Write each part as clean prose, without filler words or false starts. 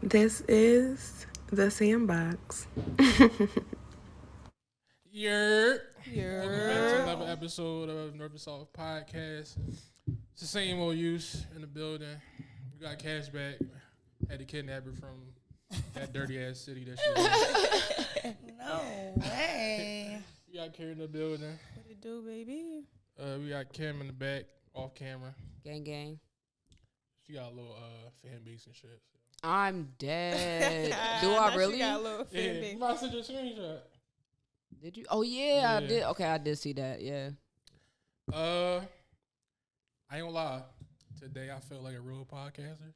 This is the Sandbox. Yurpppp. Welcome back to another episode of North and South Podcast. It's the same old use in the building. We got cash back. Had to kidnap her from that dirty ass city that she was. No way. We got Karen in the building. What it do, baby? We got Kim in the back, off camera. Gang, gang. She got a little fan base and shit. So. I'm dead. Do I really? She got a little fan Yeah, base. I sent you a screenshot. Did you? Oh yeah, I Yeah. did. Okay, I did see that. Yeah. I ain't gonna lie. Today I felt like a real podcaster.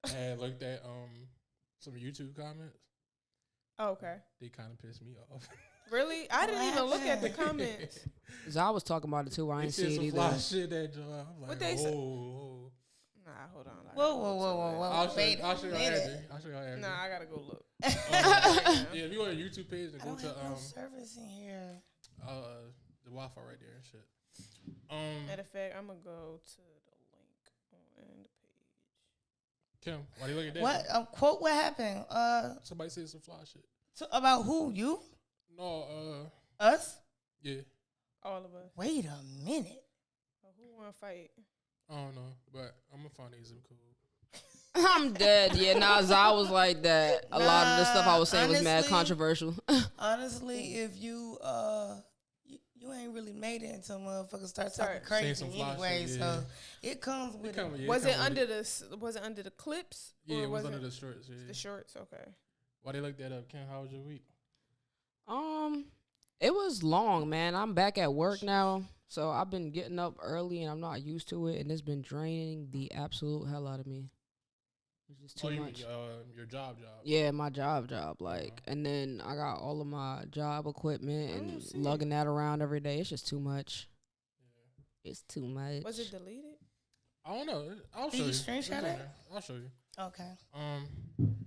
I had looked at some YouTube comments. Oh, okay. They kind of pissed me off. Really? I didn't even look at the comments. Cause I was talking about it too. I They ain't said see it some either. fly shit that Joe. I'm like, What they say? whoa. Nah, hold on. I Whoa, gotta whoa, go whoa, to whoa, it. whoa. I'll show you after. I'll show you after. Nah, I gotta go look. Yeah, if you go to the YouTube page and I go don't to have no service in here. the Wi-Fi right there and shit. Matter of fact, I'm gonna go to the link on the page. Kim, why do you look at that? What quote? What happened? Somebody said some fly shit. About who? You? No, Us? yeah, All of us. Wait a minute. Oh, who wanna fight? I don't know, but I'm gonna find these cool. I'm dead. Yeah, nah, I was like that. A lot of the stuff I was saying was mad honestly- controversial. Honestly, if you you ain't really made it until motherfuckers start talking Sorry. crazy Saying some fly anyway. shit, So yeah. it comes with it. Was it under the clips? Yeah, or it was under the shorts. Yeah. the shorts? Okay. Why they look that up? Kim, how was your week? It was long, man. I'm back at work now, so I've been getting up early and I'm not used to it, and it's been draining the absolute hell out of me. It's just too much. Your job. Yeah, my job, like, and then I got all of my job equipment and lugging that around every day. It's just too much. Yeah. It's too much. Was it deleted? I don't know. I'll show Did you. you screenshot it? I'll show you. Okay.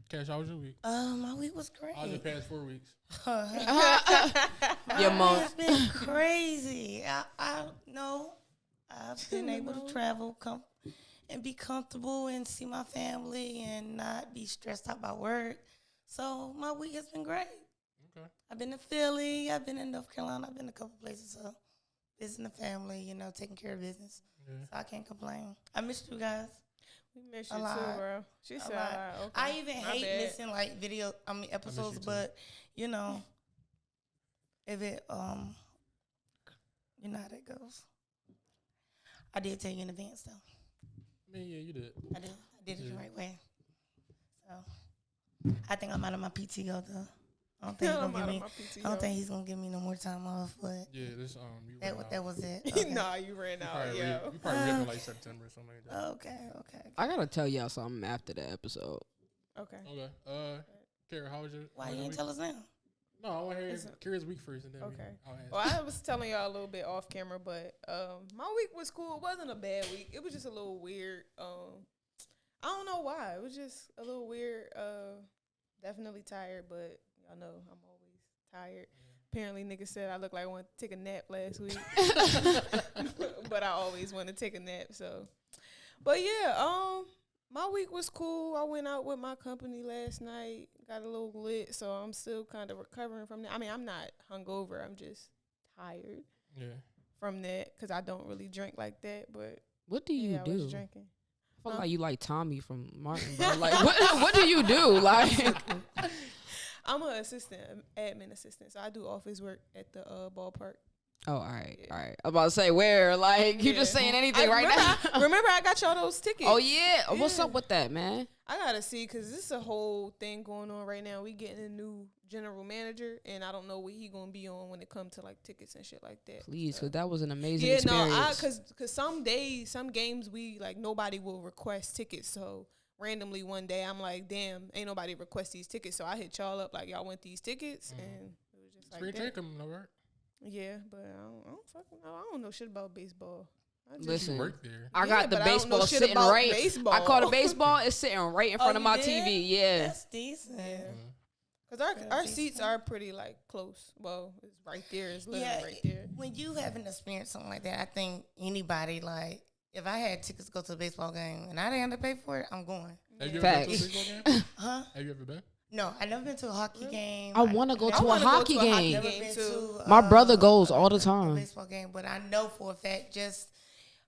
Cash, how was your week? My week was great. How was the past 4 weeks? Your month. It's been crazy. I know I've been able to travel, come and be comfortable and see my family and not be stressed out about work. So my week has been great. Okay. I've been to Philly. I've been in North Carolina. I've been a couple places. So visiting the family, taking care of business. Yeah. So I can't complain. I missed you guys. We missed A you lot. too, bro. She said, okay. I even My hate bad. missing episodes, too. but if it you know how that goes. I did tell you in advance though. I mean, yeah, you did. I did it the right way. So I think I'm out of my PTO though. I don't think he's gonna give me. I don't think he's gonna give me no more time off. But Yeah, this you ran out. that was it. Okay. Nah, you ran out, yo. You probably ripped in like September or something like that. Okay. I gotta tell y'all something after the episode. Okay. Okay. Kara, how was your? Why how was you your didn't week? tell us now? No, I want to hear Kara's week first, and then Okay. I'll ask. Well, I was telling y'all a little bit off camera, but my week was cool. It wasn't a bad week. It was just a little weird. I don't know why. It was just a little weird. Definitely tired, but y'all know I'm always tired. Apparently, niggas said I look like I want to take a nap last week, but I always want to take a nap. So, but yeah, my week was cool. I went out with my company last night, got a little lit, so I'm still kind of recovering from that. I mean, I'm not hungover. I'm just tired from that because I don't really drink like that. But What do you I do? was drinking. I feel like you like Tommy from Martin, bro. Like, what do you do? Like, I'm an admin assistant, so I do office work at the ballpark. oh, all right. I'm about to say where. Like, you just saying anything right now. Remember, I got y'all those tickets. Oh yeah. What's up with that, man? I gotta see because this is a whole thing going on right now. We getting a new general manager, and I don't know what he gonna be on when it comes to like tickets and shit like that. Please, because that was an amazing Yeah, experience. no, because some days, some games, we like nobody will request tickets. So randomly one day, I'm like, damn, ain't nobody request these tickets. So I hit y'all up like, y'all want these tickets, and it was just like Spring that. training coming, though, right? Yeah, but I don't fucking know. I don't know shit about baseball. Listen, work there. I got the but I don't know baseball shit sitting about right. baseball. I call the baseball. It's sitting right in front of you my did? TV. Yeah. That's decent. Because our decent. seats are pretty like close. Well, it's right there. It's literally right there. When you haven't experienced something like that, I think anybody like if I had tickets to go to a baseball game and I didn't have to pay for it, I'm going. Have you ever been to a Facts. baseball game? Huh? Have you ever been? No, I never been to a hockey game. I want to go to a wanna go hockey to a hockey game. Never game been too. to. My brother goes all the a time. baseball game, but I know for a fact just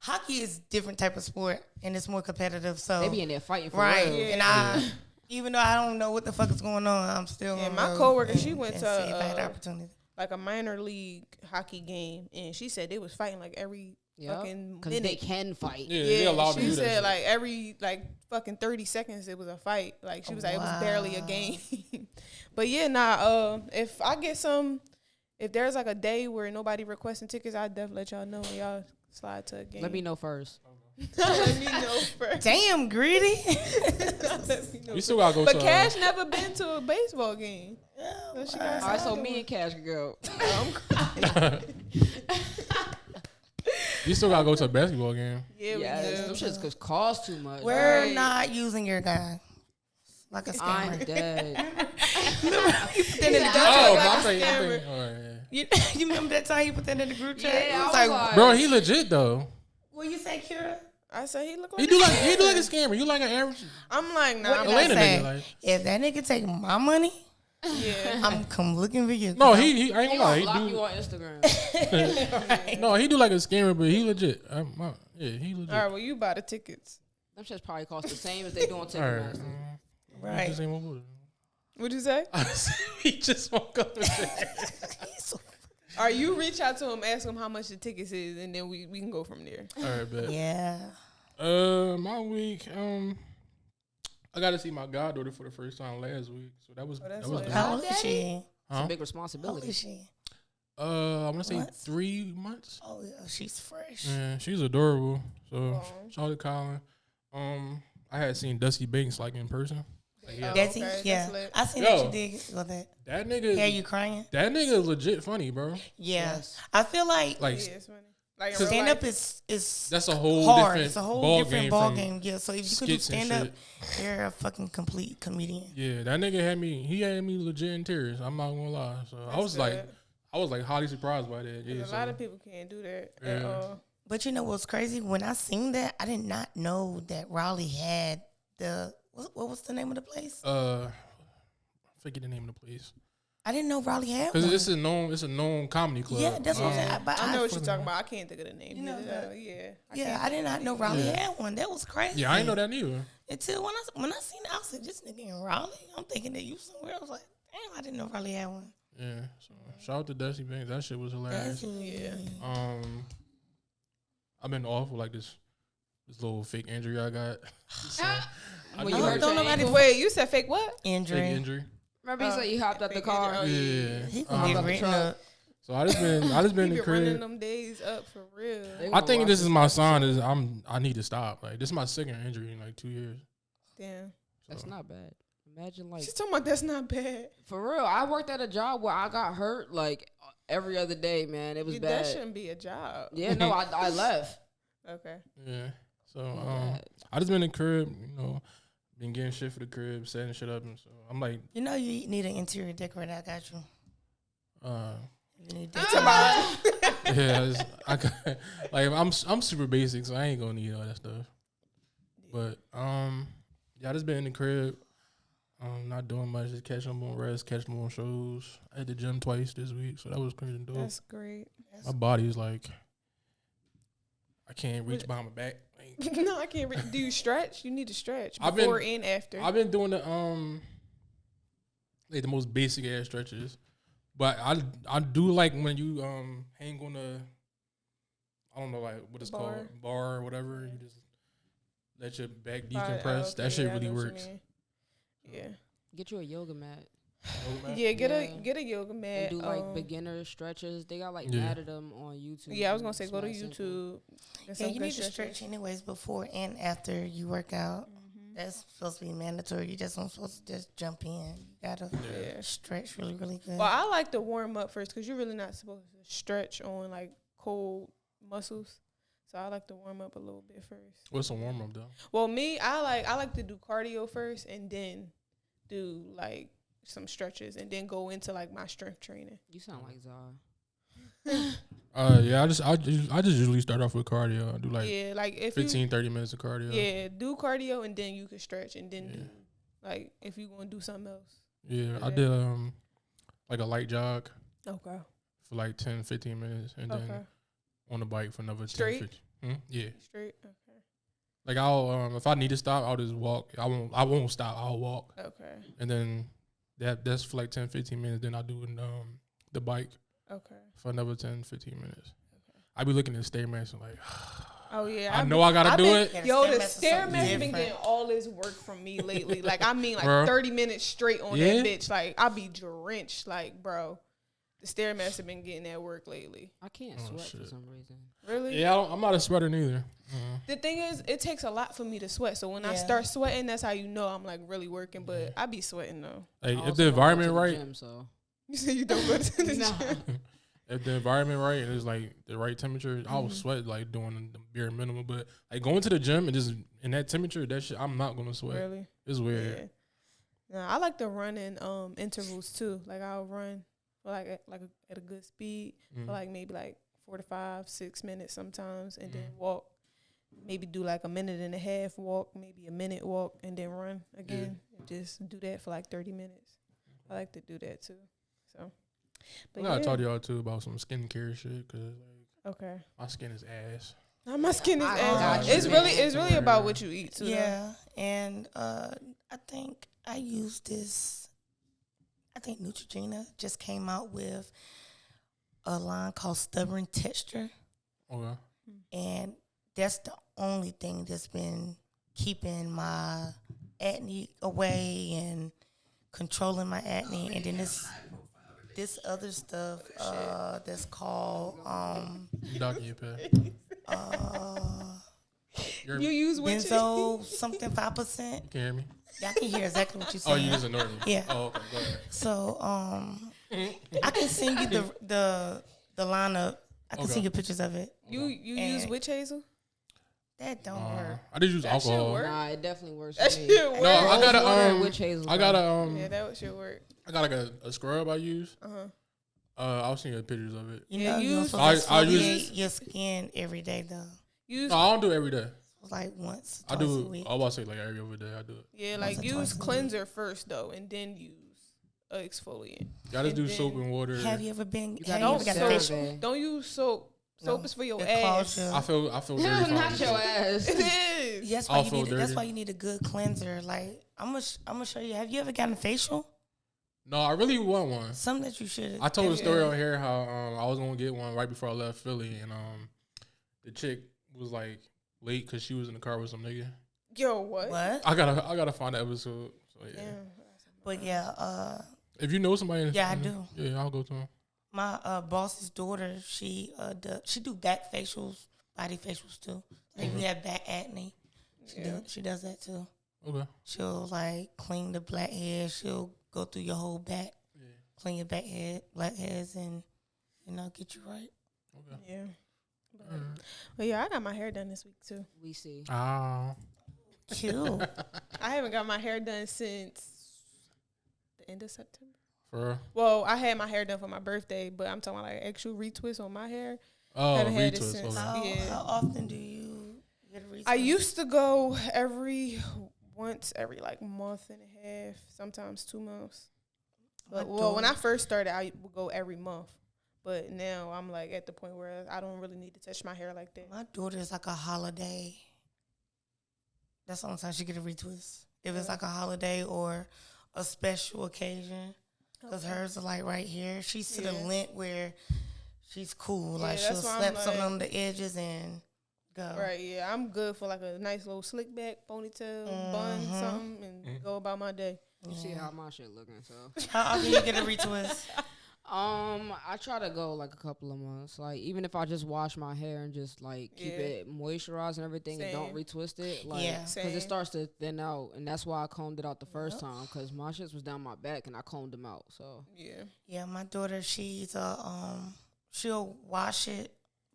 hockey is different type of sport and it's more competitive. So They be in there fighting for right, real. and I. Even though I don't know what the fuck is going on, I'm still. Yeah, gonna my go coworker, and- she went and to, see if I had the opportunity. Like a minor league hockey game, and she said they was fighting like every fucking Because they minute. can fight. Yeah, they allowed to she do that said shit. like every like fucking 30 seconds it was a fight. Like she was like it was barely a Wow. game. But yeah, if I get if there's like a day where nobody requesting tickets, I'll definitely let y'all know when y'all slide to a game. Let me know first. Let me know first. Damn, greedy. Let me know We still gotta go But to. Cash never been to a baseball game. So she got All right, so something me and Cash can go. We still gotta go to a basketball game. Yeah, Yes, them we shits could cost too much. We're Right. not using your guy like a I'm scammer. dead. Then in the Oh, group chat, my thing. All right, you remember that time you put that in the group chat? Yeah, It was I was like, like- bro, he legit though. what you say, Kira? I said he look like He do like a scammer. You like an average I'm like, nah, What I'm did I Atlanta say? nigga. Like, If that nigga take my money, yeah. I'm come looking for you. no, he I ain't He gonna gonna block lie. you on Instagram. He do. No, he do like a scammer, but he legit. Yeah, he legit. All right, well, you buy the tickets. Them shits probably cost the same as they do on All right. Ticketmaster. Right. He just ain't want to. What'd you say? He just woke up and said, All right, you reach out to him, ask him how much the tickets is, and then we can go from there. all right, bet. Yeah. My week, I got to see my goddaughter for the first time last week, so that was that's that was lit. good. How old is she? It's Huh? a big How old responsibility. is she? I want to say What? 3 months. Oh, yeah, she's fresh. Yeah, she's adorable. So Aw. shout out to Colin. I had seen Dusty Banks like in person. Like, yeah. That's okay, yeah. that's lit. I seen Yo. that you did with that. That nigga, Hair you crying? that nigga is legit funny, bro. Yeah. Yes. I feel like Like Yeah, it's funny. Like in real stand life. up is that's a whole hard. different It's a whole ball different game ball from game. Yeah. So if you can do skits and stand up, shit. you're a fucking complete comedian. Yeah, that nigga had me legit in tears. I'm not gonna lie. So I was good. like highly surprised by that. Yeah, A lot of people can't do that at Yeah. all. But you know what's crazy? When I seen that, I did not know that Raleigh had the what was the name of the place? I forget the name of the place I didn't know Raleigh had because one. it's a known comedy club. Yeah, that's what I'm saying. But I know what fucking- you're talking about. I can't think of the name. You know that. Yeah. I did not know Raleigh Yeah. had one. That was crazy. Yeah, I ain't know that neither. Until when I seen it, I was like, this nigga in Raleigh. I'm thinking that you somewhere. I was like, damn, I didn't know Raleigh had one. Yeah, so shout out to Dusty Banks. That shit was hilarious. Yeah. I've been off with like this little fake injury I got. So, I When do you like hurt don't your nobody ankle? Wait, you said fake what? fake Injury. injury. Remember you said you hopped out the Fake car? injury. Yeah. He Um, gonna get the written truck. up. So I just been in You the been running crib. them days up for real. They I gonna think watch this is this my episode. sign. Is I need to stop. Like this is my second injury in like 2 years. Damn. That's not bad. Imagine like She's talking about that's not bad. for real. I worked at a job where I got hurt like every other day. Man, it was That bad. shouldn't be a job. Yeah, no, I left. Okay. Yeah. So Bad. I just been in the crib. Been getting shit for the crib, setting shit up, and so I'm like, You know you need an interior decorator. I got you. You need yeah, I got, like I'm super basic, so I ain't gonna need all that stuff. But yeah, I just been in the crib, not doing much, just catching up on rest, catching up on shows. I had the gym twice this week, so that was crazy dope. That's great. My body's like, I can't reach behind my back. Like, No, I can't. Do you stretch? You need to stretch I've been- before and after. I've been doing the like the most basic ass stretches, but I do like when you hang on the, I don't know, like what it's Bar. called, bar or whatever. You just let your back Oh, decompress. okay, That shit yeah, I really know what you works. mean. Yeah. Get you a yoga mat Yeah, get Yeah. a yoga mat. and do like beginner stretches. They got like Yeah. mad of them on YouTube. Yeah, I was gonna It's say go to mad simple. YouTube. Get Yeah, some you good need to stretches. stretch anyways before and after you work out. Mm-hmm. That's supposed to be mandatory. You just don't supposed to just jump in. You gotta Yeah. stretch really, really good. Well, I like to warm up first because you're really not supposed to stretch on like cold muscles. So I like to warm up a little bit first. What's a warm up though? Well, me, I like to do cardio first and then do like some stretches and then go into like my strength training. You sound like Zara. Yeah, I just usually start off with cardio. I do like like if 15, 30 minutes of cardio. Yeah, do cardio and then you can stretch and then do like if you want to do something else. Yeah, I did like a light jog Okay. for like 10, 15 minutes and then on the bike for another Straight? 10, 15. Yeah. Straight. Okay. Like I'll if I need to stop, I'll just walk. I won't stop. I'll walk. Okay. And then that's for like 10, 15 minutes. Then I'll do the bike Okay. for another 10, 15 minutes. I be looking at Stairmaster like, Oh yeah. I know I gotta do it. Yeah, Yo, the Stairmaster's Stairmaster been different. getting all this work from me lately. Like I mean, like Bruh. 30 minutes straight on Yeah? that bitch. Like I be drenched. Like bro, the Stairmaster been getting that work lately. I can't Oh, sweat for shit. some reason. Really? Yeah, I'm not a sweater neither. The thing is, it takes a lot for me to sweat. So when I Yeah. start sweating, that's how you know I'm like really working. But I be sweating though. Like I if also the don't go environment to the right, gym, so. You say you don't go to the Nah. gym. if the environment right and it's like the right temperature, I Mm-hmm. will sweat like doing the bare minimum. But like going to the gym and just in that temperature, that shit, I'm not gonna sweat. Really? It's weird. Yeah. Nah, I like to run in intervals too. Like I'll run at a good speed Mhm. for like maybe like 4 to 5, 6 minutes sometimes, and then walk. Maybe do like a minute and a half walk, maybe a minute walk, and then run again. And just do that for like 30 minutes. I like to do that too. So, I gotta talk to y'all too about some skincare shit because like Okay. my skin is ass. Nah, my skin is I ass. got you, It's man. really about what you eat too. Yeah, and I think I used this. I think Neutrogena just came out with a line called Stubborn Texture, Okay. and that's the only thing that's been keeping my acne away and controlling my acne. And then this other stuff that's called Docking your pet. You use which? benzo something 5%. Can you hear me? Yeah, I can hear exactly what you're Oh, saying. you just ignored me. Yeah. Oh, okay. Go ahead. So I can send you the lineup. I can Okay. send you pictures of it. You use witch hazel? That don't work. I just use That shit alcohol. work. Nah, it definitely works That for me. shit work. No, I got Rose water and a witch hazel. I got Yeah, that should work. I got like a scrub I use. Uh-huh. I'll send you pictures of it. You Yeah, know, you're use- supposed to I use- exfoliate your skin every day, though. Use No, I don't do it every day. Like once, I twice a do. week. I was about to say like every other day. I do it. yeah, Once like or use twice a week. cleanser first though, and then use exfoliant. I just And do then- soap and water. Have you ever been? You Have you gotta ever got a use facial? survey. Don't use soap. Soap No, is for your it ass. causes your- I feel dirty. from Not it. your ass. It is. Yes, I'll why feel you need. That's dirty. why you need a good cleanser. Like I'm gonna show you. Have you ever gotten a facial? No, I really want one. Something that you should. I told a story on here how I was gonna get one right before I left Philly, and the chick was like late because she was in the car with some nigga. Yo, what? What? I gotta find that episode. So yeah, Damn. But yeah, if you know somebody, Yeah, I do. Yeah, I'll go to him. my boss's daughter, she do back facials, body facials too. Like we have back acne. She does that too. Okay. She'll like clean the black hairs. She'll go through your whole back, clean your black hairs, and get you right. Okay. Yeah. But yeah, I got my hair done this week too. We see. Ah. Cute. I haven't got my hair done since the end of September. For real? Well, I had my hair done for my birthday, but I'm talking about like actual retwist on my hair. Oh, Haven't had it retwist. since. Okay. Yeah. How often do you get a retwist? I used to go every like month and a half, sometimes 2 months. But when I first started, I would go every month. But now I'm like at the point where I don't really need to touch my hair like that. My daughter is like a holiday. That's the only time she get a retwist. If it's like a holiday or a special occasion. Because hers are like right here. She's to the length where she's cool. Like she'll that's why I'm slap something like- on the edges and go. Right, yeah. I'm good for like a nice little slick back, ponytail, bun, something, and go about my day. You see how my shit looking, so. How often you get a retwist? I try to go like a couple of months. Like even if I just wash my hair and just like keep it moisturized and everything and don't retwist it, like Yeah. because it starts to thin out, and that's why I combed it out the first time because my shit was down my back and I combed them out. So Yeah. Yeah, my daughter, she's she'll wash it,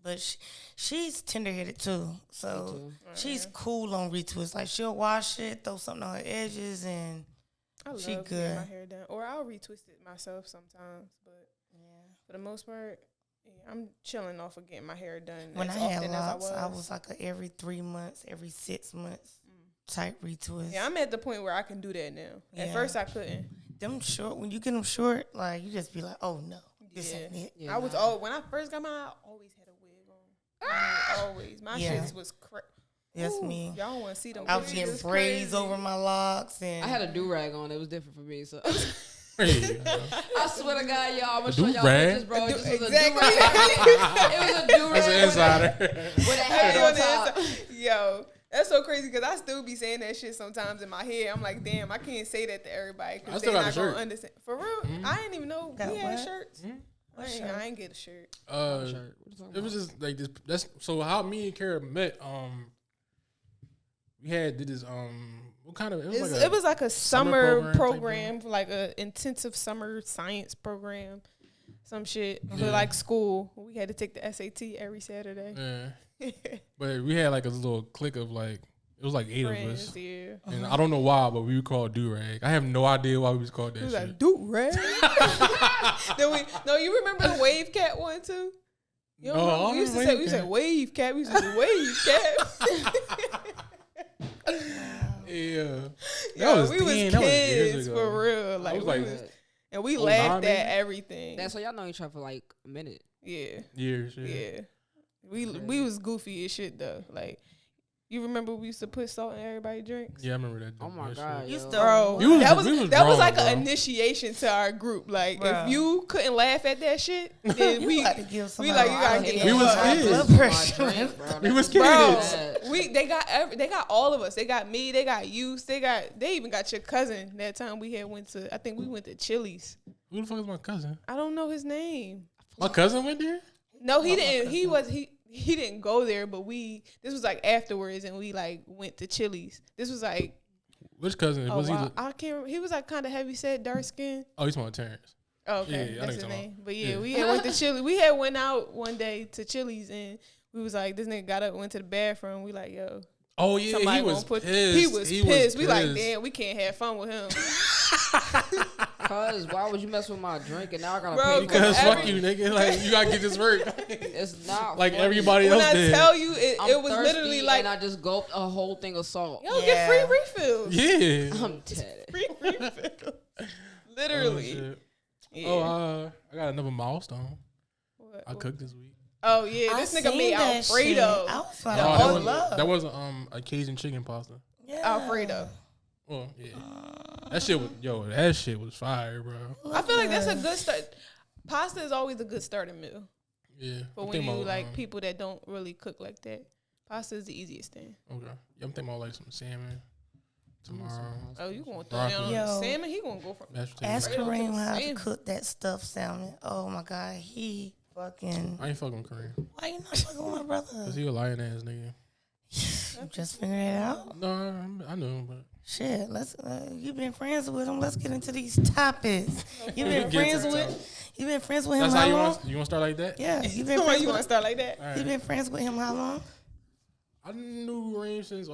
But she's tender-headed too. So too. she's cool on retwists. Like, she'll wash it, throw something on her edges, and I love she getting good. my hair done. Or I'll retwist it myself sometimes. But for the most part, I'm chilling off of getting my hair done. When I as had often locks, as I was like a every 3 months, every 6 months type retwist. Yeah, I'm at the point where I can do that now. At first, I couldn't. Them short, when you get them short, like, you just be like, oh no, this ain't it. Yeah, I was when I first got mine, I always had a wig on. Always. My shit was That's me. Y'all don't want to see them. I was getting It's braids crazy. over my locks, and I had a do-rag on. It was different for me. So Hey, I swear to God, y'all, I'm gonna A show y'all do-rag? pictures, bro. It just was a Exactly. do-rag. It was a do-rag that's an insider. with a hat on top. Yo, that's so crazy because I still be saying that shit sometimes in my head. I'm like, damn, I can't say that to everybody I because still they're got not a gonna shirt. understand. For real, I didn't even know Got we had what? shirts. I ain't get a shirt. It was just like this. That's so how me and Kara met. We did this. What kind of? It was like a summer summer program program, like a intensive summer science program, some shit for Yeah. like school. We had to take the SAT every Saturday. Yeah. But we had like a little clique of like it was like 8 of Friends, us, yeah. and I don't know why, but we were called do-rag. I have no idea why we was called that He was shit. like, dude, right? No, you remember the wave cat one too? You No, I remember? don't We used to remember say, we said wave cat. We used to say wave cat. Yeah, Yo, we was years kids ago. for real. I Like, was we like was, and we 09 laughed maybe? at everything. That's so y'all know each other for like a minute. Yeah, years. yeah. We was goofy as shit though. Like, you remember we used to put salt in everybody's drinks? Yeah, I remember that. Oh my that God, shit. you yo. still Bro, We was that was grown, like bro. an initiation to our group. Like, Bro. if you couldn't laugh at that shit, then you we got to give we somebody like, you gotta get We the was fuck kids. out. blood pressure. We was Bro, kids. they got all of us. They got me. They got you. They even got your cousin. That time we went to Chili's. Who the fuck is my cousin? I don't know his name. My cousin went there. No, he didn't. He didn't go there. But this was like afterwards, and we like went to Chili's. This was like Which cousin? Was he? I can't remember. He was like kind of heavy set, dark skin. Oh, he's my Terrence. Oh, okay, Yeah, I know that's his you're talking name. about. But yeah, Yeah. we had went to Chili. We had went out one day to Chili's, and we was like, this nigga got up, went to the bathroom. We like, yo, Oh yeah, somebody he was won't put. pissed. He was pissed. We like, pissed. damn, we can't have fun with him. Cause why would you mess with my drink and now I gotta Bro, pay for Because it? fuck you, nigga. Like you gotta get this work. It's not Like funny. everybody When else I did. tell you, it I'm was thirsty literally like, and I just gulped a whole thing of salt. yo, Yeah. get free refills. Yeah. I'm dead. Free refills. Oh, Literally. shit. Yeah. Oh, I got another milestone. What- I cooked this week. Oh yeah, this I nigga seen made that Alfredo. shit. I was like, No, oh, that love. was a Cajun chicken pasta. Yeah. Alfredo. Oh yeah, that shit was fire, bro. I feel like that's a good start. Pasta is always a good starting meal. Yeah. But I'm when thinking you about, like people that don't really cook like that, pasta is the easiest thing. Okay. Yeah, I'm thinking about like some salmon tomorrow. Oh, you gonna throw down on Broccoli. the Yo. salmon? He gonna go from Mashed potatoes. Ask Right on to Kareem the how to salmon. cook that stuffed salmon. Oh my God, he fucking. I ain't fucking with Kareem. Why you not fucking with my brother? Cause he a lying ass nigga. You just figured it out. No, I knew him, but Shit, let's. You been friends with him. Let's get into these topics. You We been get friends to the with. You been friends with him that's how how you long? want. You want to start like that? Yeah, you been Why friends you wanna with. start like that? All You right. been friends with him how long? I knew Kareem since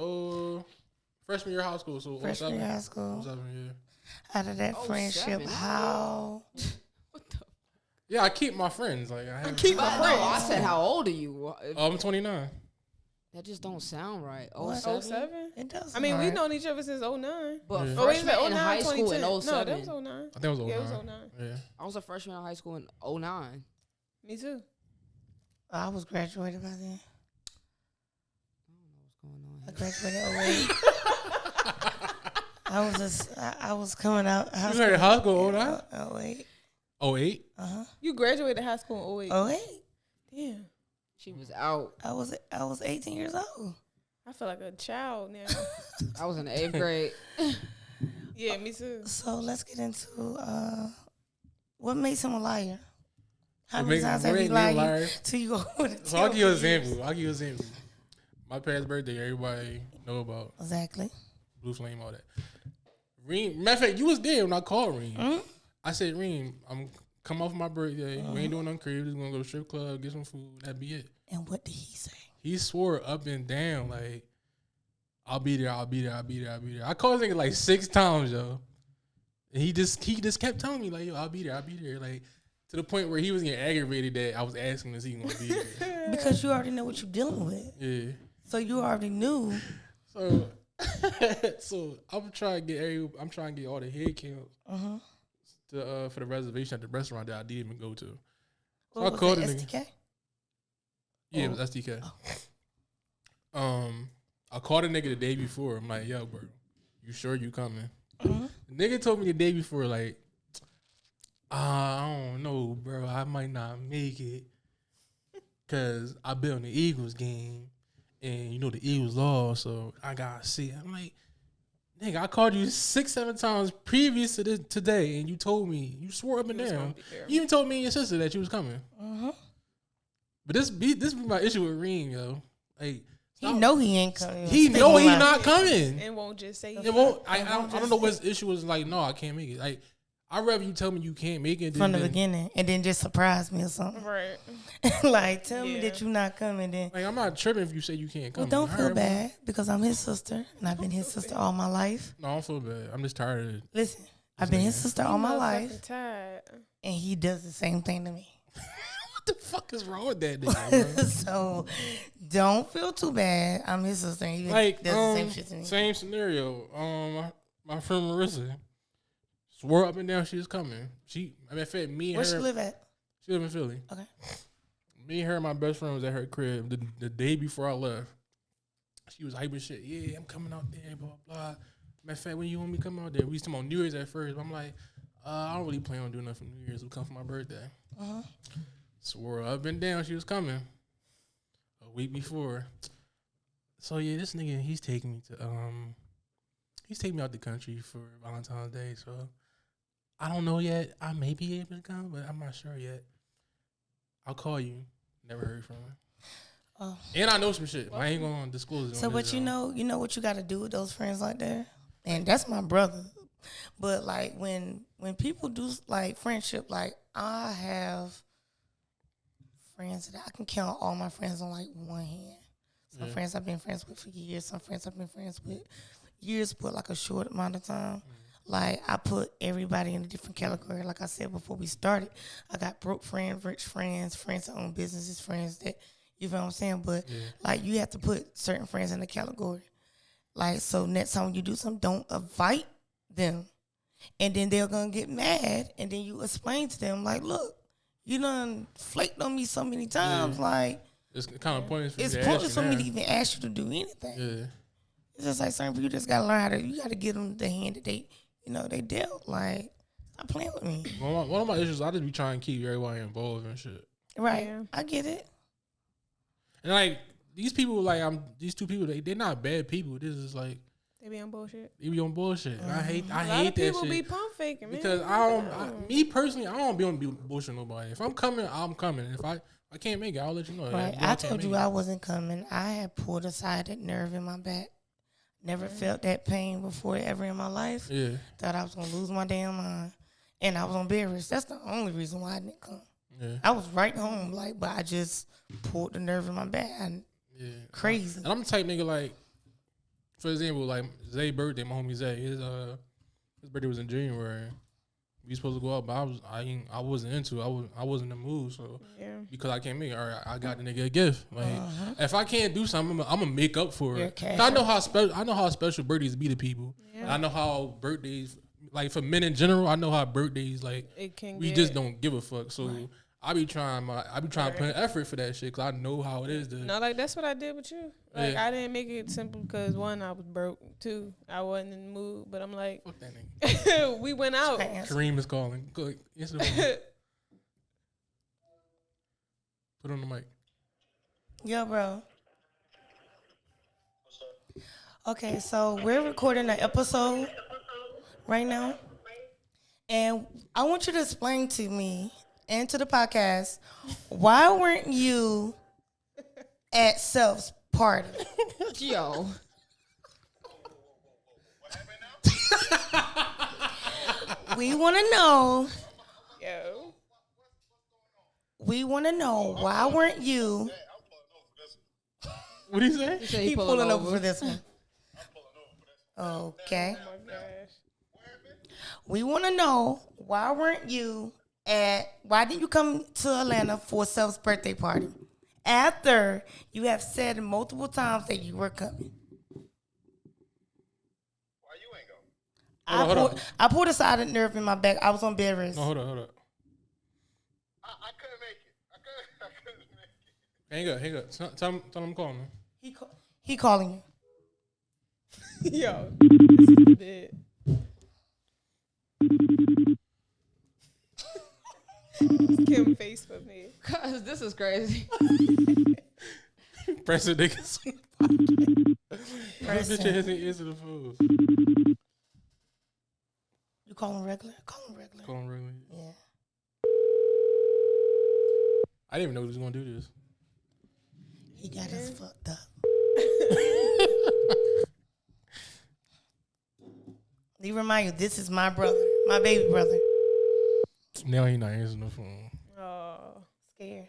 freshman year of high school. So Freshman 07. year high school. 07, yeah. Out of that Oh, friendship, 7. how? Yeah, I keep my friends. Like I have. Keep my No, I friends. said how old are you? I'm 29. That just don't sound right. What? 07? 07? It does. I mean, we've known each other since 09. But Yeah. Oh, wait a freshman minute, in 09, high school 2010. in No, 07. that was 09. I think it was 09. Yeah, it was 09. Yeah. I was a freshman in high school in 09. Me too. I was graduated by then. I I don't know what's going on graduated here. 08. I was coming out. You started high school 09? 08. 08? You graduated high school in 08. 08. Damn. She was out. I was 18 years old. I feel like a child now. I was in the 8th grade. Yeah, me too. So let's get into what makes him a liar. How What many makes- times what have he makes me a lied liar? till you go with it? So I'll give you an example. My parents' birthday, everybody know about Exactly. Blue Flame, all that. Reem, matter of fact, you was there when I called Reem. Mhm. I said, Reem, I'm come off my birthday. We ain't doing nothing crazy. We just gonna go to strip club, get some food. That'd be it. And what did he say? He swore up and down like, I'll be there. I'll be there. I'll be there. I'll be there. I called this nigga like 6 times, yo. And he just kept telling me like, yo, I'll be there. I'll be there. Like to the point where he was getting aggravated that I was asking is he gonna be there. Because you already know what you're dealing with. Yeah. So you already knew. So, so I'm trying to get all the head counts to for the reservation at the restaurant that I didn't even go to. So What I was called that, the nigga. STK? Yeah, it was SDK. I called a nigga the day before. I'm like, yo, bro, you sure you coming? The nigga told me the day before, like, I don't know, bro. I might not make it because I bet on the Eagles game. And you know the Eagles lost, so I gotta see. I'm like, nigga, I called you 6-7 times previous to this today, and you told me, you swore up and down. You even told me and your sister that you was coming. But this be my issue with Reem, yo. Like, He know he ain't coming. he know he not coming. And won't just say It won't. I don't know what his issue was. Like, no, I can't make it. Like, I'd rather you tell me you can't make it from the beginning, and then just surprise me or something. Right. Like, tell me that you're not coming. Then, like, I'm not tripping if you say you can't come. well, don't feel bad because I'm his sister, and I've been his sister all my life. No, I don't feel bad. I'm just tired of it. Listen, I've been his sister all my life, Tired. and he does the same thing to me. What the fuck is wrong with that nigga, bro? So, don't feel too bad. I'm his sister, and he Like, does the same shit to me. Same scenario. My friend Marissa swore up and down she was coming. I mean, fact, me and Where her. she live at? She live in Philly. Okay. Me and her, my best friend, was at her crib the day before I left. She was hyping shit. Yeah, I'm coming out there, blah, blah. Matter of fact, when you want me to come out there? We used to come on New Year's at first. But I'm like, I don't really plan on doing nothing for New Year's. We'll come for my birthday. Swore up and down she was coming a week before. So yeah, this nigga, he's taking me out the country for Valentine's Day. So I don't know yet. I may be able to come, but I'm not sure yet. I'll call you. Never heard from her. Oh. And I know some shit. I ain't gonna disclose it. So, but you know what you got to do with those friends like that, and that's my brother. But like when people do like friendship, like I have friends that I can count all my friends on like one hand. Some friends I've been friends with for years. Some friends I've been friends with years, but like a short amount of time. Like, I put everybody in a different category. Like I said before we started, I got broke friends, rich friends, friends that own businesses, friends that, you know what I'm saying? But, like, you have to put certain friends in a category. Like, so next time when you do something, don't invite them. And then they're going to get mad. And then you explain to them, like, look, you done flaked on me so many times. Like, it's kind of pointless for me to even ask you to do anything. Yeah. It's just like certain people, you just got to learn how to, you got to give them the hand that they, they dealt. Like, stop playing with me. One of my issues, I just be trying to keep everybody involved and shit. Right. Yeah. I get it. And like these people, like these two people, they're not bad people. This is like they be on bullshit. They be on bullshit. I hate that shit. People be pump faking, man. Because me personally, I don't be on bullshit nobody. If I'm coming, I'm coming. If I can't make it, I'll let you know. Right. I told you I wasn't coming. I had pulled aside that nerve in my back. Never felt that pain before ever in my life. Yeah. Thought I was going to lose my damn mind. And I was embarrassed. That's the only reason why I didn't come. Yeah. I was right home, like, but I just pulled the nerve in my back. Crazy. And I'm the type nigga, like, for example, like, Zay's birthday, my homie Zay, his birthday was in January. We supposed to go out, but I wasn't into it. I wasn't in the mood, so because I can't make it. All right, I got the nigga a gift. Like if I can't do something, I'm gonna make up for it. I know how special birthdays be to people. Yeah. I know how birthdays, like for men in general, I know how birthdays like we just don't give a fuck. So I be trying to put in effort for that shit because I know how it is. No, like that's what I did with you. Like I didn't make it simple because one, I was broke. Two, I wasn't in the mood. But I'm like, fuck that nigga. We went out. Kareem is calling. Go answer the phone. Put on the mic. Yo, bro. Okay, so we're recording an episode right now, and I want you to explain to me and to the podcast, why weren't you at Self's party? Yo. We want to know. Yo. We want to know why weren't you? What do you say? He said He pulling over for over. this one. Okay. Oh my gosh. We want to know why weren't you why didn't you come to Atlanta for Self's birthday party after you have said multiple times that you were coming? Why you ain't go? Hold on. I pulled a side nerve in my back. I was on bed rest. No, hold on. I couldn't make it. I couldn't make it. Hang up. Tell him I'm calling him. He calling you. Yo, this is the bit. Kim face for me. Cause this is crazy. Press the niggas. This bitch hasn't answered the phone. You call him regular? Call him regular. Calling regularly. Yeah. I didn't even know he was gonna do this. He got us fucked up. Let me remind you, this is my brother, my baby brother. Now he not answering the phone. Oh, Scared.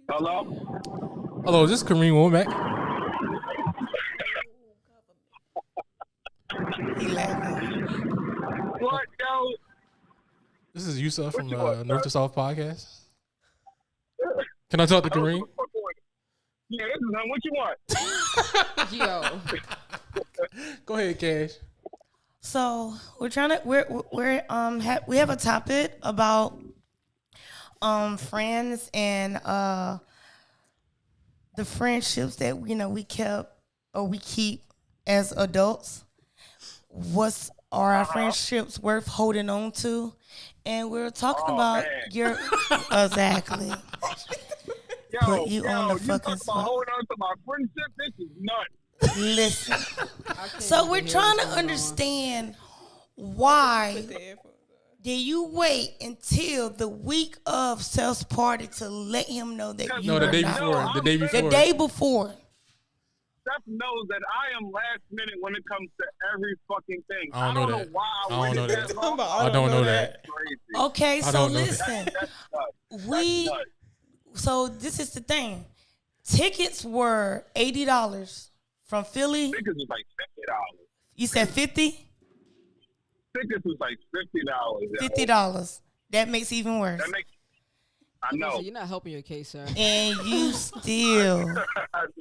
Hello? Hello, is this Kareem Womack? He laughing. What, yo? This is Yusuf from you want, North to South podcast. Can I talk to Kareem? Yeah, this is him. What you want? Yo. Go ahead, Cash. So we have a topic about friends and the friendships that we kept or we keep as adults. Are our friendships worth holding on to? And we're talking about man. your exactly. Yo, Put you on the you fucking talking spot. about holding on to my friendship? This is nuts. Listen. So we're trying to understand why the headphones on. did you wait until the week of Self's party to let him know that you No, the were day not before. coming? The day The before. day before. Steph knows that I am last minute when it comes to every fucking thing. I don't know that. why I don't know waited that. long. I don't know that. Crazy. Okay, I so don't know that. listen. That's nuts. We That's nuts. so this is the thing. Tickets were $80 from Philly. Tickets was like $50. You said 50? Tickets was like $50. $50. That makes it even worse. That makes. I know. So you're not helping your case, sir. And you still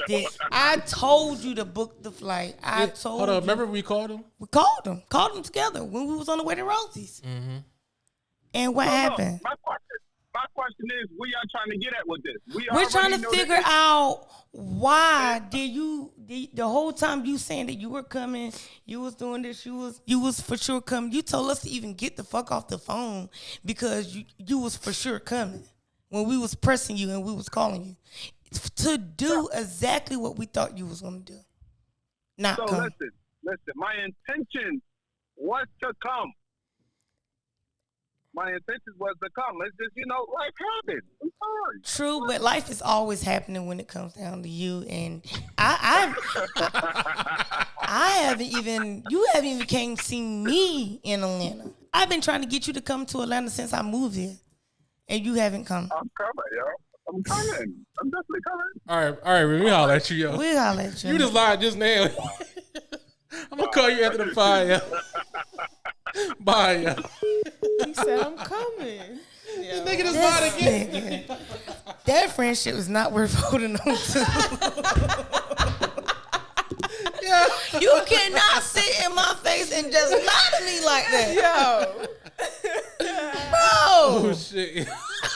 did. I told you to book the flight. I told Hold on, you. remember we called him? We called them together when we was on the way to Rosie's. Mm-hmm. And what No, happened? My question is, where y'all trying to get at with this? We're trying to figure out why the whole time you saying that you were coming, you was doing this, you was for sure coming. You told us to even get the fuck off the phone because you was for sure coming when we was pressing you and we was calling you to do exactly what we thought you was gonna do. Not So come. listen. My intention was to come. My intention was to come. It's just, life happened. I'm sorry. True, but life is always happening when it comes down to you. And I haven't even, you haven't even came see me in Atlanta. I've been trying to get you to come to Atlanta since I moved here, and you haven't come. I'm coming, yo. I'm coming. I'm definitely coming. All right, we holler at you, yo. We'll holler at you. You just lied just now. I'm gonna call you after the fire, yo. Bye, yo. He said, I'm coming. This Yo. nigga just This lied again. nigga. That friendship is not worth holding on to. Yeah. You cannot sit in my face and just lie to me like that. Yo. Oh Bro. shit. Yo,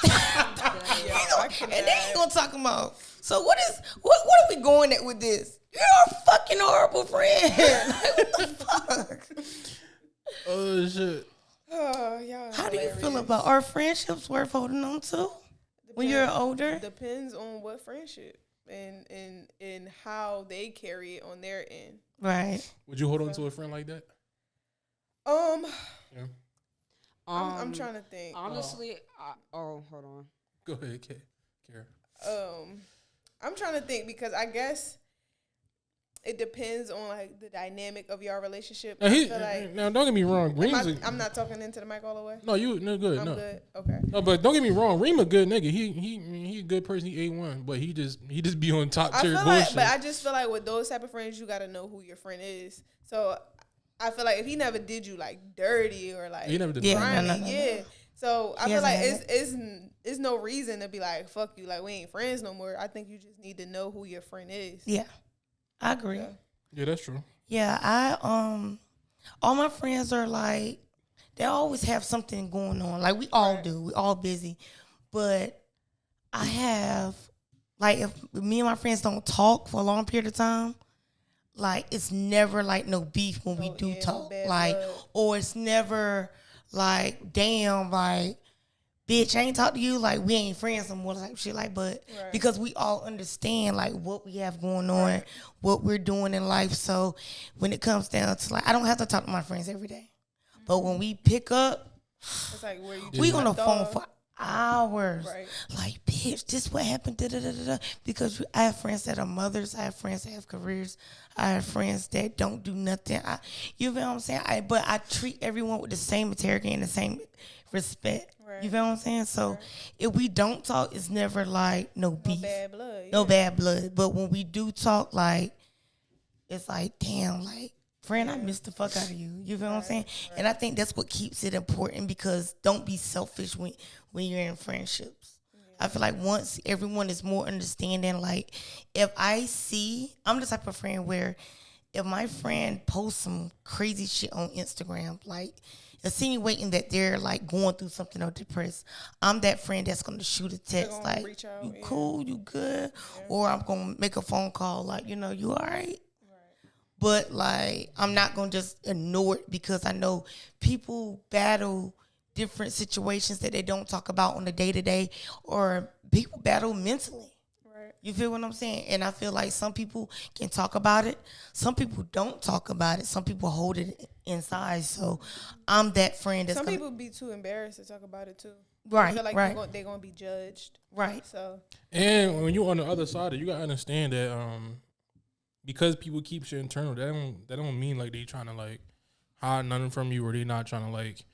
I And then you gonna talk about, so what are we going at with this? You're a fucking horrible friend. Like, what the fuck? Oh shit. Oh, y'all How do you feel hilarious. about our friendships worth holding on to when you're older? Depends on what friendship and how they carry it on their end. Right. Would you hold on to a friend like that? Yeah. I'm trying to think. Honestly, hold on. Go ahead, Kara. I'm trying to think because I guess it depends on like the dynamic of your relationship. Now, I feel like, now don't get me wrong. I'm not talking into the mic all the way. No, no good. I'm no. good. Okay. No, but don't get me wrong. Reem a good nigga. He a good person. He A1, but he just be on top I tier feel bullshit. like, but I just feel like with those type of friends, you got to know who your friend is. So I feel like if he never did you like dirty or like He never did Yeah, yeah. So I He feel like hasn't it's no reason to be like fuck you, like we ain't friends no more. I think you just need to know who your friend is. Yeah, I agree. Yeah, that's true. Yeah, all my friends are like, they always have something going on. Like we all do. We all busy. But I have, like, if me and my friends don't talk for a long period of time, like it's never like no beef when we do talk. Like, or it's never like, damn, like, bitch, I ain't talk to you, like we ain't friends no more, like shit, like, but because we all understand like what we have going on, what we're doing in life. So when it comes down to like, I don't have to talk to my friends every day, but when we pick up, it's like where you we on the phone for hours. Right. Like, bitch, this what happened, because I have friends that are mothers, I have friends that have careers, I have friends that don't do nothing. You feel what I'm saying? But I treat everyone with the same integrity and the same respect. Right. You feel what I'm saying? So if we don't talk, it's never like no beef. No bad blood. Yeah. No bad blood. But when we do talk, like, it's like, damn, like, friend, I missed the fuck out of you. You feel what I'm saying? Right. And I think that's what keeps it important, because don't be selfish when you're in friendships. Yeah. I feel like once everyone is more understanding, like, if I'm the type of friend where if my friend posts some crazy shit on Instagram, like, insinuating that they're like going through something or depressed, I'm that friend that's gonna shoot a text like, you cool, you good, or I'm gonna make a phone call like, you all right? But like, I'm not gonna just ignore it, because I know people battle different situations that they don't talk about on the day-to-day, or people battle mentally. You feel what I'm saying? And I feel like some people can talk about it. Some people don't talk about it. Some people hold it inside. So I'm that friend that's people be too embarrassed to talk about it too. Right, I feel like they're going to be judged. Right. So. And when you're on the other side, you got to understand that because people keep shit internal, that don't mean like they trying to like hide nothing from you, or they not trying to like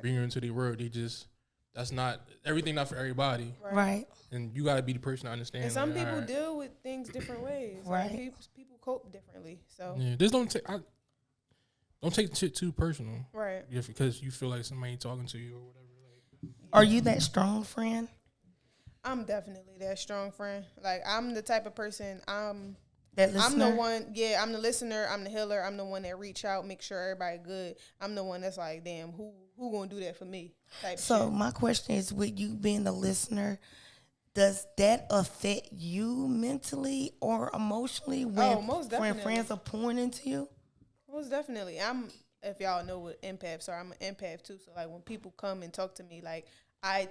bring you into the world. They just, that's not, everything not for everybody. Right. And you got to be the person to understand. And some people deal with things different ways. Right. Like people cope differently. So yeah, this don't take shit too personal. Right. If, because you feel like somebody ain't talking to you or whatever. Like, are you that strong friend? I'm definitely that strong friend. Like, I'm the type of person, I'm the one, I'm the listener, I'm the healer, I'm the one that reach out, make sure everybody good. I'm the one that's like, damn, who gonna do that for me? So my question is, with you being the listener, does that affect you mentally or emotionally when friends are pouring into you? Most definitely. If y'all know what empaths are, I'm an empath too. So like when people come and talk to me, like I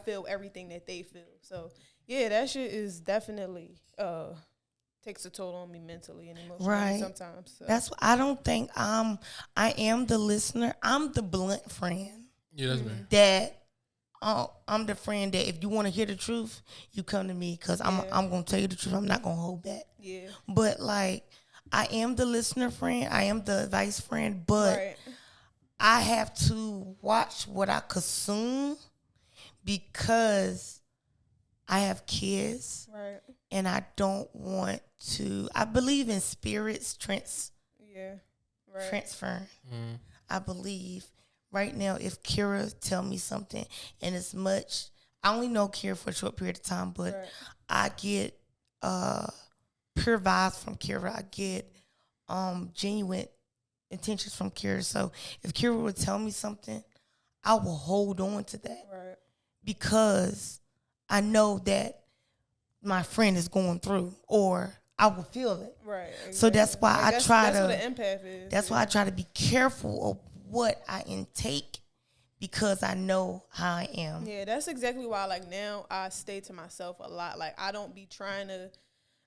feel everything that they feel. So yeah, that shit is definitely takes a toll on me mentally and emotionally sometimes. So. That's I don't think I am the listener. I'm the blunt friend. Yeah, that's me. That I'm the friend that if you want to hear the truth, you come to me, because I'm gonna tell you the truth. I'm not gonna hold back. Yeah. But like, I am the listener friend. I am the advice friend. But I have to watch what I consume, because I have kids. Right. And I don't want to. I believe in spirits transferring. I believe. Right now, if Kira tell me something, and as much, I only know Kira for a short period of time, but I get pure vibes from Kira. I get genuine intentions from Kira. So if Kira would tell me something, I will hold on to that, because I know that my friend is going through, or I will feel it. Right. Exactly. So that's why that's what an empath is. That's why I try to be careful of what I intake, because I know how I am. Yeah, that's exactly why, like, now I stay to myself a lot. Like, I don't be trying to,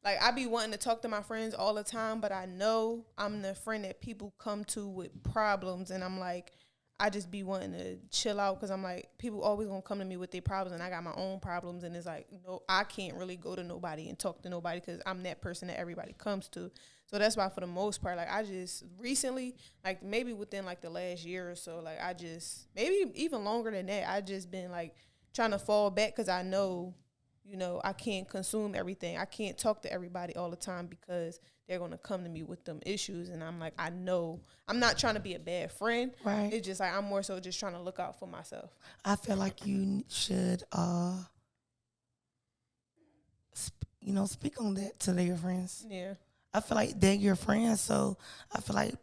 like, I be wanting to talk to my friends all the time, but I know I'm the friend that people come to with problems, and I'm like, I just be wanting to chill out, because I'm like, people always gonna come to me with their problems, and I got my own problems, and it's like, no, I can't really go to nobody and talk to nobody, because I'm that person that everybody comes to. So that's why for the most part, like I just recently, like maybe within like the last year or so, like I just, maybe even longer than that, I just been like trying to fall back because I know, you know, I can't consume everything. I can't talk to everybody all the time because they're going to come to me with them issues. And I'm like, I know I'm not trying to be a bad friend. Right. It's just like I'm more so just trying to look out for myself. I feel like you should, speak on that to their friends. Yeah. I feel like they're your friends, so I feel like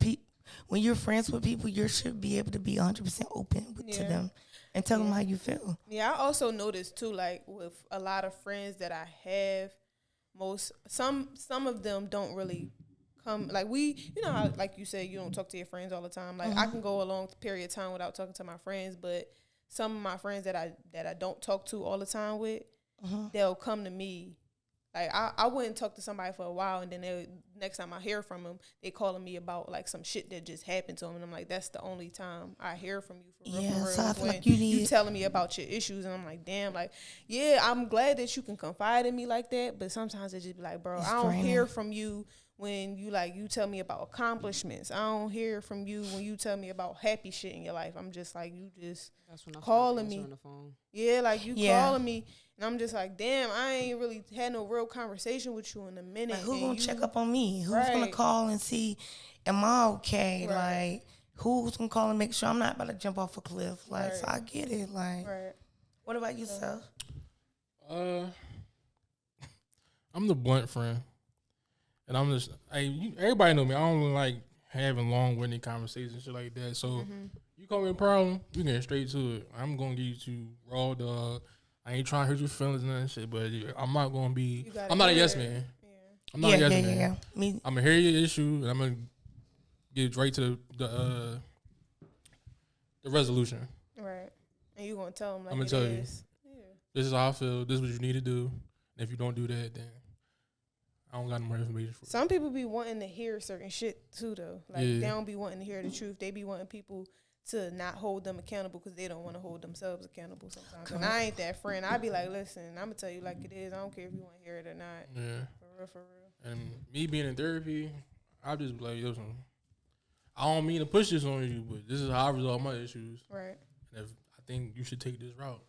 when you're friends with people, you should be able to be 100% open to them and tell them how you feel. Yeah, I also noticed too, like with a lot of friends that I have, some of them don't really come. Like you know how, like you said, you don't talk to your friends all the time. Like I can go a long period of time without talking to my friends, but some of my friends that I don't talk to all the time with, they'll come to me. Like I wouldn't talk to somebody for a while, and then next time I hear from them, they calling me about like some shit that just happened to them, and I'm like, that's the only time I hear from you for real. So I feel like you telling me about your issues, and I'm like, damn, like yeah, I'm glad that you can confide in me like that, but sometimes it just be like, bro, I don't hear from you when you tell me about accomplishments. I don't hear from you when you tell me about happy shit in your life. I'm just like, you just calling me on the phone. Yeah, like you calling me. And I'm just like, damn, I ain't really had no real conversation with you in a minute. Like, who's going to check up on me? Who's going to call and see, am I okay? Right. Like, who's going to call and make sure I'm not about to jump off a cliff? Like, so I get it. Like, what about yourself? I'm the blunt friend. And I'm just, everybody know me. I don't really like having long-winded conversations and shit like that. So, you call me a problem, we get straight to it. I'm going to get you raw dog. I ain't trying to hurt your feelings and that shit, but I'm not going to be, I'm not a yes man. Yeah. I'm not a yes man. Yeah. I'm going to hear your issue, and I'm going to get right to the resolution. Right. And you going to tell them like I'm going to tell you, this is how I feel, this is what you need to do. And if you don't do that, then I don't got no more information for you. Some people be wanting to hear certain shit too, though. Like, they don't be wanting to hear the truth. They be wanting people to not hold them accountable because they don't want to hold themselves accountable sometimes. Cool. And I ain't that friend. I be like, listen, I'm going to tell you like it is. I don't care if you want to hear it or not. Yeah. For real. And me being in therapy, I just be like, listen, I don't mean to push this on you, but this is how I resolve my issues. Right. And if I think you should take this route.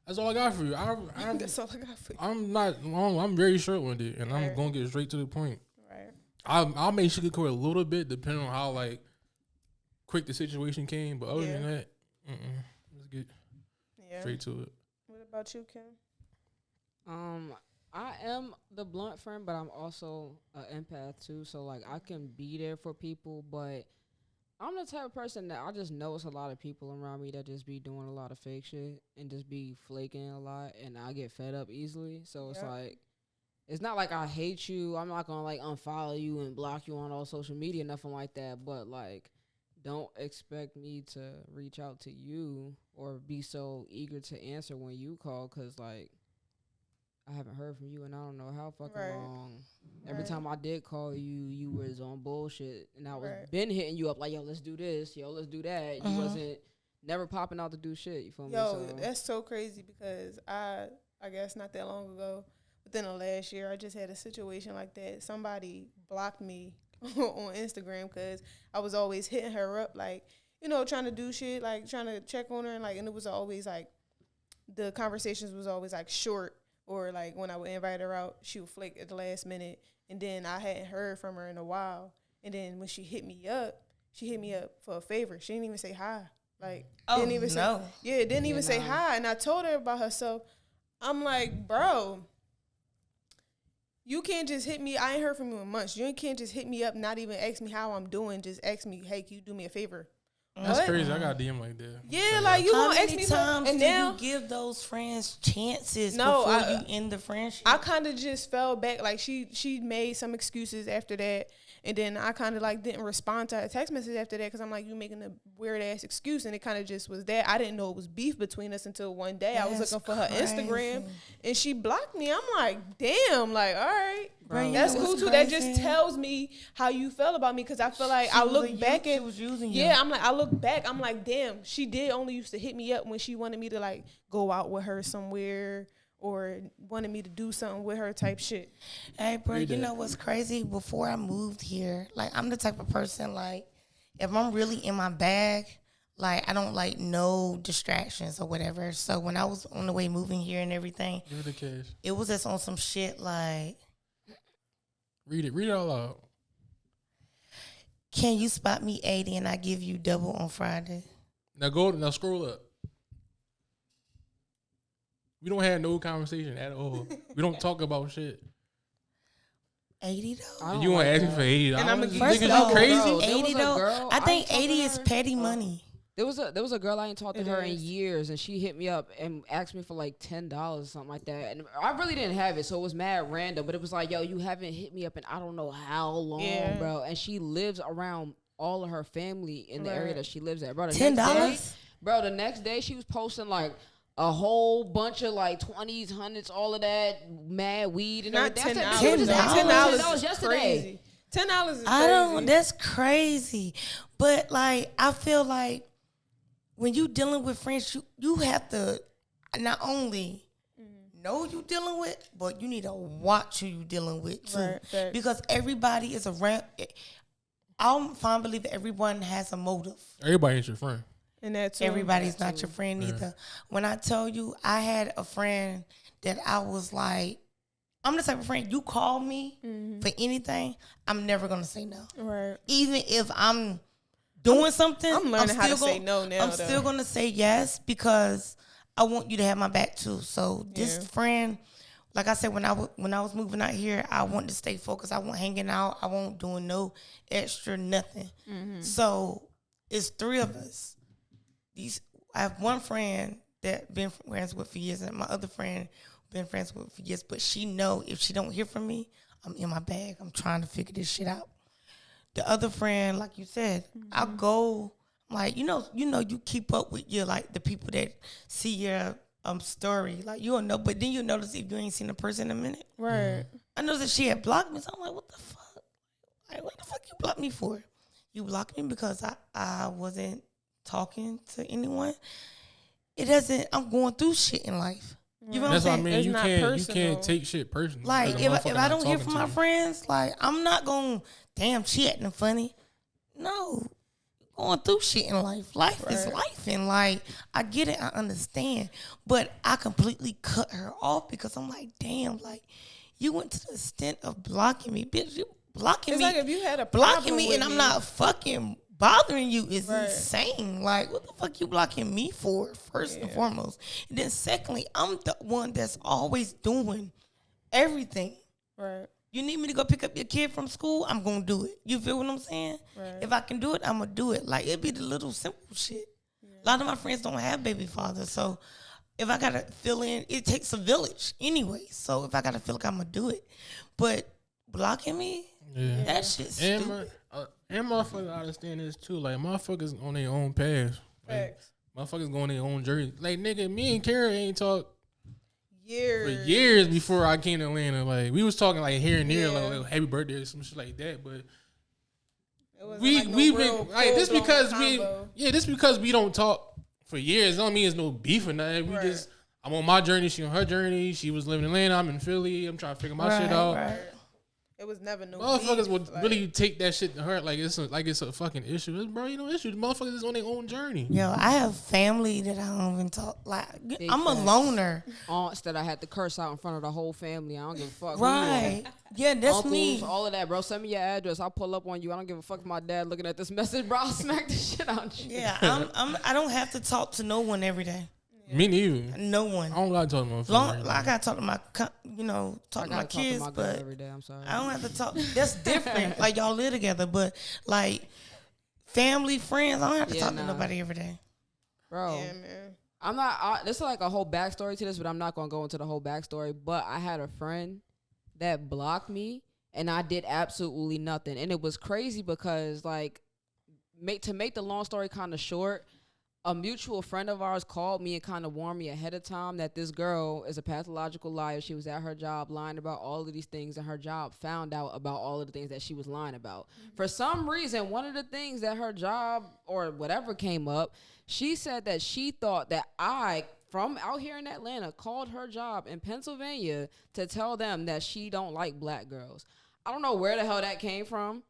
That's all I got for you. That's all I got for you. I'm not long. I'm very short-winded, and I'm going to get straight to the point. Right. I'll make sugarcoat a little bit depending on how, like, quick the situation came, but other than that, let's get straight to it. What about you, Kim? I am the blunt friend, but I'm also an empath too. So like I can be there for people, but I'm the type of person that I just know it's a lot of people around me that just be doing a lot of fake shit and just be flaking a lot, and I get fed up easily. So it's like, it's not like I hate you. I'm not gonna like unfollow you and block you on all social media, nothing like that. But like, don't expect me to reach out to you or be so eager to answer when you call, because, like, I haven't heard from you and I don't know how fucking long. Every time I did call you, you was on bullshit. And I was been hitting you up like, yo, let's do this. Yo, let's do that. You wasn't never popping out to do shit. You feel me? Yo, that's so crazy because I guess not that long ago, within the last year, I just had a situation like that. Somebody blocked me on Instagram because I was always hitting her up, like, you know, trying to do shit, like trying to check on her, and like, and it was always like, the conversations was always like short, or like when I would invite her out, she would flake at the last minute, and then I hadn't heard from her in a while, and then when she hit me up for a favor. She didn't even say hi, like, didn't even say hi, and I told her about herself. I'm like, bro, you can't just hit me. I ain't heard from you in months. You can't just hit me up, not even ask me how I'm doing. Just ask me, hey, can you do me a favor? That's crazy. I got a DM like that. Yeah, like you won't ask me. How many times do you give those friends chances before you end the friendship? I kind of just fell back. Like she made some excuses after that, and then I kind of like didn't respond to her text message after that because I'm like, you making a weird ass excuse, and it kind of just was that. I didn't know it was beef between us until one day I was looking for her Instagram, and she blocked me. I'm like, damn, like, all right. Bro, that's cool too. That just tells me how you felt about me, because I feel like I look back at, I'm like, I look back, I'm like, damn, she did only used to hit me up when she wanted me to like go out with her somewhere, or wanted me to do something with her type shit. Hey, bro, you know what's crazy? Before I moved here, like, I'm the type of person, like, if I'm really in my bag, like, I don't like no distractions or whatever. So when I was on the way moving here and everything, Give it the cash. it was just on some shit like, Read it all out. can you spot me 80 and I give you double on Friday? Now scroll up. We don't have no conversation at all. We don't talk about shit. 80 though? And you want to ask me for $80? And I'm a First Niggas, you crazy? Bro, there 80 was a though? girl, I think ain't talked 80 to is her. petty money. There was a girl I ain't talked to It her in is. years, and she hit me up and asked me for like $10 or something like that. And I really didn't have it, so it was mad random. But it was like, yo, you haven't hit me up in I don't know how long, Yeah. bro. And she lives around all of her family in the area Right. that she lives at, bro. The $10? next day, bro, the next day she was posting like a whole bunch of like 20s, 100s, all of that mad weed and Not everything. $10. I said, "Nigga, we just asked $10? for $10 $10 is yesterday." crazy. $10 is crazy. I don't, that's crazy. But like, I feel like when you dealing with friends, you have to not only know you dealing with, but you need to watch who you dealing with too. Right, facts. Because everybody is around. I'm fine believe everyone has a motive. Everybody ain't your friend. And that too. Everybody's not your friend either. When I tell you, I had a friend that I was like, I'm the type of friend, you call me for anything, I'm never going to say no. Right. Even if I'm doing something, I'm learning how to say gon- no now, I'm though. still going to say yes because I want you to have my back too. So this Yeah. friend, like I said, when I was moving out here, I wanted to stay focused. I wasn't hanging out. I wasn't doing no extra nothing. So it's three of us. I have one friend that been friends with for years, and my other friend been friends with for years. But she know if she don't hear from me, I'm in my bag. I'm trying to figure this shit out. The other friend, like you said, I'll go like you keep up with your like the people that see your story, like you'll know. But then you notice if you ain't seen a person in a minute. Right. I noticed that she had blocked me, so I'm like, what the fuck? Like, what the fuck you blocked me for? You blocked me because I wasn't talking to anyone. It doesn't. I'm going through shit in life. You know what I'm That's what I saying? mean. It's You not can't personal. take shit personal. Like because a if motherfucker I not don't hear talking from to my you. friends, like I'm not going. Damn, she acting funny. No, going through shit in life. Life is life, and like I get it, I understand, but I completely cut her off because I'm like, damn, like you went to the extent of blocking me, bitch. You blocking It's me, like if you had a blocking problem me, with and I'm me- not fucking bothering you is Right. insane. Like, what the fuck you blocking me for? First and foremost, and then secondly, I'm the one that's always doing everything. Right. You need me to go pick up your kid from school? I'm going to do it. You feel what I'm saying? Right. If I can do it, I'm going to do it. Like, it'd be the little simple shit. A lot of my friends don't have baby fathers. So, if I got to fill in, it takes a village anyway. So, if I got to feel like I'm going to do it. But blocking me, that shit's And stupid. and motherfuckers understand this too. Like motherfuckers on their own path. Like, Facts. motherfuckers going their own journey. Like nigga, me and Kara ain't talked for Years. years before I came to Atlanta. Like we was talking like here and there, Yeah. like little happy birthday or some shit like that. But It wasn't we like no we've real been like this full-blown because combo. this because we don't talk for years. Don't mean it's no beef or nothing. We Right. just I'm on my journey. She on her journey. She was living in Atlanta. I'm in Philly. I'm trying to figure my shit out. Right. It was never no Motherfuckers beef, would like- really take that shit to heart like it's a fucking issue. It's, bro, you know, issue. The motherfuckers is on their own journey. Yo, I have family that I don't even talk. Like, I'm a facts. loner. Aunts that I had to curse out in front of the whole family. I don't give a fuck. who you are. Right. Yeah, that's Uncles, me. all of that, bro. Send me your address. I'll pull up on you. I don't give a fuck if my dad looking at this message, bro. I'll smack the shit out you. Yeah, I don't have to talk to no one every day. Me neither. No one. I don't gotta talk to motherfuckers. Long, right like, I now. gotta talk to my, talk I to my gotta talk kids, to my girl but every day. I'm sorry. I don't have to talk. That's different. Like y'all live together, but like family, friends, I don't have to Yeah, talk nah. to nobody every day. Bro. Yeah, man. I'm not. This is like a whole backstory to this, but I'm not gonna go into the whole backstory. But I had a friend that blocked me, and I did absolutely nothing, and it was crazy because like, to make the long story kind of short, a mutual friend of ours called me and kind of warned me ahead of time that this girl is a pathological liar. She was at her job lying about all of these things, and her job found out about all of the things that she was lying about. For some reason, one of the things that her job or whatever came up, she said that she thought that I from out here in Atlanta called her job in Pennsylvania to tell them that she don't like black girls. I don't know where the hell that came from.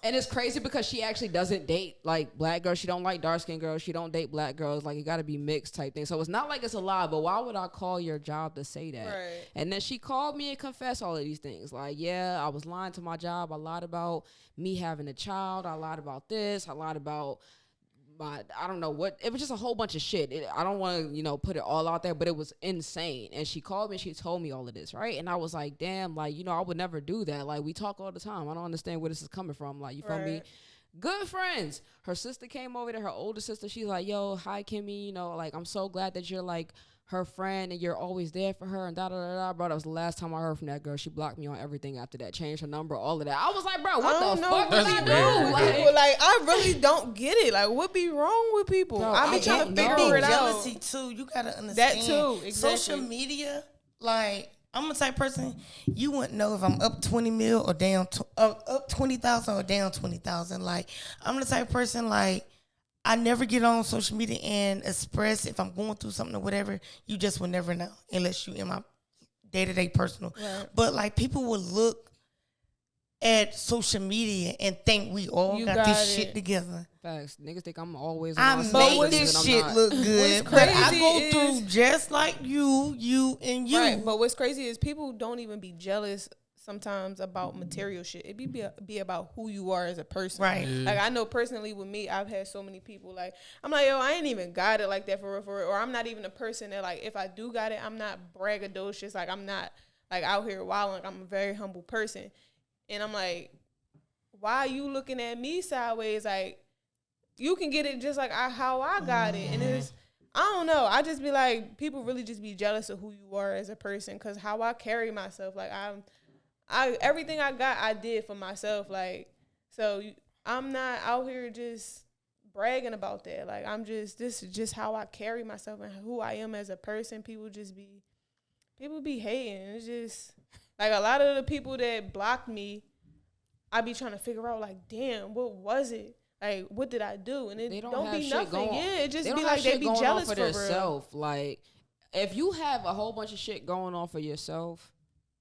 And it's crazy because she actually doesn't date like black girls. She don't like dark skinned girls. She don't date black girls. Like, it got to be mixed type thing. So it's not like it's a lie, but why would I call your job to say that? Right. And then she called me and confessed all of these things. Like, yeah, I was lying to my job. I lied about me having a child. I lied about this. I lied about I don't know what. It was just a whole bunch of shit. I don't want to, put it all out there, but it was insane. And she called me and she told me all of this, right? And I was like, damn, like, I would never do that. Like, we talk all the time. I don't understand where this is coming from. Like, you feel me? Good friends. Her sister came over there, her older sister. She's like, yo, hi, Kimmy. Like, I'm so glad that you're like her friend and you're always there for her and da-da-da-da. Bro, that was the last time I heard from that girl. She blocked me on everything after that. Changed her number, all of that. I was like, bro, what the fuck did I do? Like, I really don't get it. Like, what be wrong with people? Bro, I be trying to figure it out. Jealousy, too. You got to understand. That, too. Exactly. Social media, like, I'm the type of person, you wouldn't know if I'm up 20 mil or down, up 20,000 or down 20,000. Like, I'm the type of person, like, I never get on social media and express if I'm going through something or whatever. You just will never know unless you in my day-to-day personal. Right. But, like, people will look at social media and think we all got this shit together. Facts. Niggas think I'm always I on make this shit look good, but I go through just like you, and you. Right, but what's crazy is people don't even be jealous sometimes about material shit. It be about who you are as a person. Right. Like, I know personally with me, I've had so many people, like, I'm like, yo, I ain't even got it like that for real. Or I'm not even a person that, like, if I do got it, I'm not braggadocious. Like, I'm not, like, out here wilding. Like, I'm a very humble person. And I'm like, why are you looking at me sideways? Like, you can get it just like how I got it. And it's, I don't know. I just be like, people really just be jealous of who you are as a person because how I carry myself. Like, everything I got, I did for myself. Like, so I'm not out here just bragging about that. Like, this is just how I carry myself and who I am as a person. People be hating. It's just, like, a lot of the people that blocked me, I be trying to figure out, like, damn, what was it? Like, what did I do? And it don't be nothing. Yeah, it just be like they be jealous for themselves. Like, if you have a whole bunch of shit going on for yourself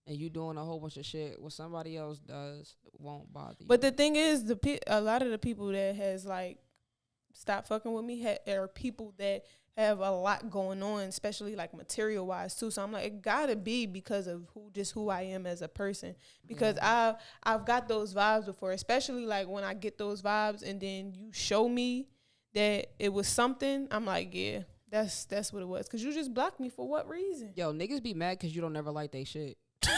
and you doing a whole bunch of shit, what somebody else does won't bother you. But the thing is, a lot of the people that has, like, stopped fucking with me are people that have a lot going on, especially, like, material-wise, too. So I'm like, it gotta be because of who I am as a person. Because I've got those vibes before, especially, like, when I get those vibes and then you show me that it was something, I'm like, yeah, that's what it was. Because you just blocked me for what reason? Yo, niggas be mad because you don't never like they shit. They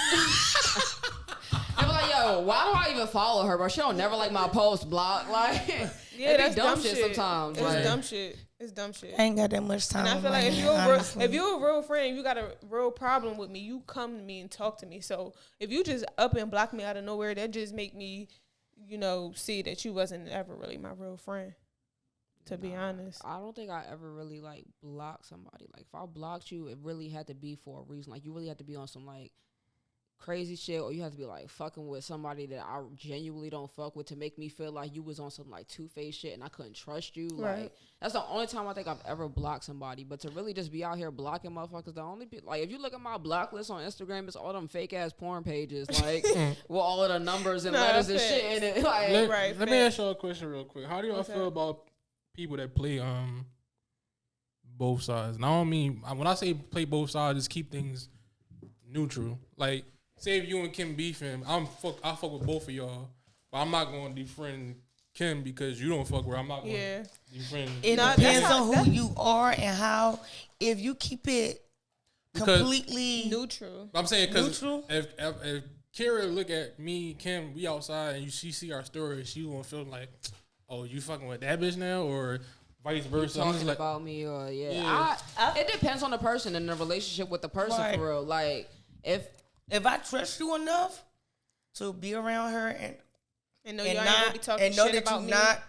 be like, yo, why do I even follow her, bro? She don't never like my post, block. Like, yeah, that's dumb shit sometimes. It's like, dumb shit. It's dumb shit. I ain't got that much time. And I feel like if you're a real friend, you got a real problem with me, you come to me and talk to me. So if you just up and block me out of nowhere, that just make me, see that you wasn't ever really my real friend. To be honest, I don't think I ever really like blocked somebody. Like, if I blocked you, it really had to be for a reason. Like, you really had to be on some like crazy shit, or you have to be like fucking with somebody that I genuinely don't fuck with to make me feel like you was on some like two-faced shit and I couldn't trust you. Right. Like, that's the only time I think I've ever blocked somebody. But to really just be out here blocking motherfuckers, the only like, if you look at my block list on Instagram, it's all them fake ass porn pages, like with all of the numbers and letters and shit in it. Like, let me ask y'all a question real quick. How do y'all feel about people that play both sides? And I don't mean, when I say play both sides, just keep things neutral. Like, say if you and Kim beefing, I fuck with both of y'all, but I'm not going to defriend Kim because you don't fuck with her. I'm not going to defriend. It depends on who you are and how. If you keep it completely neutral, I'm saying because if Kira look at me, Kim, we outside, and she see our story, she won't feel like, oh, you fucking with that bitch now, or vice versa. You talking about me, or it depends on the person and the relationship with the person, for real. Like, if I trust you enough to be around her and know you ain't gonna be talking know shit that about you me, not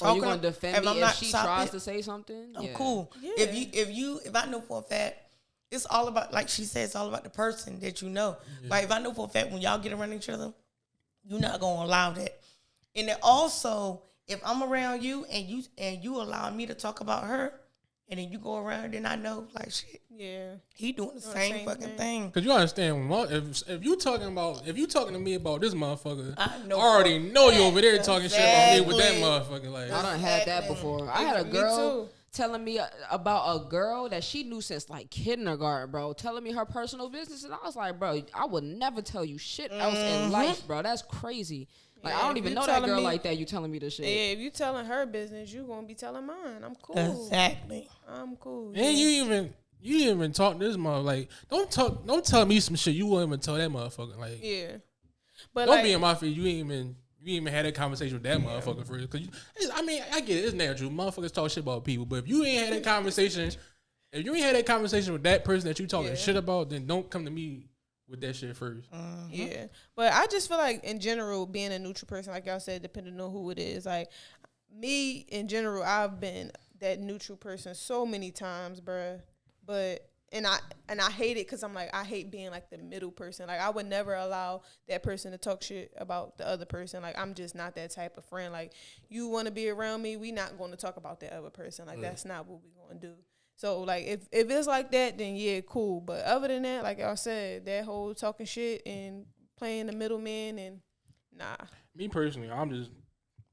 are you gonna defend me if she tries to say something? I'm cool. Yeah. If I know for a fact, it's all about, like she said, it's all about the person that you know. Yeah. Like, if I know for a fact when y'all get around each other, you're not gonna allow that. And then also, if I'm around you and you allow me to talk about her, And then you go around, and I know, like, shit, Yeah. he doing the same fucking thing. Cause you understand, if you talking to me about this motherfucker, I I know already know you over there talking shit about me with that Exactly. motherfucker. Like, I done had that before. I had a Me girl too. telling me about a girl that she knew since like kindergarten, bro, telling me her personal business, and I was like, bro, I would never tell you shit else in life, bro. That's crazy. Like, Yeah, I don't if even you know that telling girl me- like that. You telling me this shit? Yeah, if you telling her business, you gonna be telling mine. I'm cool. Exactly. I'm cool. and yeah. you didn't even talk to this mother. Like, don't tell me some shit you wouldn't even tell that motherfucker. Like, Yeah. But don't like, be in my face. You ain't even had that conversation with that motherfucker first. Cause I get it. It's natural. Motherfuckers talk shit about people. But if you ain't had that conversation, with that person that you talking shit about, then don't come to me with that shit first. yeah. But I just feel like in general, being a neutral person, like y'all said, depending on who it is, like me in general, I've been that neutral person so many times, bruh. But and I hate it because I'm like, I hate being like the middle person. Like, I would never allow that person to talk shit about the other person. Like, I'm just not that type of friend. Like, you want to be around me, we not going to talk about that other person. Like, that's not what we going to do. So, like, if it's like that, then yeah, cool. But other than that, like y'all said, that whole talking shit and playing the middleman and nah. Me personally,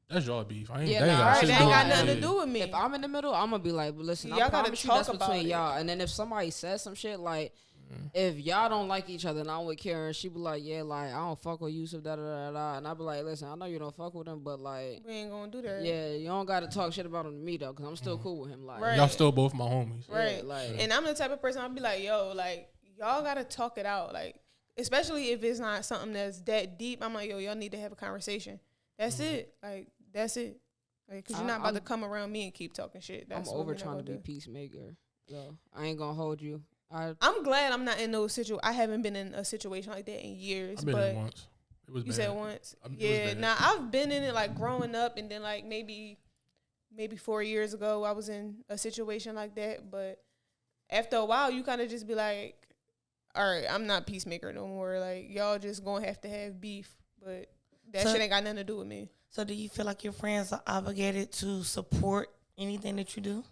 that's y'all beef. I ain't, Yeah, that ain't nah, got Right, shit that to ain't do got with nothing it. to do with me. If I'm in the middle, I'm gonna be like, listen, Y'all I gotta promise you talk that's about between it. y'all. And then if somebody says some shit like, if y'all don't like each other, and I'm with Karen, she be like, yeah, like I don't fuck with Yusuf, da da da da, and I be like, listen, I know you don't fuck with him, but like, We ain't gonna do that. yeah, you don't gotta talk shit about him to me though, cause I'm still cool with him. Like, Right. Y'all still both my homies. Right. Yeah, like- And I'm the type of person I'll be like, yo, like, y'all gotta talk it out. Like, especially if it's not something that's that deep. I'm like, yo, y'all need to have a conversation. That's it. Like, that's it. Like, cause you're not about to come around me and keep talking shit. I'm That's what over we not trying to gonna be do. peacemaker. So I ain't gonna hold you. I'm glad I'm not in those situations. I haven't been in a situation like that in years. I've been but in once. It was you bad. said once. It was Yeah. bad. Now I've been in it like growing up, and then like maybe 4 years ago I was in a situation like that. But after a while, you kind of just be like, all right, I'm not peacemaker no more. Like, y'all just gonna have to have beef, but that So- shit ain't got nothing to do with me. So do you feel like your friends are obligated to support anything that you do?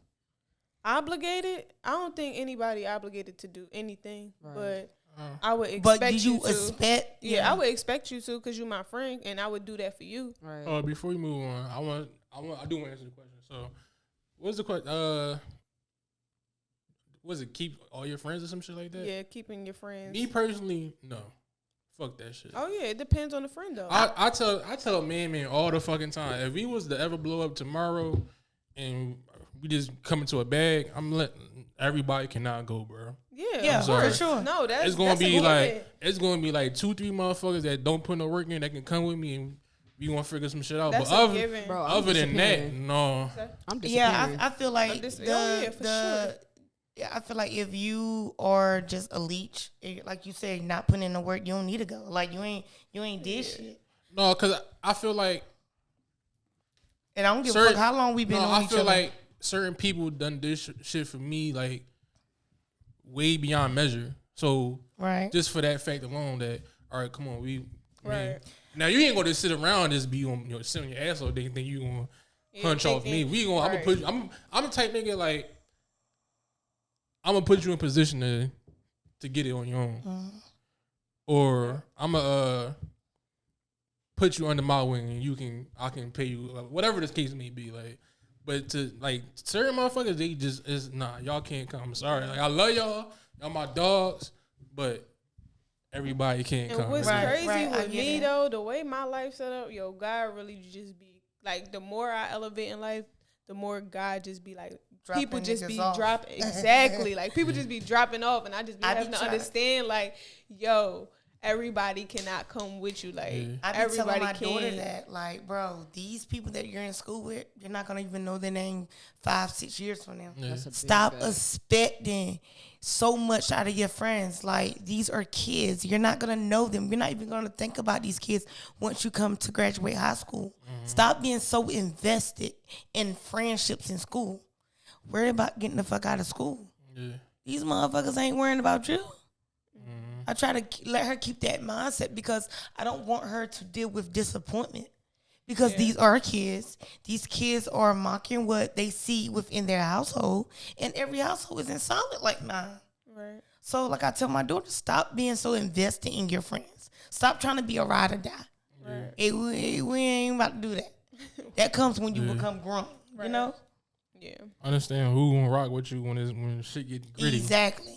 Obligated? I don't think anybody obligated to do anything, Right. but Uh, I would expect But do you to. expect? Yeah, I would expect you to, cause you're my friend, and I would do that for you. Right. Before we move on, I do want to answer the question. So, what's the question? Was it keep all your friends or some shit like that? Yeah, keeping your friends. Me personally, no. Fuck that shit. Oh yeah, it depends on the friend though. I tell man all the fucking time. If we was to ever blow up tomorrow and we just come into a bag, I'm letting everybody cannot go, bro. Yeah, sorry. for sure. No, that's It's gonna that's a be good like way. it's gonna be like 2-3 motherfuckers that don't put no work in that can come with me and we gonna figure some shit out. That's but a given. Bro, I'm other than that, disappearing. no. I'm disappearing. Yeah, I feel like Yeah, I feel like if you are just a leech, like you said, not putting in the work, you don't need to go. Like you ain't did shit. No, because I feel like And I don't give a fuck how long we been on I each feel other. like certain people done this shit for me like way beyond measure. So right. just for that fact alone, that all right, come on, Right. now you ain't gonna just sit around and just be on sit on your ass all day and think you gonna punch off me. We gonna I'm gonna put I'm the type nigga like I'm gonna put you in position to get it on your own, or I'm gonna put you under my wing and I can pay you whatever this case may be like. But to like certain motherfuckers, they just is y'all can't come. I'm sorry, like I love y'all my dogs, but everybody can't And come. what's Right, crazy right, I with get me it. though, the way my life set up, yo, God really just be like, the more I elevate in life, the more God just be like, Dropping people just niggas be off. dropping exactly, like people just be dropping off, and I just be I be having to trying- understand, like, yo, everybody cannot come with you, like Yeah. I be everybody telling my daughter can. that, like, bro, these people that you're in school with, you're not gonna even know their name 5-6 years from now. Yeah. That's a big Stop fact. expecting so much out of your friends. Like, these are kids. You're not gonna know them. You're not even gonna think about these kids once you come to graduate high school. Stop being so invested in friendships in school. Worry about getting the fuck out of school. Yeah. These motherfuckers ain't worrying about you. I try to let her keep that mindset because I don't want her to deal with disappointment. Because these are kids. These kids are mocking what they see within their household, and every household isn't solid like mine. Right. So, like I tell my daughter, stop being so invested in your friends. Stop trying to be a ride or die. Right. Hey, we ain't about to do that. That comes when you become grown. Right. You know. Yeah. Understand who gonna rock with you when shit get gritty. Exactly.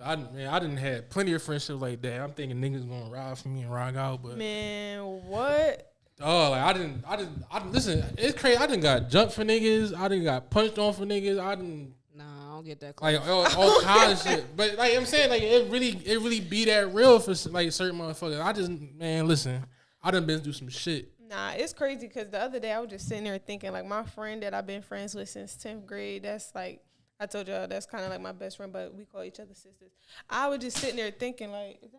I didn't have plenty of friendships like that. I'm thinking niggas gonna ride for me and rock out, but Man, what? oh, like I didn't listen. It's crazy. I didn't got jumped for niggas. I didn't got punched on for niggas. Nah, I don't get that close. Like all kinds of shit. But like I'm saying, like it really be that real for like certain motherfuckers. Listen, I done been through some shit. Nah, it's crazy because the other day I was just sitting there thinking, like, my friend that I've been friends with since 10th grade, that's like, I told y'all that's kind of like my best friend, but we call each other sisters. I was just sitting there thinking, like, is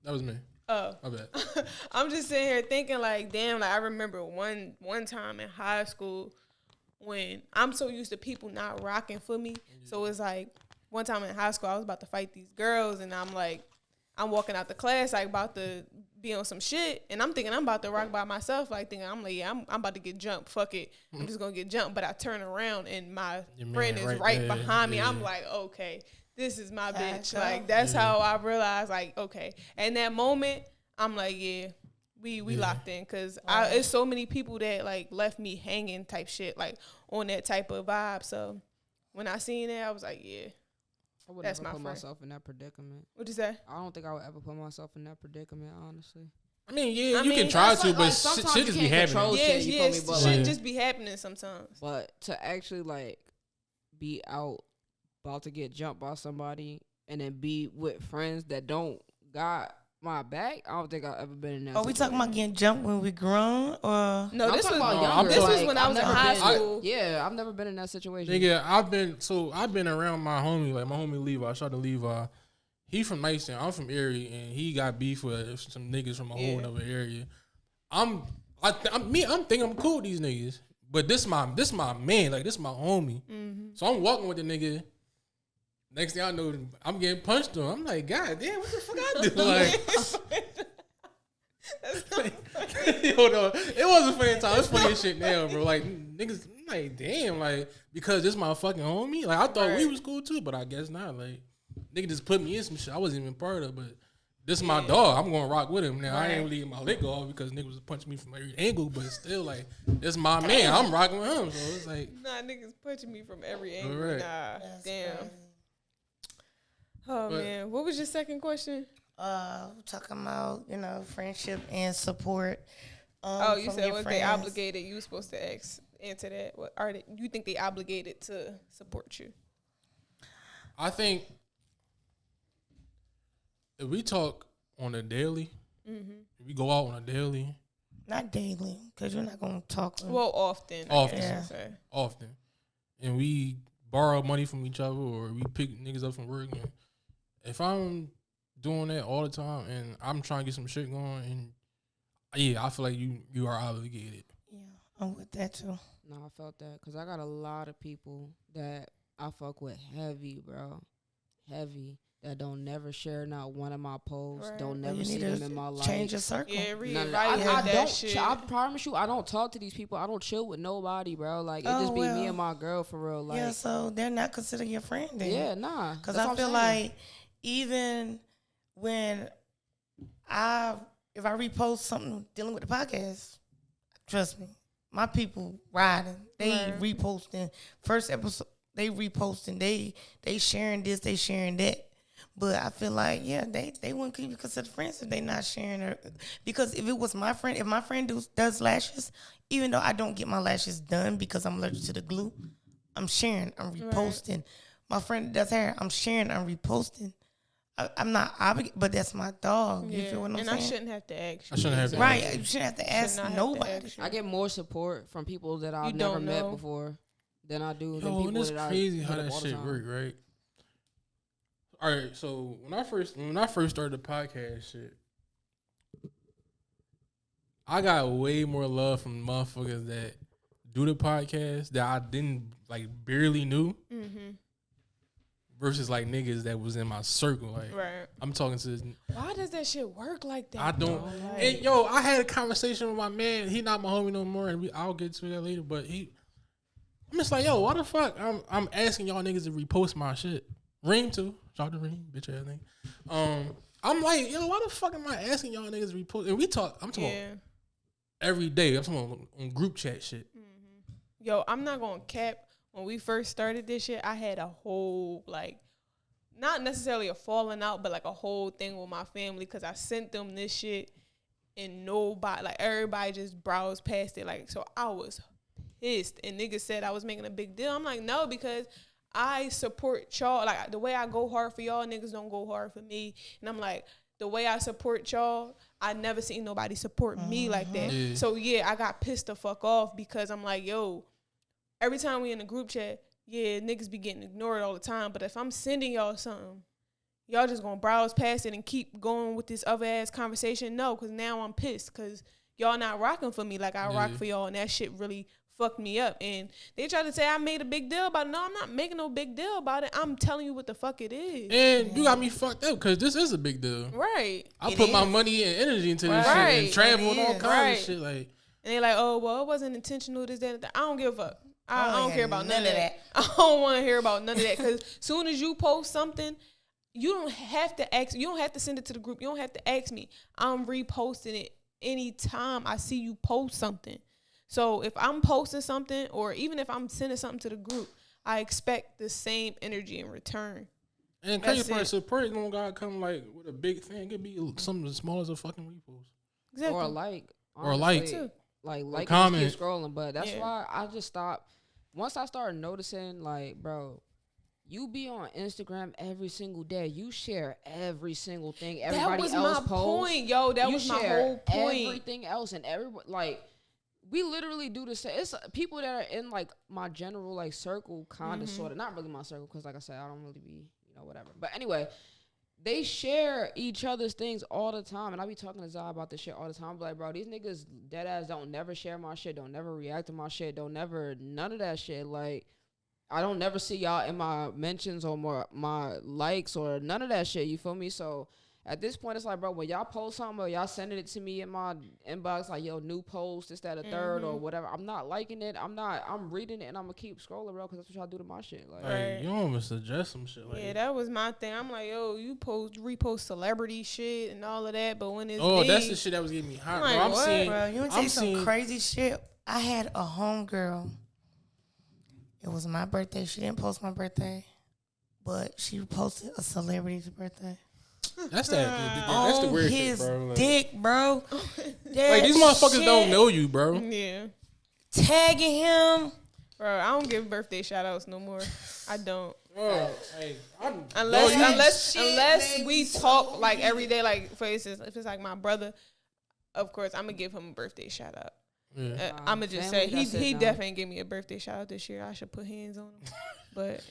That was me. Oh. My bad. I'm just sitting here thinking, like, damn, like, I remember one time in high school when I'm so used to people not rocking for me. So it's like, one time in high school, I was about to fight these girls, and I'm like, I'm walking out the class, like, about to be on some shit, and I'm thinking I'm about to rock by myself, like, thinking, I'm like, yeah, I'm about to get jumped, fuck it. I'm just gonna get jumped, but I turn around, and my friend is right behind me. Yeah. I'm like, okay, this is my bitch. Like, that's how I realized, like, okay. And that moment, I'm like, yeah, we locked in, because it's so many people that, like, left me hanging type shit, like, on that type of vibe. So when I seen that, I was like, yeah. I would That's never my put friend. myself in that predicament. What'd you say? I don't think I would ever put myself in that predicament, honestly. I mean, yeah, I you mean, can try that's to, like- but like, sometimes shit you just be can't happening. control shit, you feel me? But shit like- just be happening sometimes. But to actually, like, be out about to get jumped by somebody and then be with friends that don't got my back, I don't think I've ever been in that Are we talking situation. about getting jumped when we grown, or No, I'm this talking was about No, younger. this was like, when I I've was in never high been- school. Yeah, I've never been in that situation. Nigga, I've been around my homie, like my homie Levi. Shout out to Levi. He from Nicetown. I'm from Erie, and he got beef with some niggas from a whole other area. I'm thinking I'm cool with these niggas, but this my man, like this my homie. So I'm walking with the nigga. Next thing I know, I'm getting punched on. I'm like, God damn, what the fuck I do? Like, yo, no, it wasn't funny at the time. It's funny as shit now, bro. Like niggas, I'm like, damn, like because this my fucking homie. Like I thought we was cool too, but I guess not. Like nigga just put me in some shit I wasn't even part of, but. This is my dog. I'm gonna rock with him. Now I ain't really getting my lick off because niggas was punching me from every angle, but still like this my man. I'm rocking with him. So it's like Nah, niggas punching me from every angle. Right. Nah, That's damn. crazy. Oh But- man, what was your second question? We're talking about friendship and support. Oh, you from said your was friends. they obligated? You was supposed to answer that. What are they? You think they obligated to support you? I think if we talk on a daily, if we go out on a daily, Not daily, because you're not gonna talk. Well, often. I Often. guess Yeah. you say. often, and we borrow money from each other or we pick niggas up from work. And if I'm doing that all the time and I'm trying to get some shit going, and I feel like you are obligated. Yeah, I'm with that too. No, I felt that because I got a lot of people that I fuck with heavy, bro. Heavy. That don't never share not one of my posts. Right. Don't Well, never you see need them to in my life. change your circle. Yeah, None of reevaluate that. I that don't. shit. I promise you, I don't talk to these people. I don't chill with nobody, bro. Like it Oh, just be me well. and my girl for real. Like Yeah, so they're not considered your friend then. yeah, nah. Because That's I what feel I'm saying. like even when if I repost something dealing with the podcast, trust me, my people riding. They Right. reposting first episode. They reposting. They sharing this. They sharing that. But I feel like they wouldn't be considered friends if they not sharing her. Because if it was my friend, if my friend does lashes, even though I don't get my lashes done because I'm allergic to the glue, I'm sharing. I'm reposting. My friend does hair. I'm sharing. I'm reposting. I'm not obligated, but that's my dog. You feel what I'm and saying? I shouldn't have to ask you. I shouldn't have to Right. ask You shouldn't have to Should ask not have to nobody. ask you. I get more support from people that I've You never don't met know. before than I do than Yo, people and it's that crazy I how hit up that all the shit time. work, right? All right, so when I first started the podcast shit, I got way more love from motherfuckers that do the podcast that I didn't like barely knew versus like niggas that was in my circle. Like, Right. I'm talking to. Why does that shit work like that? I don't. Like, And yo, I had a conversation with my man. He not my homie no more, and I'll get to that later. But I'm just like, yo, why the fuck? I'm asking y'all niggas to repost my shit. Reem too. Shout out to Reem, bitch ass nigga. I'm like, yo, why the fuck am I asking y'all niggas to repost? And I'm talking about every day. I'm talking on group chat shit. Yo, I'm not gonna cap. When we first started this shit, I had a whole, like, not necessarily a falling out, but like a whole thing with my family because I sent them this shit and nobody, like, everybody just browsed past it. Like, so I was pissed. And niggas said I was making a big deal. I'm like, no, because I support y'all. Like, the way I go hard for y'all, niggas don't go hard for me. And I'm like, the way I support y'all, I never seen nobody support me like that. Yeah. So, yeah, I got pissed the fuck off because I'm like, yo, every time we in the group chat, yeah, niggas be getting ignored all the time. But if I'm sending y'all something, y'all just gonna browse past it and keep going with this other ass conversation? No, because now I'm pissed because y'all not rocking for me like I rock for y'all. And that shit really fucked me up. And they tried to say I made a big deal about it. No, I'm not making no big deal about it. I'm telling you what the fuck it is. And you got me fucked up because this is a big deal. Right. I put my money and energy into this shit and travel and all kinds of shit. Like, and they like, oh, well, it wasn't intentional, this, that, and that. I don't give a fuck. I don't care about none of that. I don't want to hear about none of that because soon as you post something, you don't have to ask. You don't have to send it to the group. You don't have to ask me. I'm reposting it anytime I see you post something. So if I'm posting something or even if I'm sending something to the group, I expect the same energy in return. And crazy part, support don't gotta come like with a big thing. It could be something as small as a fucking repost. Exactly. Or a like. Or a like. Honestly, like comment. keep scrolling. But that's why I just stopped. Once I started noticing, like, bro, you be on Instagram every single day. You share every single thing everybody else posts. That was my point, yo. That was my whole point. Everything else and everybody, like, we literally do the same. It's people that are in, like, my general, like, circle, kind of, sort of. Not really my circle, because, like I said, I don't really be, whatever. But anyway, they share each other's things all the time. And I be talking to Zai about this shit all the time. But like, bro, these niggas dead ass don't never share my shit, don't never react to my shit, don't never, none of that shit. Like, I don't never see y'all in my mentions or my likes or none of that shit, you feel me? So at this point, it's like, bro, when y'all post something or y'all sending it to me in my inbox, like, yo, new post, this, that, a third, or whatever, I'm not liking it. I'm reading it, and I'm going to keep scrolling, bro, because that's what y'all do to my shit. Like, right. You almost suggest some shit like that. That was my thing. I'm like, yo, you repost celebrity shit and all of that, but when it's that's the shit that was getting me hot, like, bro. I'm seeing, bro, you want to say some crazy shit? I had a homegirl. It was my birthday. She didn't post my birthday, but she posted a celebrity's birthday. That's the weird shit, bro. Like, dick, bro. Like, these motherfuckers don't know you, bro. Yeah. Tagging him. Bro, I don't give birthday shout outs no more. I don't. Hey, unless we talk like every day, like for instance, if it's like my brother, of course I'm gonna give him a birthday shout out. Yeah. I'm gonna just say he definitely gave me a birthday shout out this year. I should put hands on him, but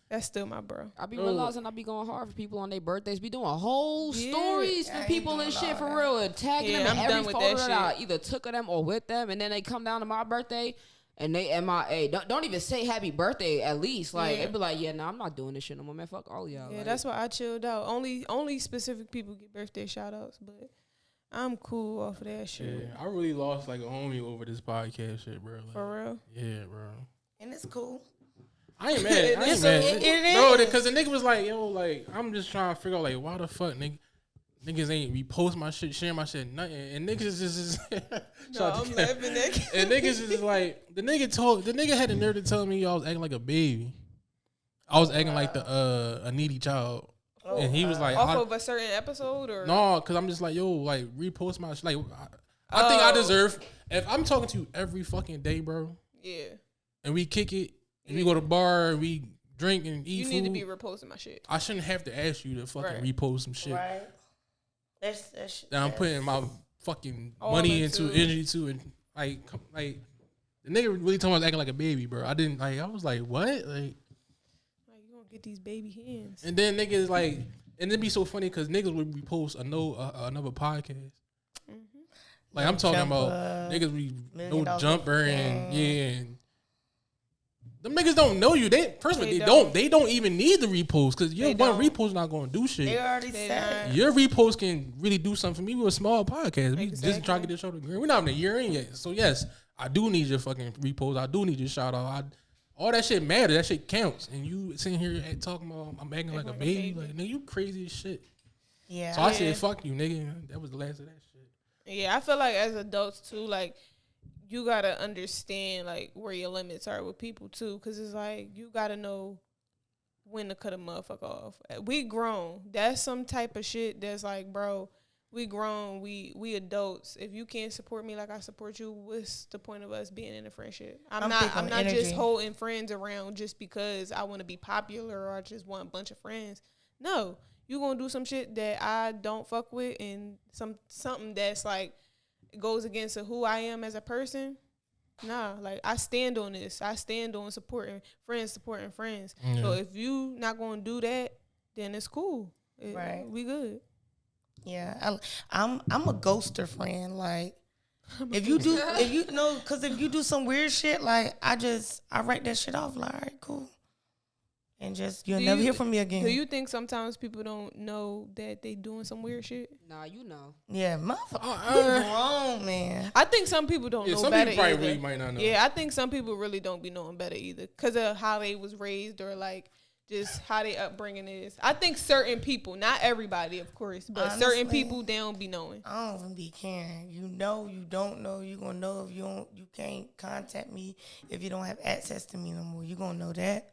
that's still my bro. I be realizing I be going hard for people on their birthdays. Be doing whole stories for people and shit for real, and tagging them in every photo that I either took of them or with them, and then they come down to my birthday. And they MIA. Don't even say happy birthday at least. Like, they be like, I'm not doing this shit no more, man. Fuck all y'all. Yeah, like, that's why I chilled out. Only specific people get birthday shout outs, but I'm cool off of that shit. Yeah, I really lost like a homie over this podcast shit, bro. Like, for real? Yeah, bro. And it's cool. I ain't mad. It is. Bro, because the nigga was like, yo, like, I'm just trying to figure out, like, why the fuck, niggas ain't repost my shit, share my shit, nothing. And niggas is no, I'm laughing at and niggas is like, the nigga had the nerve to tell me I was acting like a baby. I was acting like a needy child. And he was like, off of a certain episode or no, because I'm just like, yo, like, repost my shit. Like, I think I deserve, if I'm talking to you every fucking day, bro. Yeah. And we kick it, and we go to the bar, and we drink and eat food. You need to be reposting my shit. I shouldn't have to ask you to fucking repost some shit. Right. That I'm putting my fucking money into, energy to, and like the nigga really told me I was acting like a baby, bro. I was like, what? Like you gonna get these baby hands. And then niggas like, and it'd be so funny because niggas would repost another podcast. Mm-hmm. Like, I'm talking about niggas, no jumper and and Them niggas don't know you. They don't even need the repost because your one repost not gonna do shit. They already said your repost can really do something for me. We're a small podcast. We just trying to get this show to green. We're not even a year in yet. So yes, I do need your fucking repost. I do need your shout out. All that shit matters. That shit counts. And you sitting here and talking about I'm acting like a baby. Like nigga, you crazy as shit. Yeah. So I said fuck you, nigga. That was the last of that shit. Yeah, I feel like as adults too, like you gotta understand like where your limits are with people too, because it's like you gotta know when to cut a motherfucker off. We grown. That's some type of shit that's like, bro, we grown. We adults. If you can't support me like I support you, what's the point of us being in a friendship? I'm not just holding friends around just because I want to be popular or I just want a bunch of friends. No, you gonna do some shit that I don't fuck with and something that's like goes against who I am as a person. Nah, like I stand on this. I stand on supporting friends. Yeah. So if you not gonna do that, then it's cool. Right. We good. Yeah, I'm a ghoster friend. Like if you do some weird shit, like I write that shit off. Like all right, cool. And just you'll never hear from me again. Do you think sometimes people don't know that they doing some weird shit? Nah, you know. Yeah, motherfucker, you grown, man. I think some people don't know some better people probably either. really might not know. Yeah, I think some people really don't be knowing better either because of how they was raised or like just how they upbringing is. I think certain people, not everybody, of course, but honestly, certain people they don't be knowing. I don't even be caring. You know, you don't know. You gonna know if you can't contact me if you don't have access to me no more. You gonna know that.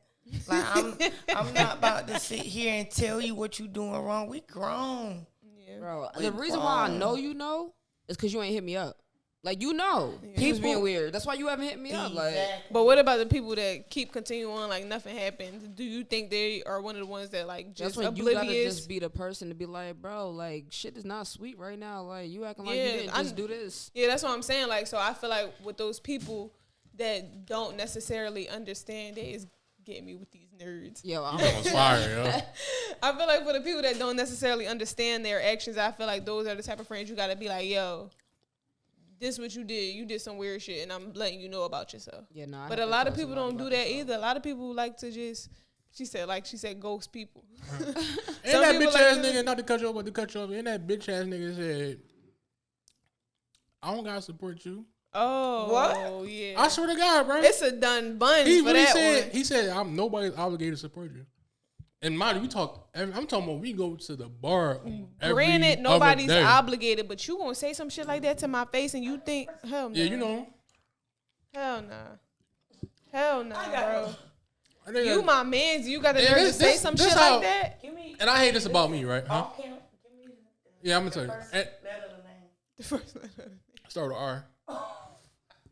Like I'm not about to sit here and tell you what you doing wrong. We grown. Yeah. Bro, the reason why I know you know is because you ain't hit me up. Like, you know. Yeah. People being weird. That's why you haven't hit me up. Like, but what about the people that keep continuing on like nothing happened? Do you think they are one of the ones that like just that's when oblivious? you gotta just be the person to be like, bro, like shit is not sweet right now. Like you acting like you didn't just do this. Yeah, that's what I'm saying. Like, so I feel like with those people that don't necessarily understand, they is getting me with these nerds. Yo, That was fire, yo. I feel like for the people that don't necessarily understand their actions, I feel like those are the type of friends you gotta be like, yo, this what you did. You did some weird shit, and I'm letting you know about yourself. Yeah, no. But a lot of people don't do that either. A lot of people like to just, she said, ghost people. And that bitch ass nigga, not to cut you off, but to cut you off, and that bitch ass nigga said, I don't gotta support you. Oh, what? Yeah. I swear to God, bro. It's a done bun for that one. He said, I'm nobody's obligated to support you. And mind you, I'm talking about we go to the bar every Granted, nobody's other day. obligated, but you gonna say some shit like that to my face and you think, hell no. Yeah, you know. Hell nah, bro. You You my mans, you got the nerve to say some shit like that? And I hate this about me, right? Huh? Yeah, I'm gonna tell you. The first letter. Start with R.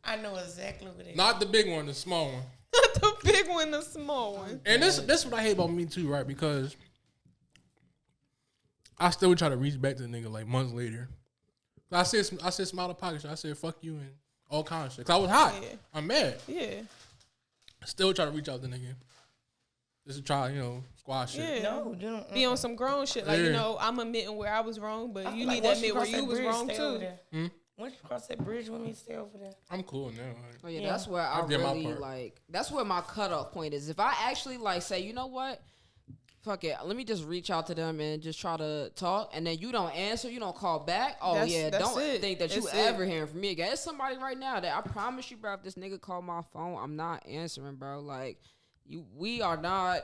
I know exactly what it is. Not the big one, the small one. Not the big one, the small one. And this what I hate about me too, right? Because I still try to reach back to the nigga like months later. I said smile the pocket shit. I said fuck you and all kinds of shit. Cause I was hot. Yeah. I'm mad. Yeah. Still try to reach out to the nigga. Just to try, squash shit. Yeah. No, you don't. Be on some grown shit. Like, Yeah. I'm admitting where I was wrong, but you like need to once admit where cross you that was bridge, wrong stay too. over there. Hmm? Once you cross that bridge with me, stay over there. I'm cool now. Oh yeah, Yeah. that's where I did my really part. like. That's where my cutoff point is. If I actually like say, you know what, fuck it, let me just reach out to them and just try to talk, and then you don't answer, you don't call back. Oh That's don't it. think that you That's ever it. hearing from me again. It's somebody right now that I promise you, bro. If this nigga call my phone, I'm not answering, bro. Like we are not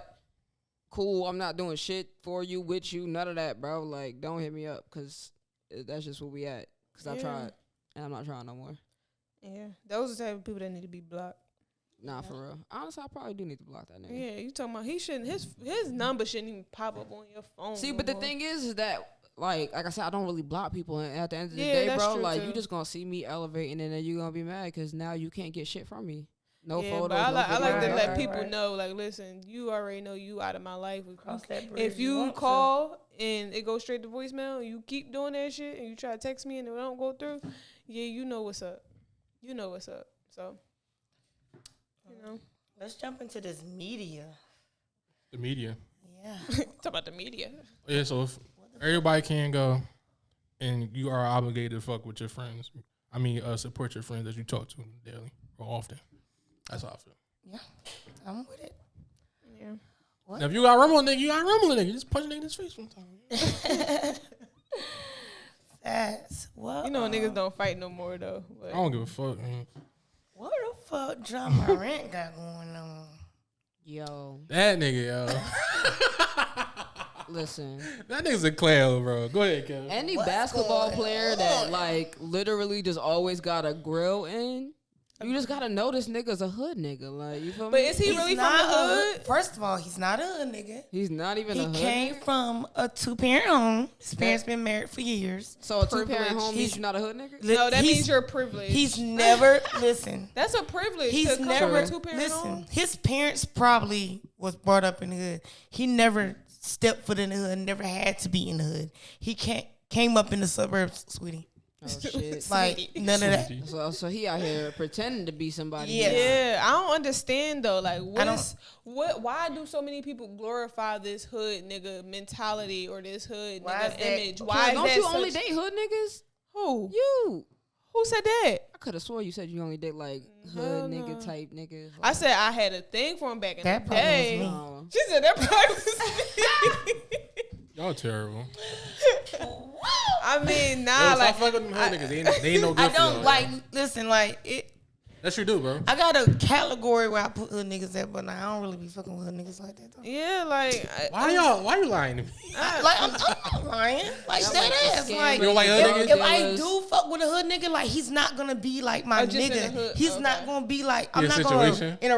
cool. I'm not doing shit for you, with you, none of that, bro. Like don't hit me up, cause that's just where we at. Cause I Yeah. tried, and I'm not trying no more. Yeah. Those are the type of people that need to be blocked. Nah, for real. Honestly, I probably do need to block that nigga. Yeah, you talking about he shouldn't his number shouldn't even pop up on your phone. See, no but the more. thing is that like I said, I don't really block people, and at the end of the Yeah, day, that's bro, true, like too. you just gonna see me elevating, and then you gonna be mad because now you can't get shit from me. No yeah, photos. but I no like to videos. let Right, people right. know, like, listen, you already know you out of my life. Cross that bridge. If you want to. call and it goes straight to voicemail, and you keep doing that shit, and you try to text me and it don't go through, yeah, you know what's up. You know what's up. So, Let's jump into this media. The media. Yeah. talk about the media. Yeah, so if everybody can go and you are obligated to fuck with your friends, support your friends that you talk to daily or often. That's how I feel. Yeah, I'm with it. Yeah. Now, if you got rumble a nigga, you got rumble a nigga. Just punch a nigga in his face sometimes. That's what. You know niggas don't fight no more though. I But don't give a fuck, man. What the fuck John Morant got going on? Yo, That nigga, yo. listen. That nigga's a clown, bro. Go ahead, Kevin. Any What's basketball going player on? that like literally just always got a grill in, you just gotta know this nigga's a hood nigga. Like, you feel but me? is he He's really from the not hood? First of all, he's not a hood nigga. He's not even a He hood came nigga? from a 2-parent home. His parents been married for years. So a 2-parent privilege. home He's- means you're not a hood nigga? No, that He's- means you're privileged. He's never listen. That's a privilege. He's to come never from a 2-parent listen. home. His parents probably was brought up in the hood. He never stepped foot in the hood. Never had to be in the hood. He came up in the suburbs, sweetie. Oh shit. Like none of that. So he out here pretending to be somebody. Yeah. Yeah, I don't understand though. Like, don't- why do so many people glorify this hood nigga mentality or this hood Why nigga is that- image? Why Why is don't that you such, only date hood niggas? who? You. Who said that? I could have swore you said you only date like Hell hood no. nigga type niggas. I said I had a thing for him back in That the probably was day. me. Oh. She said that probably was me. Y'all terrible. I mean, Yo, nah, stop like fucking with them hood niggas. They ain't no good I for don't y'all. like listen like it. That you do, bro. I got a category where I put hood niggas at, but I don't really be fucking with hood niggas like that though. yeah, like Why you lying to me? Like I'm not lying. Like Y'all that like ass. the Like You don't like hood scammers, niggas? if I dealers. do fuck with a hood nigga, like he's not gonna be like my Oh, just in the nigga. hood? He's Okay. not gonna be like I'm Your not gonna situation? in a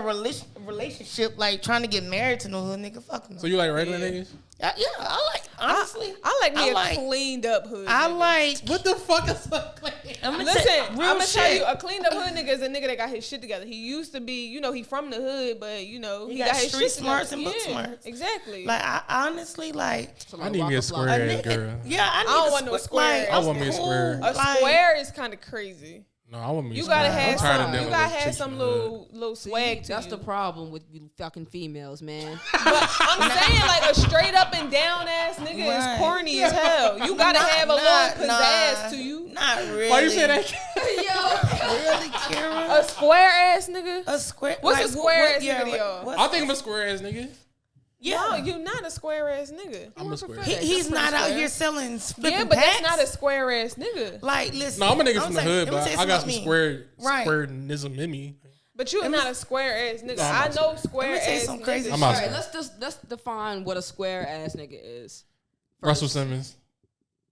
relationship like trying to get married to no hood nigga. Fuck no. So you like regular niggas? Yeah, I like honestly. I like me I a like- cleaned up hood. I nigga. like. What the fuck is up? I'm gonna Listen, say, I'm real gonna tell shit. you, a cleaned up hood nigga is a nigga that got his shit together. He used to be, he from the hood, but he got got his street shit smarts together. and book Yeah, smarts. Exactly. Like I honestly like. So, I like, need me a Waka square Flocka. ass girl. Yeah, I need don't a want no squ- square. Like, I want me a square. a like- square is kind of crazy. No, I want me. You a gotta square. have I'm tired of some. dealing You with gotta have chicks some from the hood. little See, swag to that's you. the problem with you fucking females, man. But I'm saying like a straight up and down ass nigga Right. is corny as hell. You gotta have a little pizzazz to you. Not really. Why you say that? Really, Kara? A square ass nigga. A square. What's a square ass yeah, nigga to y'all? what- I think I'm a square ass nigga. Yeah. No, you not a square ass nigga. I'm a square. He's not out here selling flipping Yeah, but packs. that's not a square ass nigga. Like, listen. No, I'm a nigga I'm from the saying- hood, let me but tell you I got something some about me. squareism in me. But you not a square ass nigga. No, I'm I not know square Let me tell you ass some niggas. crazy I'm shit. out. Alright, let's define what a square ass nigga is. Russell First. Simmons.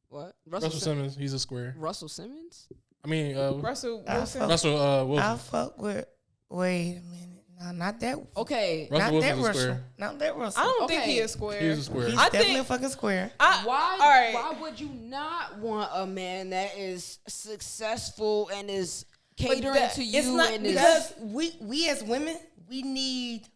What? Russell Simmons. He's a square. Russell Simmons? I mean, Russell I Wilson. fuck- Russell I Wilson. fuck with. Wait a minute. No, not that. Okay. Russell Not that Wilson's a Russell. square. Not that Russell. I don't think Okay. he is square. He's a square. He's I definitely think- a fucking square. Why? All right. Why would you not want a man that is successful and is catering that- to you It's not and because we as women we need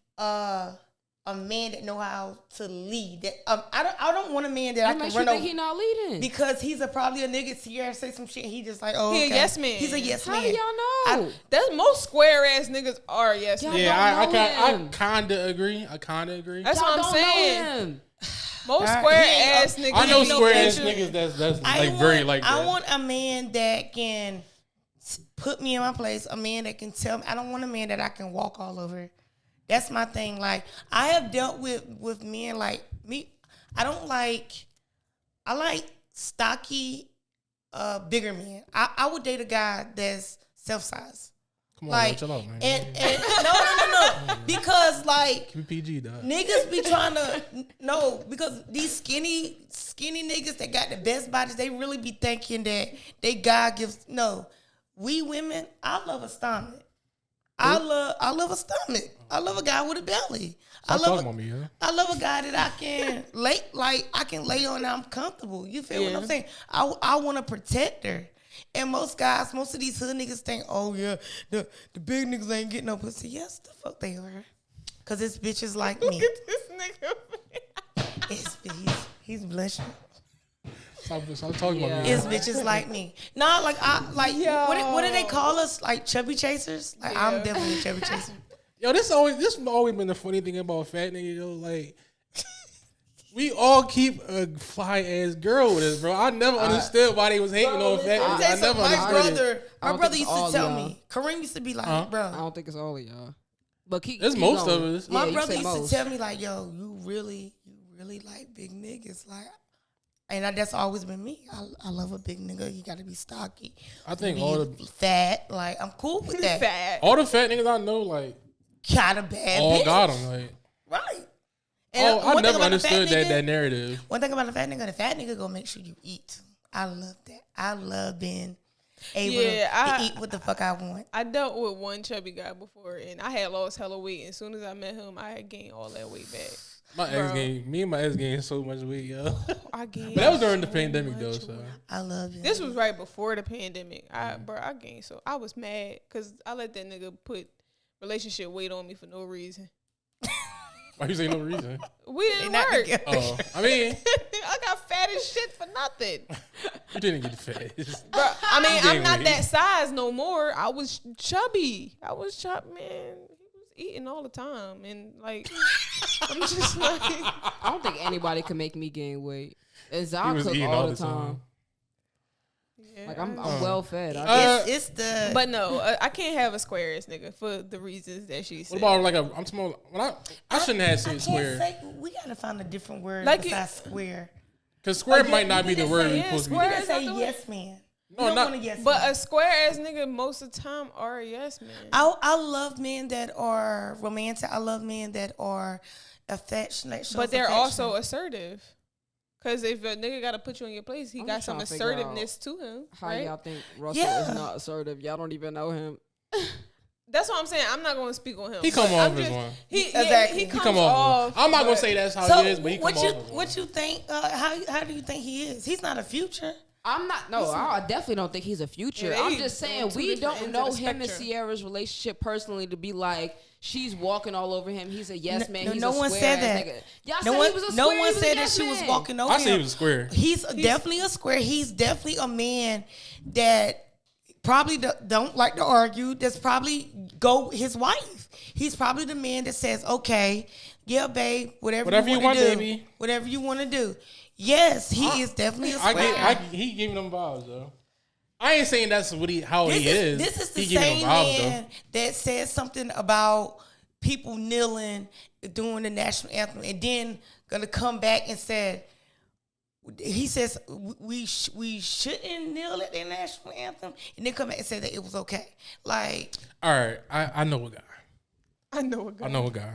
a man that know how to lead. That I don't want a man that I what can makes you run think over he not leading? because he's probably a nigga. Sierra say some shit. He just like He a okay. yes man. He's a yes How man. do y'all know? That's most square ass niggas are yes Y'all men. Yeah, don't know I him. kinda agree. I kinda agree. That's Y'all what I'm don't know saying. him. Most Alright, square he ain't ass up- niggas. I know ain't no square ass picture. niggas that's I like want, very like that. I want a man that can put me in my place. A man that can tell me. I don't want a man that I can walk all over. That's my thing. Like I have dealt with men like me. I don't like. I like stocky, bigger men. I would date a guy that's self-size. Come on, Like man, chill out, man. and no, because like. Keep it PG, dog. Niggas be trying to no because these skinny niggas that got the best bodies, they really be thinking that they God gives. No, we women, I love a stomach. I love a stomach. I love a guy with a belly. Stop I love talking about me, huh? I love a guy that I can lay on and I'm comfortable. You feel what I'm saying? I want to protect her. And most of these hood niggas think, oh yeah, the big niggas ain't getting no pussy. Yes, the fuck they are. Cause it's bitches like me. This nigga. He's blushing. Stop talking about me. It's bitches like me. Nah, like what do they call us? Like chubby chasers? Like I'm definitely a chubby chaser. Yo, this always been the funny thing about fat niggas, yo. Like, we all keep a fly ass girl with us, bro. I never understood why they was hating on fat Let me niggas. tell I you never something. understood it. I My don't brother think used all to tell y'all. me. Kareem used to be like, Huh? I bro. don't think it's all of y'all. But keep most going. of us. My Yeah, brother you say used most. to tell me like, "Yo, you really like big niggas." Like, and that's always been me. I love a big nigga. You got to be stocky. I think Be all the fat. Like, I'm cool with that. Fat. all the fat niggas I know, like, Got a bad all bitch. got them. Like, Right. oh, I one thing never about a fat understood nigga- that narrative. One thing about the fat nigga gonna make sure you eat. I love that. I love being able to eat what the fuck I want. I dealt with one chubby guy before, and I had lost hella weight. And as soon as I met him, I had gained all that weight back. Me and my ex gained so much weight, yo. I gained. But that was during the so pandemic, though. much So weight. I love you. This was right before the pandemic. I gained. So I was mad because I let that nigga put relationship weight on me for no reason. why you say no reason? We didn't not work. together. Oh, I mean, I got fat as shit for nothing. you didn't get fat. Bro, I mean, I'm gained not weight. that size no more. I was chubby. Man. He was eating all the time. And, like, I'm just like... I don't think anybody can make me gain weight. And He Zah was cook eating all the time. Yeah, Like I'm Uh. well fed. It's the. But no, I can't have a square ass nigga for the reasons that she said. What about like I'm small? I shouldn't have I said can't square say. We gotta find a different word Like besides square. because square yeah, might not you be the can word say we yeah, supposed to be. square. You Where can is say not the yes man. No, You don't not- want a yes But man. a square ass nigga most of the time are a yes man. I love men that are romantic. I love men that are affectionate. But they're also assertive. Because if a nigga got to put you in your place, he I'm got just some trying to figure out assertiveness to him. How Right? y'all think Russell Yeah. is not assertive? Y'all don't even know him. That's what I'm saying. I'm not going to speak on him. He come But off I'm as just- one. Exactly. He He comes Come off. on. I'm not gonna but- say that's how So he is, but he come off. as one. what you think? How do you think he is? He's not a future. I'm not. No, I definitely don't think he's a future. Yeah, I'm they just on saying two we different don't ends of know the him and spectrum. Sierra's relationship personally to be like she's walking all over him. He's a yes man. He's no a one square said ass that. Nigga. Y'all No said one, he was a square. no he one was a said that yes she was man. walking over I him. say he was a square. He's definitely a square. He's definitely a man that probably don't like to argue. That's probably go his wife. He's probably the man that says, "Okay, yeah, babe, whatever you want to do, baby. whatever you want to do." Yes, he is definitely a square. He giving them vibes though. I ain't saying that's what how he is. This is the He giving same them vibes man that said something about people kneeling during the national anthem, and then gonna come back and said, he says we shouldn't kneel at the national anthem, and then come back and say that it was okay. Like, though. All right, I know a guy. I know a guy. I know a guy.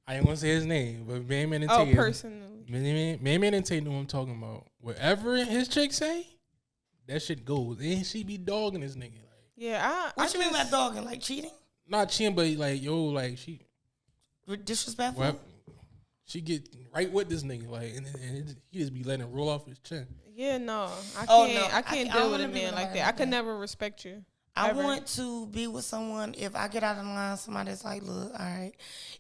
I ain't gonna say his name, but Man and Oh, Tate. personally. Man and Tate know what I'm talking about. Whatever his chick say, that shit goes. And she be dogging this nigga. Like, Yeah, what you mean by dogging? Like cheating? not cheating, but like, yo, like she Disrespectful? well, she get right with this nigga. Like, and he just be letting it roll off his chin. Yeah, no. I Oh, can't. no. I can't I deal don't with a wanna be man with like nobody that. I like could that. never respect you. I Ever. want to be with someone, if I get out of line, somebody that's like, look, all right.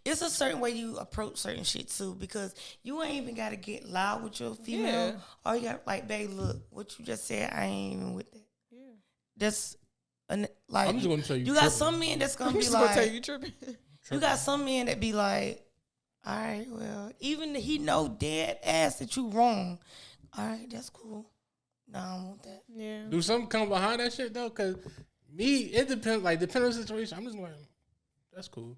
It's a certain way you approach certain shit too, because you ain't even got to get loud with your female. Yeah. All you got, like, babe, look, what you just said, I ain't even with that. Yeah. That's, like, I'm just gonna tell you. you got tripping. some men that's going I'm to be just gonna tell like, you tripping. you got some men that be like, all right, well, even he know dead ass that you wrong. All right, that's cool. No, I don't want that. Yeah. Do something come behind that shit though? Cause me, it depends. Like depending on the situation, I'm just like, that's cool.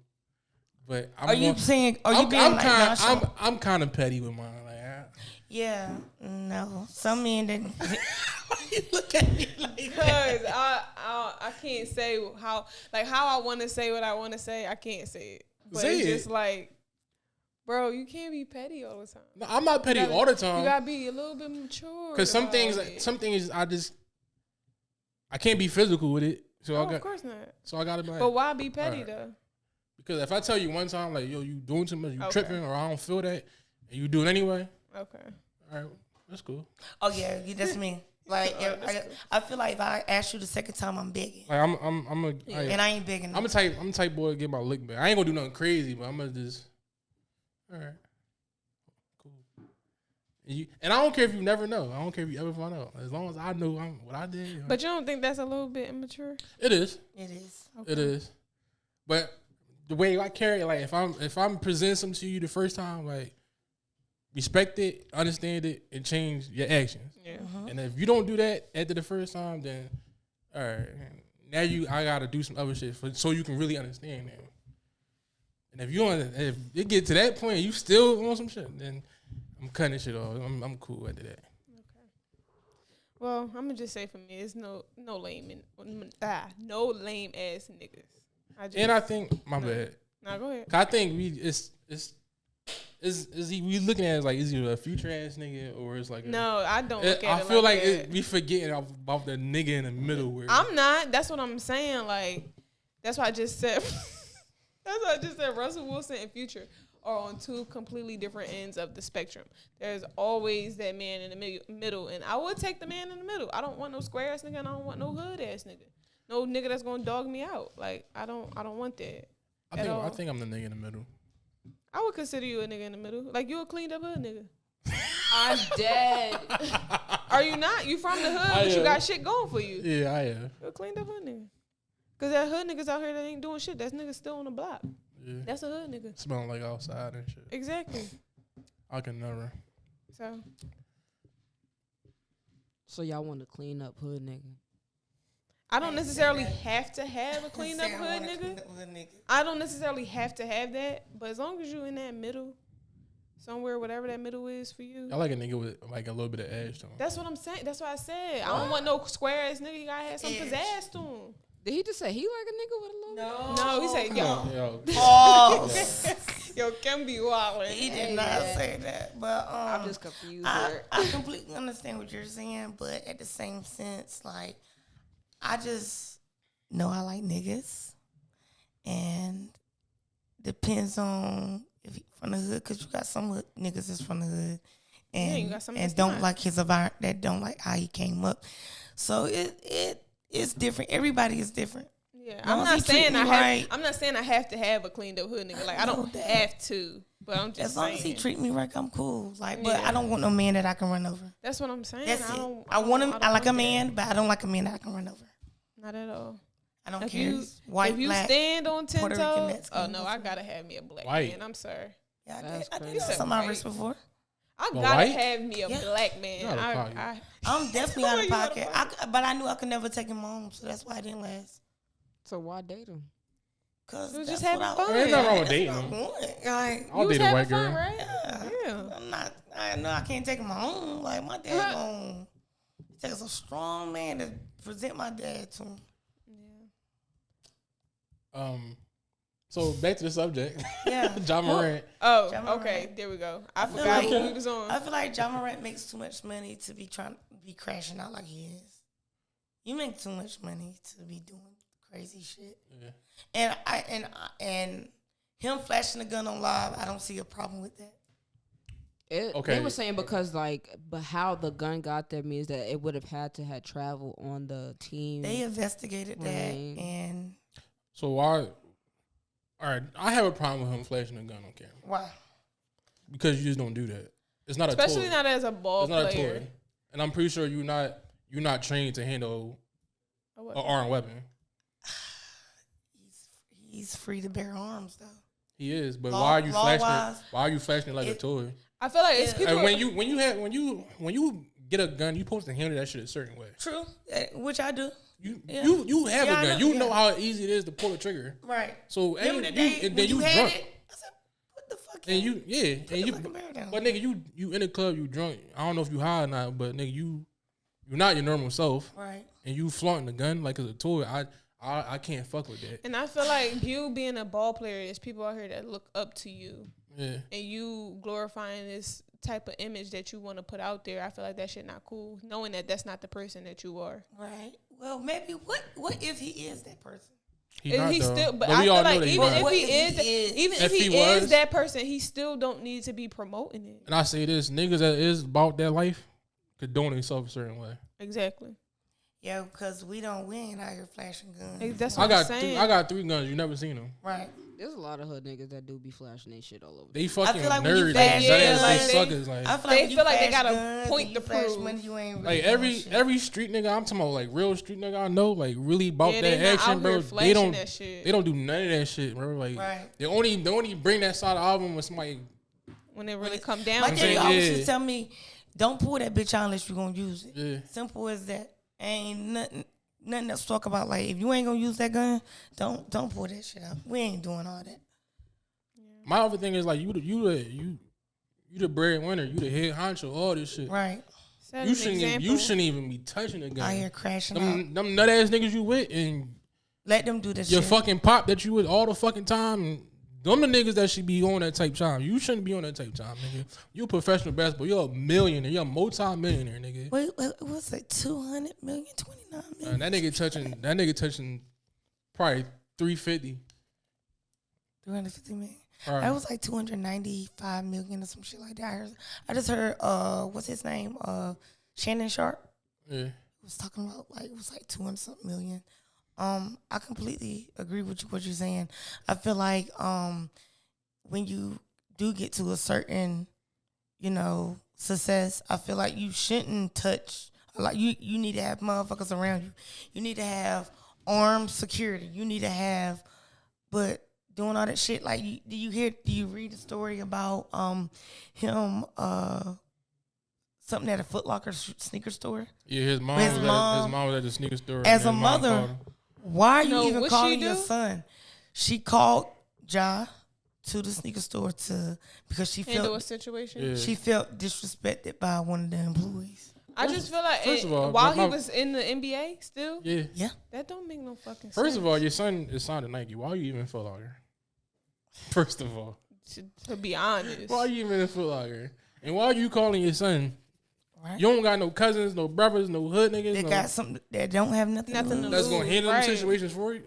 But I'm Are you more- saying, are you I'm, being I'm like, kind, nonchalant? I'm kind of petty with mine. Like, Yeah, no. Some men that you look at me like Because that. I can't say how I want to say what I want to say. I can't say it. But Say it's it. just like, bro, you can't be petty all the time. no, I'm not petty You gotta- all the You time. gotta be a little bit mature. Cause some about things, it. I can't be physical with it. So Oh, I of got, course not. so I gotta be like, But why be petty Alright. though? because if I tell you one time, like, yo, you doing too much, you Okay. tripping, or I don't feel that, and you do it anyway, Okay. all right, that's cool. Oh yeah, that's me. Like I feel like if I ask you the second time, I'm begging, Like and I ain't begging. I'm a type boy to get my lick back. I ain't gonna do nothing crazy, but I'm gonna just, all right, cool. And I don't care if you never know. I don't care if you ever find out. As long as I know what I did. You know. But you don't think that's a little bit immature? It is. It is. It is. But the way I carry it, like if I'm presenting something to you the first time, like respect it, understand it, and change your actions. Yeah. And if you don't do that after the first time, then all right, now I gotta do some other shit so you can really understand that. And if you get to that point and you still want some shit, then I'm cutting shit off. I'm cool after that. Well, I'm gonna just say for me, it's no lame ass niggas. I think my bad. Nah, go ahead. I think we looking at it like is he a future ass nigga or is like no, I don't look at it. I feel like that. we forgetting about the nigga in the middle. Where I'm not. That's what I'm saying. Like that's why I just said. That's why I just said Russell Wilson and Future are on two completely different ends of the spectrum. There's always that man in the middle, and I would take the man in the middle. I don't want no square ass nigga, and I don't want no hood ass nigga. No nigga that's gonna dog me out. Like I don't want that. I think I'm the nigga in the middle. I would consider you a nigga in the middle. Like you a cleaned up hood nigga. I'm dead. Are you not? You from the hood, but you got shit going for you. Yeah, I am. You a cleaned up hood nigga. Cause that hood niggas out here that ain't doing shit. That nigga still on the block. Yeah. That's a hood nigga. Smelling like outside and shit. Exactly. I can never. So y'all want to clean up hood nigga? I don't necessarily have to have a clean up hood nigga. I don't necessarily have to have that, but as long as you in that middle, somewhere, whatever that middle is for you. I like a nigga with like a little bit of edge to him. That's what I'm saying. That's what I said. I don't want no square ass nigga. You gotta have some pizzazz to him. Did he just say he like a nigga with a little? No, he said Yo. Oh, yo, Kim be wildin'. he did not say that. But I'm just confused. I completely understand what you're saying, but at the same sense, like I just know I like niggas, and depends on if he from the hood, because you got some niggas that's from the hood, and you got some and don't like his environment, that don't like how he came up. So it's different. Everybody is different. Yeah, I'm not saying I'm not saying I have to have a cleaned up hood nigga. Like I don't have to, but I'm just as long saying. as he treat me right, I'm cool. Like, but I don't want no man that I can run over. That's what I'm saying. That's it. I want him. I like a man, but I don't like a man that I can run over. Not at all. I don't If care. you, He's white, if you black, stand on 10 Puerto Rican, toes, Mexican, oh no, I gotta have me a black White. man. I'm sorry. Yeah, That's I crazy. did some my wrist before. I But gotta white? have me a black man. You out of pocket. I'm definitely out of You out of pocket. But I knew I could never take him home, so that's why I didn't last. So why date him? Cause It was that's just having what fun. There's nothing wrong with That's dating what him. I want. Like, I'll You was date a having white fun, girl. right? Yeah. I'm not. I know I can't take him home. Like my dad gonna take a strong man to present my dad to him. So back to the subject. Yeah. John Morant. Oh, Ja okay. Morant. There we go. I feel forgot like- who we was on. I feel like John Morant makes too much money to be trying to be crashing out like he is. You make too much money to be doing crazy shit. Yeah. And him flashing the gun on live, I don't see a problem with that. They were saying because but how the gun got there means that it would have had to have traveled on the team. They investigated that, Right. and So why? All right, I have a problem with him flashing a gun on camera why? because you just don't do that. It's not Especially a toy. not as a ball It's not player. a toy. And I'm pretty sure you're not trained to handle an armed weapon. He's free to bear arms though. He is, but Law- why are you flashing law-wise, it? Why are you flashing it like a toy? I feel like it's Yeah. people. And when you get a gun, you supposed to handle that shit a certain way. True, which I do. You Yeah. you have Yeah, I a gun. know, You yeah. know how easy it is to pull the trigger. Right. So and Remember the day and when then you had drunk. it? I said, "Put the fuck." And in. you Put and the you fucking barrel down. but nigga you in the club, you drunk. I don't know if you high or not, but nigga you're not your normal self. Right. And you flaunting the gun like it's a toy. I can't fuck with that. And I feel like you being a ball player, there's people out here that look up to you. Yeah. And you glorifying this type of image that you want to put out there. I feel like that shit not cool. Knowing that that's not the person that you are. Right. Well, maybe what if he is that person? He not, He though. still, but we I feel all know like that he even not. if he If he is was- that person, he still don't need to be promoting it. And I say this, niggas that is about that life could doing themselves a certain way. Exactly. Yeah, because we ain't out here flashing guns. That's I what I'm got saying. I got 3 guns. You never seen them. Right. There's a lot of hood niggas that do be flashing they shit all over. They fucking feel like when you nerds. flash Like, guns, they they- suckers. Like, I feel They like when you feel like they flash got a guns point and to you flash prove. money, you ain't really like doing shit. every street nigga I'm talking about, like real street nigga I know, like really about Yeah, that they not action, out bro. here They flashing don't that shit. they don't do none of that shit, bro. Like Right. they only bring that side of the album when somebody. When it really come down My to daddy saying, it. always yeah. used to tell me, don't pull that bitch out unless you're going to use it. Yeah. Simple as that. Ain't nothing else to talk about. Like, if you ain't going to use that gun, don't pull that shit out. We ain't doing all that. my other thing is like you the breadwinner, you the head honcho, all this shit. Right. You shouldn't even be touching the gun. Out here crashing them nut ass niggas you with and let them do this your shit. fucking pop that you with all the fucking time. And them the niggas that should be on that type time. You shouldn't be on that type time, nigga. You a professional basketball. You're a millionaire. You're a multi-millionaire, nigga. Wait, what's it? 200 million, 29 million. That nigga touching probably 350. 350 million. Right. That was like 295 million or some shit like that. I just heard what's his name? Shannon Sharp. Yeah. Was talking about like it was like 200 something million. I completely agree with what you're saying. I feel like when you do get to a certain, success, I feel like you shouldn't touch. Like you need to have motherfuckers around you. You need to have armed security. You need to have, but doing all that shit. Like, do you read the story about him something at a Foot Locker sneaker store? Yeah, his mom was at the sneaker store. As a mother, why are you even calling your do? son? She called Ja to the sneaker store because she Handle felt a situation. Yeah. she felt disrespected by one of the employees. I just feel like First of all, while he was in the NBA still, Yeah. that don't make no fucking sense. First of all, your son is signed to Nike. Why are you even in Foot Locker? First of all. To be honest. Why are you even in Foot Locker? And why are you calling your son? Right. You don't got no cousins, no brothers, no hood niggas. They got something that don't have nothing to lose. That's going to handle Right. them situations for you.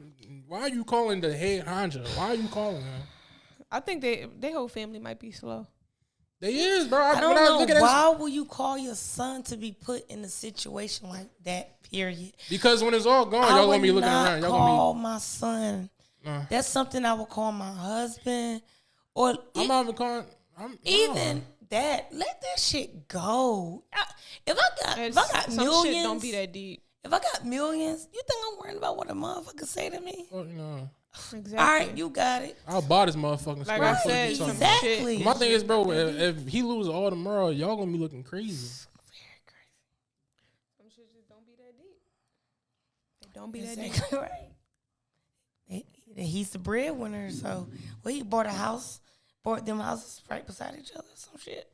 Why are you calling the head honcho? Why are you calling him? I think their whole family might be slow. They is, bro. I don't know. Why will you call your son to be put in a situation like that, period? Because when it's all gone, y'all going to be looking around. Y'all call my son. Uh. That's something I would call my husband. Or I'm not even calling. Even that. Let that shit go. If I got some millions, shit don't be that deep. if I got millions, you think I'm worried about what a motherfucker say to me? Well, no. Exactly. All right, you got it. I'll buy this motherfucking Like square I foot said, or some something. Exactly. shit. My thing is, bro, if he loses all tomorrow, y'all gonna be looking crazy. Some shit just don't be that deep. They don't be that deep. Exactly right. He's the breadwinner, so he bought them houses right beside each other, some shit.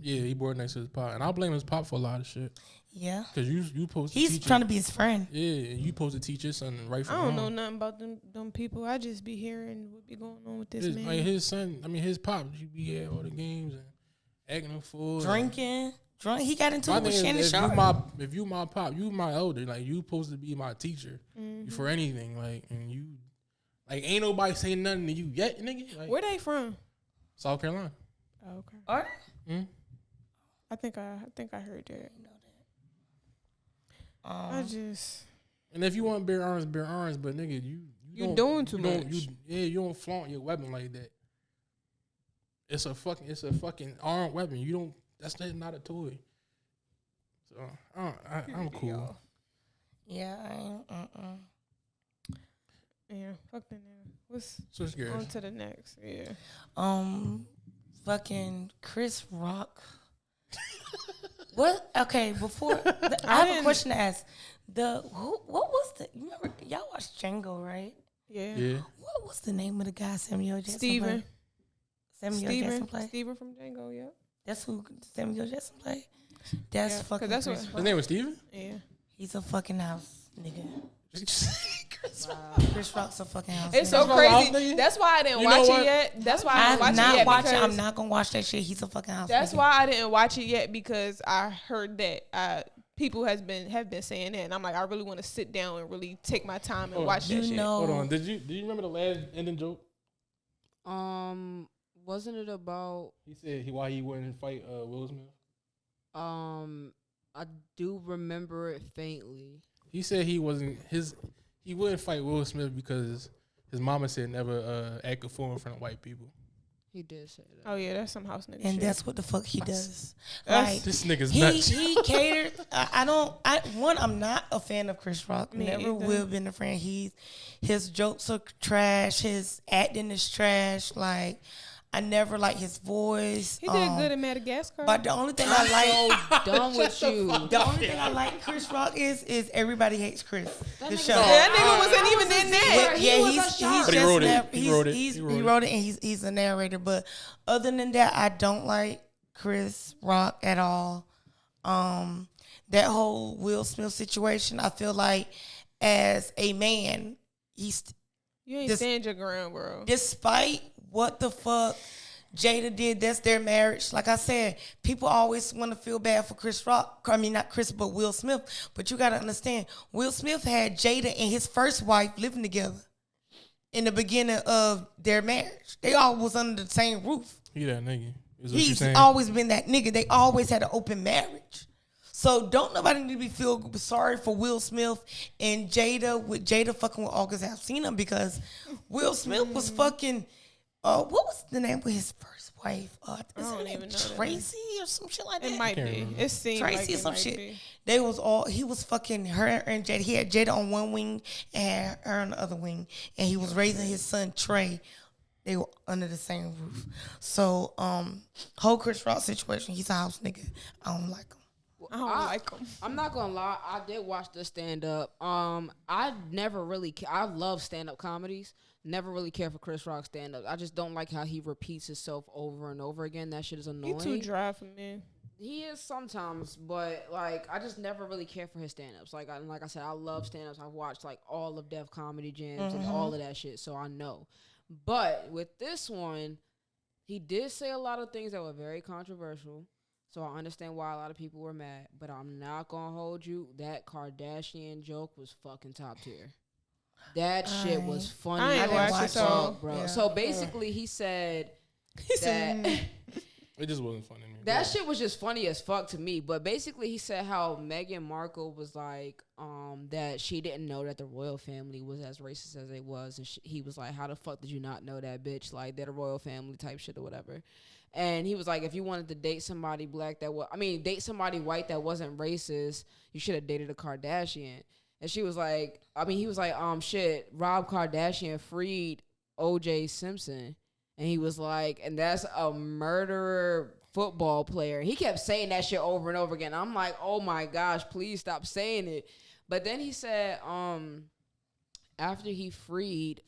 Yeah, he bought it next to his pop, and I blame his pop for a lot of shit. Yeah, Cause you supposed to he's teach trying him. to be his friend. Yeah, and you supposed to teach your son right from I don't know wrong. nothing about them people. I just be hearing what be going on with this man. His son, his pop, he be at all the games and acting a fool, Drinking, drunk. He got into My it with thing Shannon is, Sharp. if you my pop, you my elder. Like you supposed to be my teacher for anything. Like and you, like ain't nobody saying nothing to you yet, nigga. Like, Where they from? South Carolina. Oh, okay. Or I think I heard that. I just And if you want bear arms, but nigga, you You don't- doing too you don't- much. You don't flaunt your weapon like that. It's a fucking armed weapon. You don't. That's not a toy. So I'm cool. yeah, I ain't. yeah, fuck the name. What's Switch gears. on to the next? Yeah. Fucking Chris Rock. What? Okay, before I have a question to ask. What was you remember? Y'all watched Django, right? Yeah. Yeah. What was the name of the guy Samuel Jackson Steven. played? Samuel Jackson played. Steven from Django, yeah. That's who Samuel Jackson played. That's Yeah, 'cause fucking that's Chris what- Rock. His name was Steven? Yeah. He's a fucking house nigga. Chris Rock's a fucking house. It's nigga. so That's my house crazy. nigga. That's why I didn't You know watch what? it yet. That's why I I'm didn't watch it not yet. watching. because I'm not gonna watch that shit. He's a fucking house. That's nigga. why I didn't watch it yet, because I heard that people have been saying that, and I'm like, I really want to sit down and really take my time and watch that You shit. know, Hold on. Did you remember the last ending joke? Wasn't it about He said why he wouldn't fight Will Smith. I do remember it faintly. He said he wouldn't fight Will Smith because his mama said never act a fool in front of white people. He did say that. Oh yeah, that's some house nigga and shit. that's what the fuck he does. That's- Like This nigga's he nuts. catered. I'm not a fan of Chris Rock. Me Never either. will been a friend. His jokes are trash. His acting is trash. Like I never liked his voice. He did good in Madagascar. But the only thing I like, Done with you. the only thing I like Chris Rock is Everybody Hates Chris. The show. That nigga wasn't even in there. He wrote it, and he's a narrator. But other than that, I don't like Chris Rock at all. That whole Will Smith situation, I feel like as a man, you ain't stand your ground, bro. Despite what the fuck Jada did, that's their marriage. Like I said, people always want to feel bad for Chris Rock. I mean, not Chris, but Will Smith. But you got to understand, Will Smith had Jada and his first wife living together in the beginning of their marriage. They all was under the same roof. He that nigga. He's always been that nigga. They always had an open marriage. So don't nobody need to feel sorry for Will Smith and Jada with Jada fucking with August Alsina, because Will Smith was fucking. What was the name of his first wife? I don't even know. Tracy or some shit like that. It might be. It seemed Tracy like or some shit. They was all. He was fucking her and Jada. He had Jada on one wing and her on the other wing, and he was raising his son Trey. They were under the same roof. So, whole Chris Rock situation. He's a house nigga. I don't like him. I don't like him. I'm not gonna lie. I did watch the stand up. I never really. I love stand up comedies. Never really care for Chris Rock stand up. I just don't like how he repeats himself over and over again. That shit is annoying. He too dry for me. He is sometimes, but like I just never really care for his stand ups. Like I said, I love stand ups. I've watched like all of Def Comedy Jams and all of that shit, so I know. But with this one, he did say a lot of things that were very controversial. So I understand why a lot of people were mad, but I'm not gonna hold you. That Kardashian joke was fucking top tier. That shit was funny. I ain't watched it, so bro. Yeah. So basically, he said that it just wasn't funny to me. that shit was just funny as fuck to me. But basically, he said how Meghan Markle was like, that she didn't know that the royal family was as racist as they was, and he was like, "How the fuck did you not know that, bitch? Like they're the royal family type shit or whatever." And he was like, if you wanted to date somebody date somebody white that wasn't racist, you should have dated a Kardashian. And she was like, he was like, shit, Rob Kardashian freed O.J. Simpson. And he was like, and that's a murderer football player. He kept saying that shit over and over again. I'm like, oh my gosh, please stop saying it. But then he said, after he freed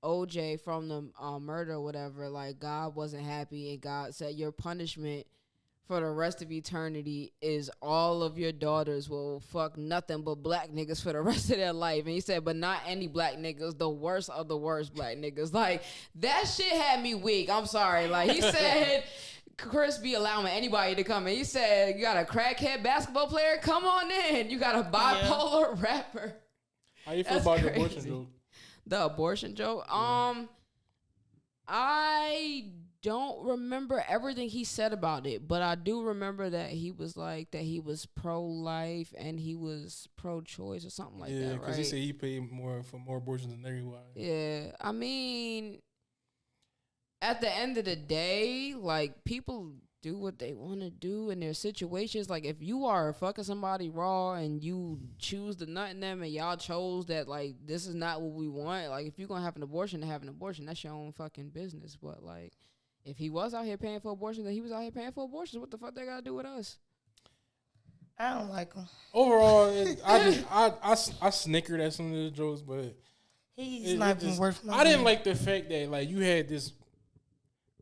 OJ from the murder or whatever, like God wasn't happy, and God said your punishment for the rest of eternity is all of your daughters will fuck nothing but black niggas for the rest of their life. And he said, but not any black niggas, the worst of the worst black niggas. Like, that shit had me weak. I'm sorry. Like, he said, Chris be allowing anybody to come in. He said, you got a crackhead basketball player? Come on in. You got a bipolar rapper. How you feel about the abortion joke? The abortion joke? I don't remember everything he said about it, but I do remember that he was like that he was pro-life and he was pro-choice or something like that, right? Yeah, because he said he paid more for more abortions than everyone. Yeah, I mean, at the end of the day, like, people do what they want to do in their situations. Like, if you are fucking somebody raw and you choose to nut in them and y'all chose that, like, this is not what we want, like, if you're going to have an abortion, that's your own fucking business. But, like, if he was out here paying for abortions, then he was out here paying for abortions. What the fuck they got to do with us? I don't like him. Overall, I snickered at some of the jokes, but he's not even worth my I didn't like the fact that, like, you had this,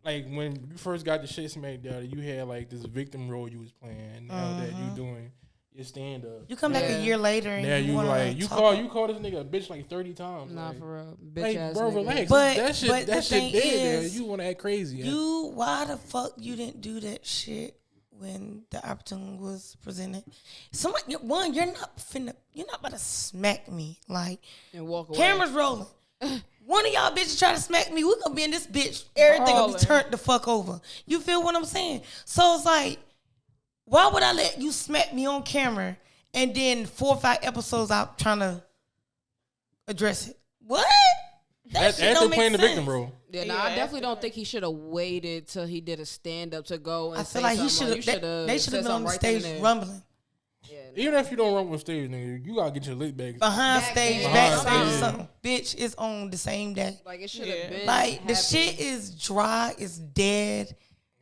like, when you first got the shit smacked out, you had, like, this victim role you was playing. Now that you doing your stand up, you come back a year later and now you like you call this nigga a bitch like 30 times. Nah, like, for real, bitch like, ass bro, nigga. relax. But that shit dead. is, you want to act crazy? Why the fuck you didn't do that shit when the opportunity was presented? Somebody, you're not about to smack me like and walk away. Cameras rolling. One of y'all bitches try to smack me, we gonna be in this bitch. Everything gonna be turned the fuck over. You feel what I'm saying? So it's like, why would I let you smack me on camera and then 4 or 5 episodes out trying to address it? What? That shit after don't make playing sense. the victim role. Yeah, I definitely don't think he should have waited till he did a stand up to go and I feel say like something. they should have been on the stage rumbling. Yeah, Even if you don't run with stage, nigga, you gotta get your lick back. Behind stage, Behind backstage, stage. something. Bitch, it's on the same day. like it should have been. Like the happened. shit is dry, it's dead.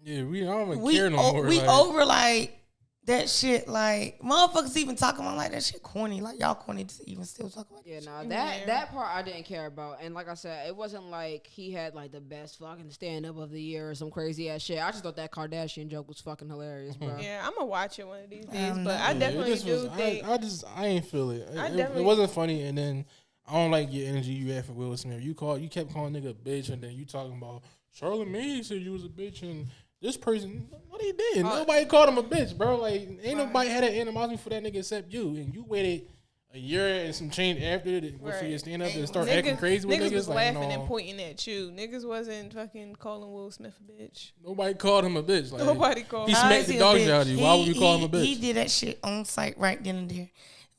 Yeah, I don't even care no more. We like, over like that shit. Like motherfuckers even talking about like that shit corny. Like y'all corny to even still talk about. Yeah, that no, that part I didn't care about. And like I said, it wasn't like he had like the best fucking stand up of the year or some crazy ass shit. I just thought that Kardashian joke was fucking hilarious, bro. Yeah, I'm gonna watch it one of these days, I'm but not. I Yeah, definitely do think. I ain't feel it. It definitely- wasn't funny, and then I don't like your energy you had for Will Smith. You kept calling nigga a bitch, and then you talking about Charlamagne said you was a bitch, and this person, what he did? Nobody called him a bitch, bro. Like ain't nobody had an animosity for that nigga except you, and you waited a year and some change after to go for your stand up and start acting crazy with niggas. Was like, laughing no, and pointing at you. Niggas wasn't fucking calling Will Smith a bitch. nobody called him a bitch. Like, Nobody called he him. smacked the dog shit out of you. Why would you call him a bitch? He did that shit on site right then and there.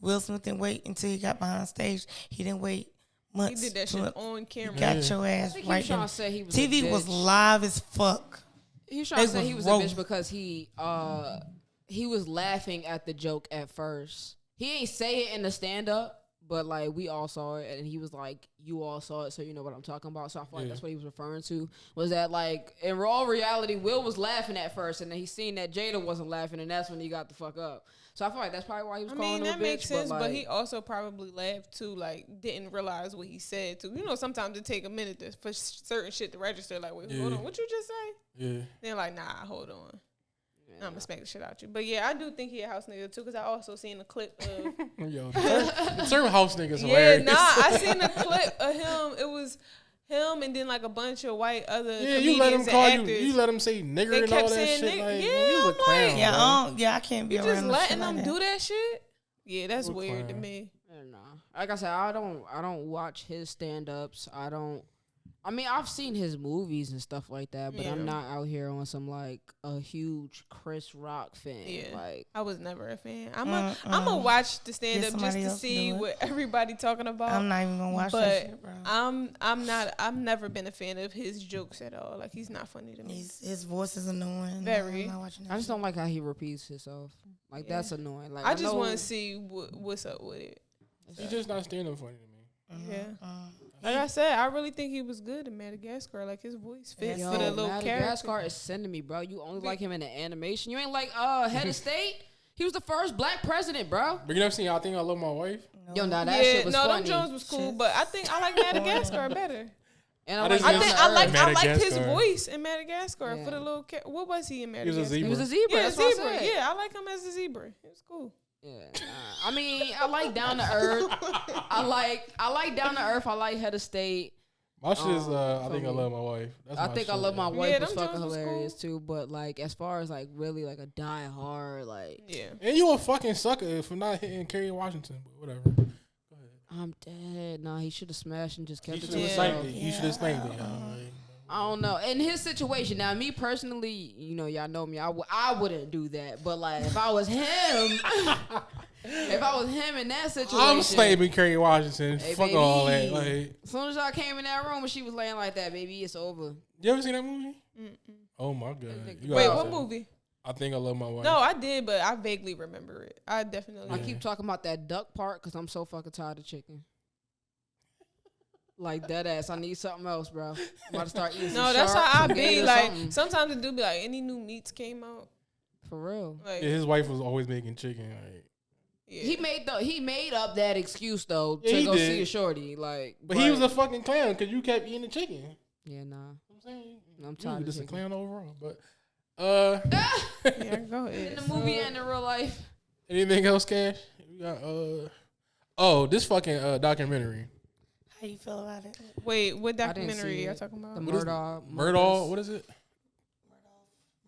Will Smith didn't wait until he got behind stage. He didn't wait He months. did that to shit on camera. Got your I ass think he right was trying then. to say he was TV a bitch. was live as fuck. He was trying to They say he was was a rolling. bitch because he was laughing at the joke at first. He ain't say it in the stand up, but like we all saw it, and he was like, "You all saw it, so you know what I'm talking about." So I feel like that's what he was referring to. Was that like in raw reality, Will was laughing at first, and then he seen that Jada wasn't laughing, and that's when he got the fuck up. So I feel like that's probably why he was calling him that a bitch. makes sense, but, but like, he also probably laughed too, like didn't realize what he said too. You know, sometimes it take a minute for certain shit to register. Like, wait, hold on, what you just say? Yeah. Then like, nah, hold on. I'm gonna smack the shit out you. But yeah, I do think he a house nigga too, because I also seen a clip of Yo, the term house niggas yeah, hilarious. nah, I seen a clip of him. It was him and then like a bunch of white other comedians you let him call and you. actors. You let him say nigger They and all kept that saying shit. nigger. Like, Yeah, you was a I'm clown. Yeah, bro. I can't be You around just no shit letting like them that. do that shit. Yeah, that's What weird to clown? me. Nah. Like I said, I don't watch his stand ups. I mean, I've seen his movies and stuff like that, but Yeah. I'm not out here on some like a huge Chris Rock fan. Yeah. Like I was never a fan. I'm gonna watch the stand Get up just somebody to else to see do it. what everybody talking about. I'm not even gonna watch but that shit, bro. I've never been a fan of his jokes at all. Like he's not funny to me. His voice is annoying. Very. I'm not watching that I just shit. don't like how he repeats himself. Like Yeah. that's annoying. Like I just know- want to see what's up with it. He just not stand up funny to me. Yeah. Like I said, I really think he was good in Madagascar. Like his voice fits Yo, for the little Madagascar character. is sending me, bro. You only like him in the animation. You ain't like head of state. He was the first black president, bro. But you never seen I Think I Love My Wife? Yo, nah, that Yeah, shit was no, funny. them Jones was cool, but I think I like Madagascar better. And I I just like I didn't think see I like Madagascar. his voice in Madagascar Yeah. for the little. What was he in He was a Madagascar? zebra. he was a zebra. Yeah, That's what I zebra. said. Yeah, I like him as a zebra. It was cool. Yeah, I mean, I like Down to Earth. I like Down to Earth. I like Head of State. My shit is I for Think I me. Love My Wife. That's I my think I shit. Love My Wife Yeah, was them fucking Jones was hilarious cool. too. But like, as far as like really like a die hard, like Yeah. And you a fucking sucker for not hitting Kerry Washington, but whatever. I'm dead. Nah, he should have smashed and just You kept it should to have himself. sniped it. You should have sniped it. I don't know. In his situation, now me personally, you know, y'all know me. I wouldn't do that. But like, if I was him, in that situation, I'm sniping Kerry Washington. Hey, Fuck all that. baby. Like, as soon as I came in that room and she was laying like that, baby, it's over. you ever seen that movie? Oh my god. You Wait, gotta what watch it. movie? I Think I Love My Wife. No, I did, but I vaguely remember it. I definitely. I keep talking about that duck part because I'm so fucking tired of chicken. Like dead ass, I need something else, bro. I'm about to start eating. No, some that's sharks, how I some be. gator, Like something. sometimes it do be like any new meats came out. For real. Like Yeah, his wife was always making chicken. Like, yeah. He made up that excuse though Yeah, to he go did. see a shorty. Like, but he was a fucking clown because you kept eating the chicken. yeah, nah. I'm saying I'm you tired were of just a chicken. clown overall. But Yeah, go In ahead. the movie and in real life. anything else, Cash? We got oh, this fucking documentary. How you feel about it? Wait, what I didn't documentary see y'all it. talking about? The What is Murdaugh Murdaugh, what is it?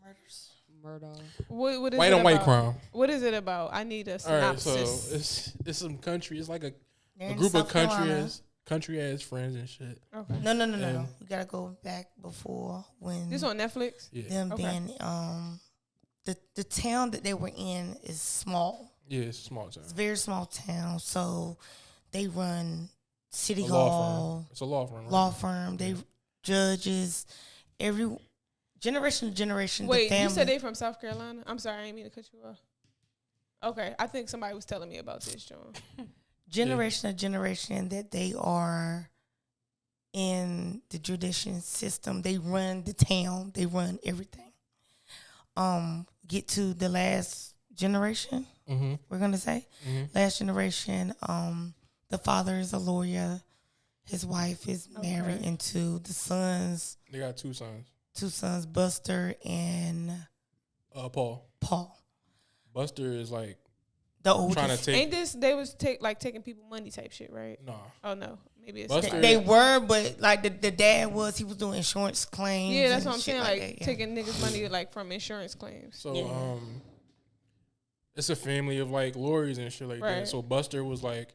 Murders. Murdaugh. What is White it on white about? crime. What is it about? I need a All right, synopsis. so it's some country. It's like a They're in group of South Carolina. country ass friends and shit. Okay. No. And- We gotta go back before when This on Netflix? Yeah, them Okay. being the town that they were in is small. yeah, it's a small town. It's a very small town, so they run city A law hall, firm. It's a law firm. Right? law firm. They judges every generation to generation. Wait, the family. you said they from South Carolina? I'm sorry, I didn't mean to cut you off. Okay, I think somebody was telling me about this, John. Generation to generation that they are in the judicial system. They run the town. They run everything. Get to the last generation. We're gonna say last generation. The father is a lawyer. His wife is married into the sons. They got 2 sons. 2 sons, Buster and Paul. Buster is like the oldest. trying to take. Ain't this they was taking people money type shit, right? Nah. Oh no, maybe it's Buster- They were, but like the dad he was doing insurance claims. yeah, that's and what I'm shit saying. Like that, yeah. taking niggas money like from insurance claims. So it's a family of like lawyers and shit like that. So Buster was like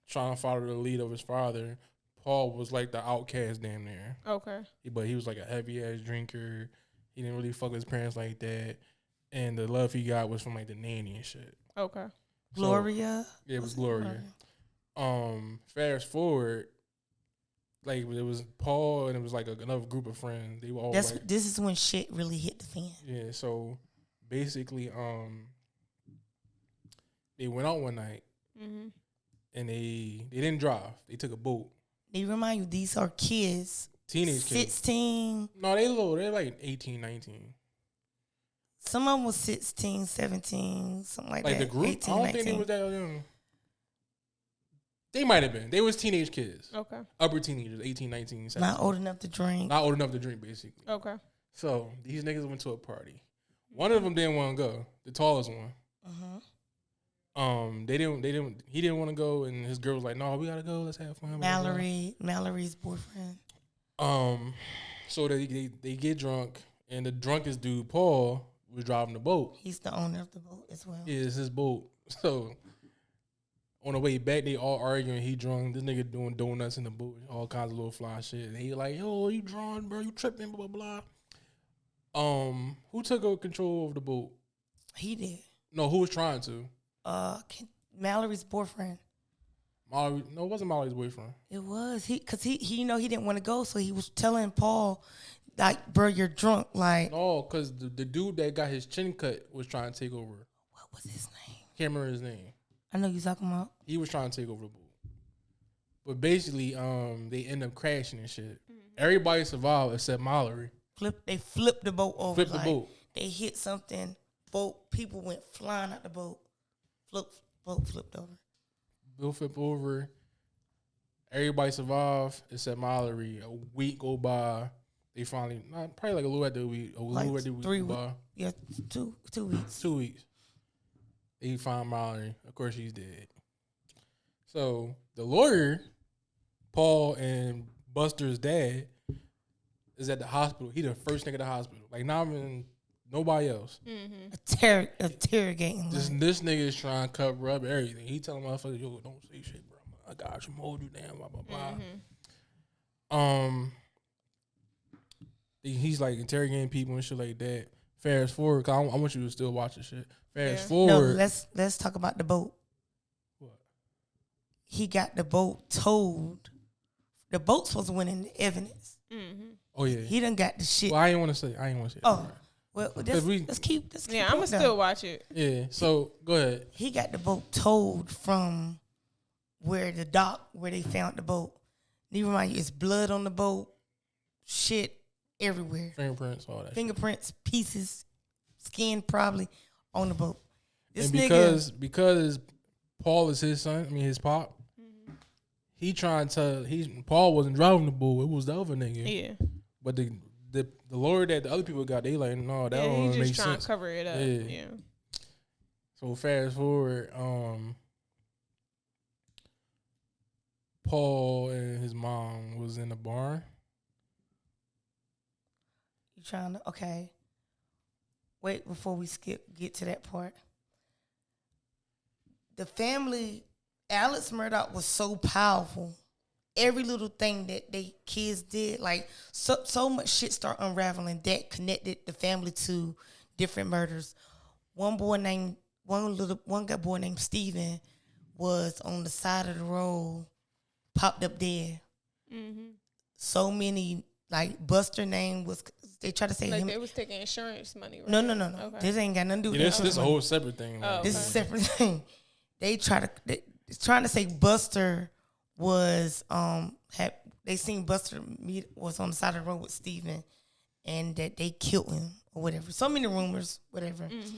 trying to follow the lead of his father. Paul was like the outcast damn near. Okay. But he was like a heavy ass drinker. He didn't really fuck with his parents like that. And the love he got was from like the nanny and shit. Okay. Gloria. Yeah, it was Gloria. Fast forward, like it was Paul and it was like another group of friends. They were all like, This is when shit really hit the fan. yeah. So basically, they went out one night and they didn't drive. They took a boat. They remind you these are kids. Teenage kids. 16. No, they little. They're like 18, 19. Some of them was 16, 17, something like that. Like the group? 18, I don't 19. think they was that young. They might have been. They was teenage kids. Okay. Upper teenagers, 18, 19, 17. Not old enough to drink. Not old enough to drink, basically. Okay. So these niggas went to a party. One of them didn't want to go. The tallest one. They didn't. He didn't want to go, and his girl was like, "No, we gotta go. Let's have fun." Mallory's boyfriend. So they get drunk, and the drunkest dude, Paul, was driving the boat. He's the owner of the boat as well. Yeah, it's his boat. So on the way back, they all arguing. He drunk. This nigga doing donuts in the boat, all kinds of little fly shit. And he like, "Yo, you drunk, bro? You tripping? Blah blah blah." Who took control of the boat? He did. No, who was trying to? Mallory's boyfriend. Molly? No, it wasn't Molly's boyfriend. It was he didn't want to go, so he was telling Paul, like, bro, you're drunk. Like, No, because the dude that got his chin cut was trying to take over. what was his name? Can't remember his name. I know you talking about. He was trying to take over the boat. But basically, they end up crashing and shit. Everybody survived except Mallory. They flipped the boat over. Flipped the boat. They hit something. People went flying out the boat. Boat flipped over. Bill flipped over. Everybody survived except Mallory. A week go by. They finally, probably like a little after a week. Like 3 go weeks. by. Yeah, 2 weeks. 2 weeks. They found Mallory. Of course, she's dead. So the lawyer, Paul and Buster's dad, is at the hospital. He the first nigga at the hospital. Like, not even nobody else. Interrogating. This nigga is trying to cover up everything. He telling motherfuckers, "Yo, don't say shit, bro. I got you, mold you down, blah blah blah." He's like interrogating people and shit like that. Fast forward, cause I want you to still watch the shit. Fast forward. No, let's talk about the boat. What? He got the boat towed. The boat's supposed to win in the evidence. Oh yeah. He done got the shit. Well, I ain't want to say. Oh, well, let's keep. Yeah, I'm gonna still watch it. Yeah. So go ahead. He got the boat towed from where the dock where they found the boat. Never mind, it's blood on the boat, shit everywhere. Fingerprints, all that. Fingerprints, pieces, skin probably on the boat. This and because Paul is his son, I mean his pop. He trying to Paul wasn't driving the boat. It was the other nigga. Yeah. But the lawyer that the other people got, they like, no, that don't he make just trying sense. to cover it up. Yeah. Yeah. So fast forward, Paul and his mom was in the barn. You trying to okay. Wait before we get to that part. The family, Alex Murdaugh was so powerful. Every little thing that they kids did, like so much shit start unraveling that connected the family to different murders. One boy named Steven was on the side of the road, popped up dead. So many like Buster name was. They try to say Like him. they was taking insurance money. Right? No. Okay. This ain't got nothing to do with This that. a whole separate thing. Oh, This is a separate thing. They trying to say Buster was they seen Buster was on the side of the road with Steven and that they killed him or whatever. So many rumors, whatever. Mm-hmm.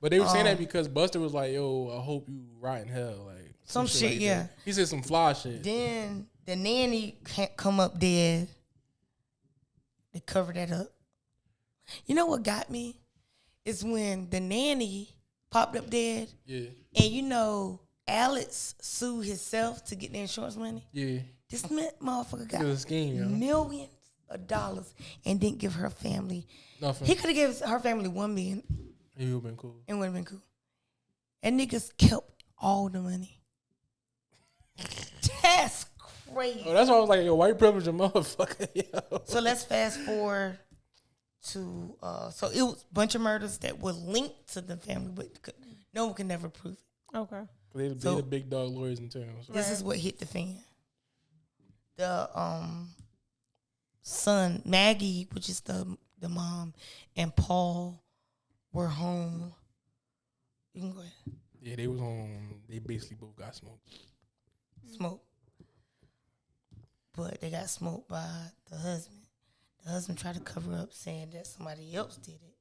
But they were saying that because Buster was like, "Yo, I hope you rot in hell." Like some shit, like yeah. That. He said some fly shit. Then the nanny can't come up dead. They cover that up. You know what got me? Is when the nanny popped up dead. Yeah. And you know, Alex sued himself to get the insurance money. Yeah. This motherfucker got It was a scheme, yo. millions of dollars and didn't give her family. Nothing. He could have given her family $1 million. It would have been cool. It would have been cool. And niggas kept all the money. That's crazy. Oh, that's why I was like, "Yo, white privilege, a motherfucker." Yo. So let's fast forward to so it was a bunch of murders that were linked to the family, but no one could never prove it. Okay. They the big dog lawyers in town. So. This is what hit the fan. The son, Maggie, which is the mom, and Paul were home. You can go ahead. Yeah, they was on. They basically both got smoked. Smoke. But they got smoked by the husband. The husband tried to cover up saying that somebody else did it.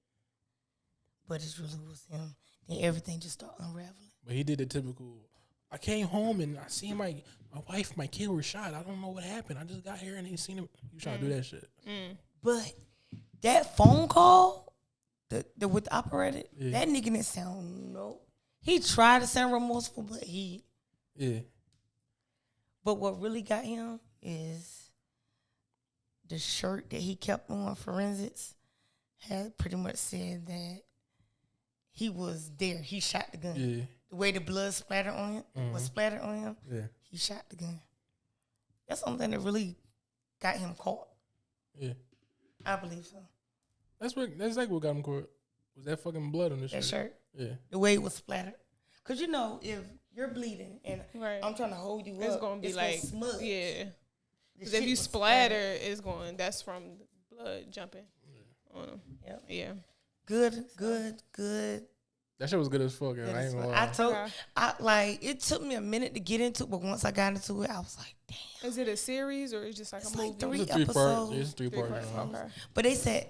But it really was him. Then everything just started unraveling. But he did the typical, I came home and I seen my wife, my kid were shot. I don't know what happened. I just got here and they seen him. You trying to do that shit. But that phone call, the with the operator, that nigga didn't sound He tried to sound remorseful, but Yeah. But what really got him is the shirt that he kept on forensics had pretty much said that he was there. He shot the gun. Yeah. The way the blood splattered on him was splattered on him. Yeah. He shot the gun. That's something that really got him caught. Yeah. I believe so. That's like what got him caught. Was that fucking blood on the shirt? That shirt. Yeah. The way it was splattered. Because you know, if you're bleeding and I'm trying to hold you It's up, gonna be it's like, gonna smudge. yeah. The Because shit if you was splatter, that's from the blood jumping on him. Yep. Yeah. Good. That shit was good as fuck. I ain't gonna lie. It took me a minute to get into it, but once I got into it, I was like, damn. Is it a series or is it just like It's a movie? like 3 It's a 3-part. episodes. It's a 3-part. Okay. But they said,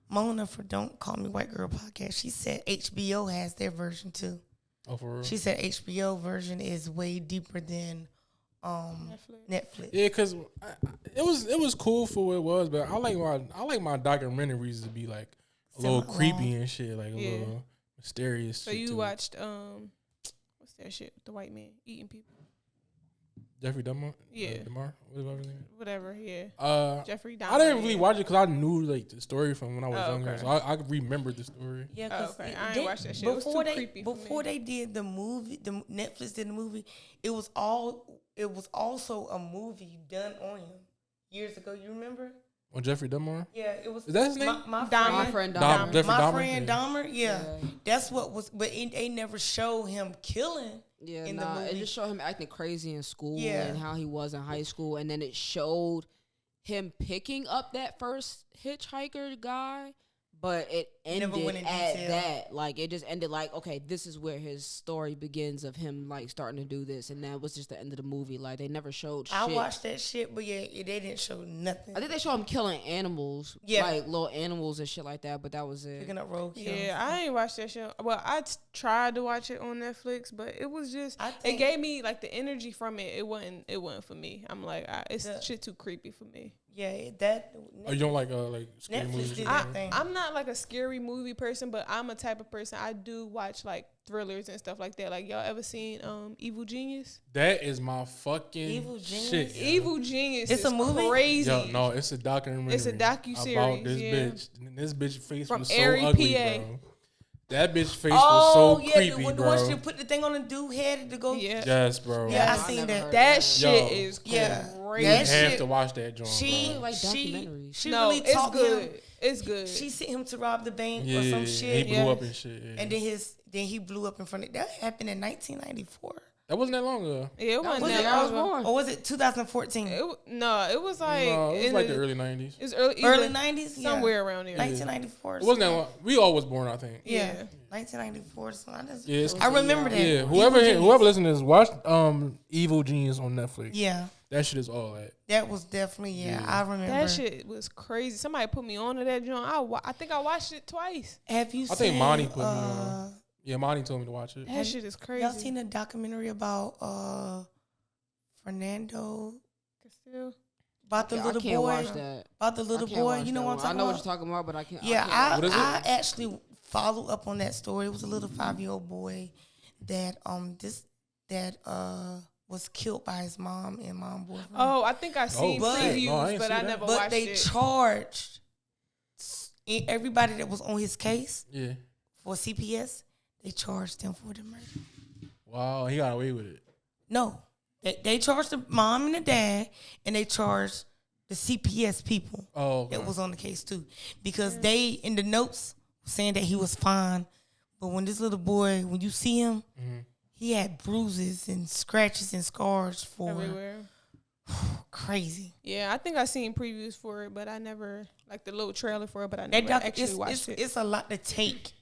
Mona for Don't Call Me White Girl podcast, she said HBO has their version too. Oh, for real? She said HBO version is way deeper than Netflix. Yeah, because it was cool for what it was, but I like my documentaries to be like a little creepy and shit, like a little mysterious. So shit you too. watched what's that shit? The white man eating people. Jeffrey Dahmer? Yeah. Dahmer? Whatever his name. Whatever. Yeah. Jeffrey Dahmer. I didn't really watch it because I knew like the story from when I was younger, okay. so I remembered the story. Yeah, okay. I ain't watched that shit. It was too creepy for me. Before they did the movie, the Netflix did the movie. It was also a movie done on him years ago. You remember? On Jeffrey Dahmer? Yeah, it was. Is that his name? My friend Dahmer. Dahmer. Jeffrey my Dahmer? friend Yeah. Dahmer. Yeah, that's what was. But they never showed him killing. Yeah, in the movie. it just showed him acting crazy in school Yeah. and how he was in high school, and then it showed him picking up that first hitchhiker guy, but it Never ended went in at detail. that. Like it just ended like, okay, this is where his story begins of him like starting to do this, and that was just the end of the movie. Like they never showed shit. I watched that shit, but yeah, they didn't show nothing. I think they showed him killing animals, like little animals and shit like that, but that was it. Picking up roadkill. Yeah, I ain't watched that show. Well, I tried to watch it on Netflix, but it was just it gave me like the energy from it. It wasn't for me. I'm like, it's shit too creepy for me. Yeah, that. Oh, you don't like scary Netflix movies? did that thing. I'm not like a scary movie person, but I'm a type of person. I do watch like thrillers and stuff like that. Like y'all ever seen Evil Genius? That is my fucking Evil Genius? shit. yo. Evil Genius. It's is a movie? Crazy. Yo, no, it's a documentary. It's a docuseries, about this yeah. bitch. And this bitch face From was so Erie, ugly, PA. bro. That bitch face was so creepy, the bro. one she put the thing on the dude head to go. Yeah. Yes, bro. Yeah, I I seen never that. heard That shit Yo. is crazy. Yeah. You That have shit- to watch that joint, She bro. like she documentaries. she No, really it's taught good. him. It's good. She sent him to rob the bank or Yeah, some shit. he blew up and shit. Yeah. And then he blew up in front of that happened in 1994. That wasn't that long ago. Yeah, it wasn't Was that it? long ago. Or was it 2014? It was like No, it was in like the early 90s. It was Early 90s? somewhere around there. 1994. It wasn't that long. We all was born, I think. Yeah. 1994. So Yes. I remember that. Yeah, Evil Genius. whoever listening to this, watch Evil Genius on Netflix. Yeah. That shit is all that. That was definitely, I remember. That shit was crazy. Somebody put me on to that joint. I think I watched it twice. Have you I think seen, Monty put me on. Yeah, Monty told me to watch it. That shit is crazy. Y'all seen a documentary about Fernando? Castillo? About the little I can't boy? watch that. About the little I can't boy? watch You know that what I'm one. talking I know about? what you're talking about, but I can't. Yeah, What is it? I actually followed up on that story. It was a little 5-year-old boy that was killed by his mom and mom boyfriend. Oh, I think I seen but- previews, No, I ain't but see I that. never but watched they it. charged everybody that was on his case Yeah. for CPS. They charged them for the murder. Wow, he got away with it. No, they charged the mom and the dad, and they charged the CPS people Oh, okay. that was on the case too, because they in the notes were saying that he was fine, but when this little boy, when you see him, he had bruises and scratches and scars for Everywhere. crazy. Yeah, I think I seen previews for it, but I never like the little trailer for it, but I That never actually watched it's, it. it's a lot to take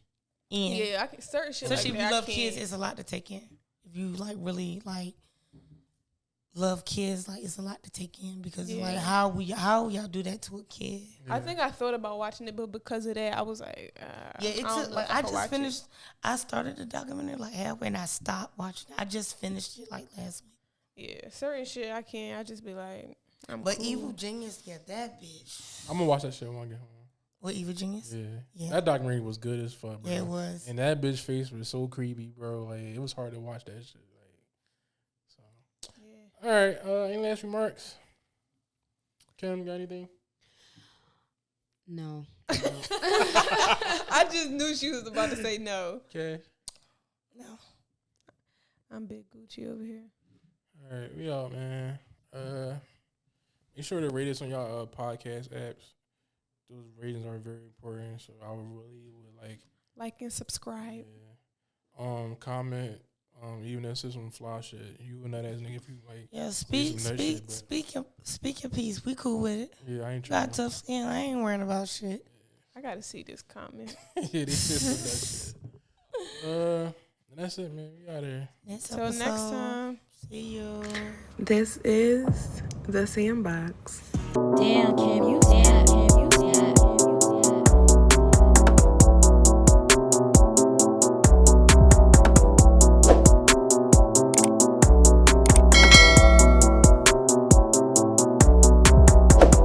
in. Yeah, I can certain shit. Especially like if you that, love I kids, can't. it's a lot to take in. If you like really like love kids, like it's a lot to take in because Yeah. like how y'all do that to a kid? I think I thought about watching it, but because of that, I was like, Yeah, it I don't took know like if I could just watch finished. I started the documentary like halfway and I stopped watching it. I just finished it like last week. it. Yeah, certain shit I can't. I just be like, But cool. Evil Genius, yeah, that bitch. I'm gonna watch that shit when I get home. What Evil Genius? Yeah. Yeah. That documentary was good as fuck, bro. Yeah, it was. And that bitch face was so creepy, bro. Like it was hard to watch that shit. Like, so. Yeah. All right. Any last remarks? Kim, got anything? No. I just knew she was about to say no. Okay. No. I'm big Gucci over here. All right, we out, man. Make sure to rate us on y'all podcast apps. Those ratings are very important, so I would Like and subscribe. comment. Even if it's some fly shit, you and that ass nigga, if you like. Yeah, some nut shit, but- speak your piece. We cool with it. Yeah, I ain't Got trying. tough skin. I ain't worrying about shit. I gotta see this comment. Yeah, they just that shit. That's it, man. We out here. Till Till next time. See you. This is the Sandbox. Damn, Kim, you sad.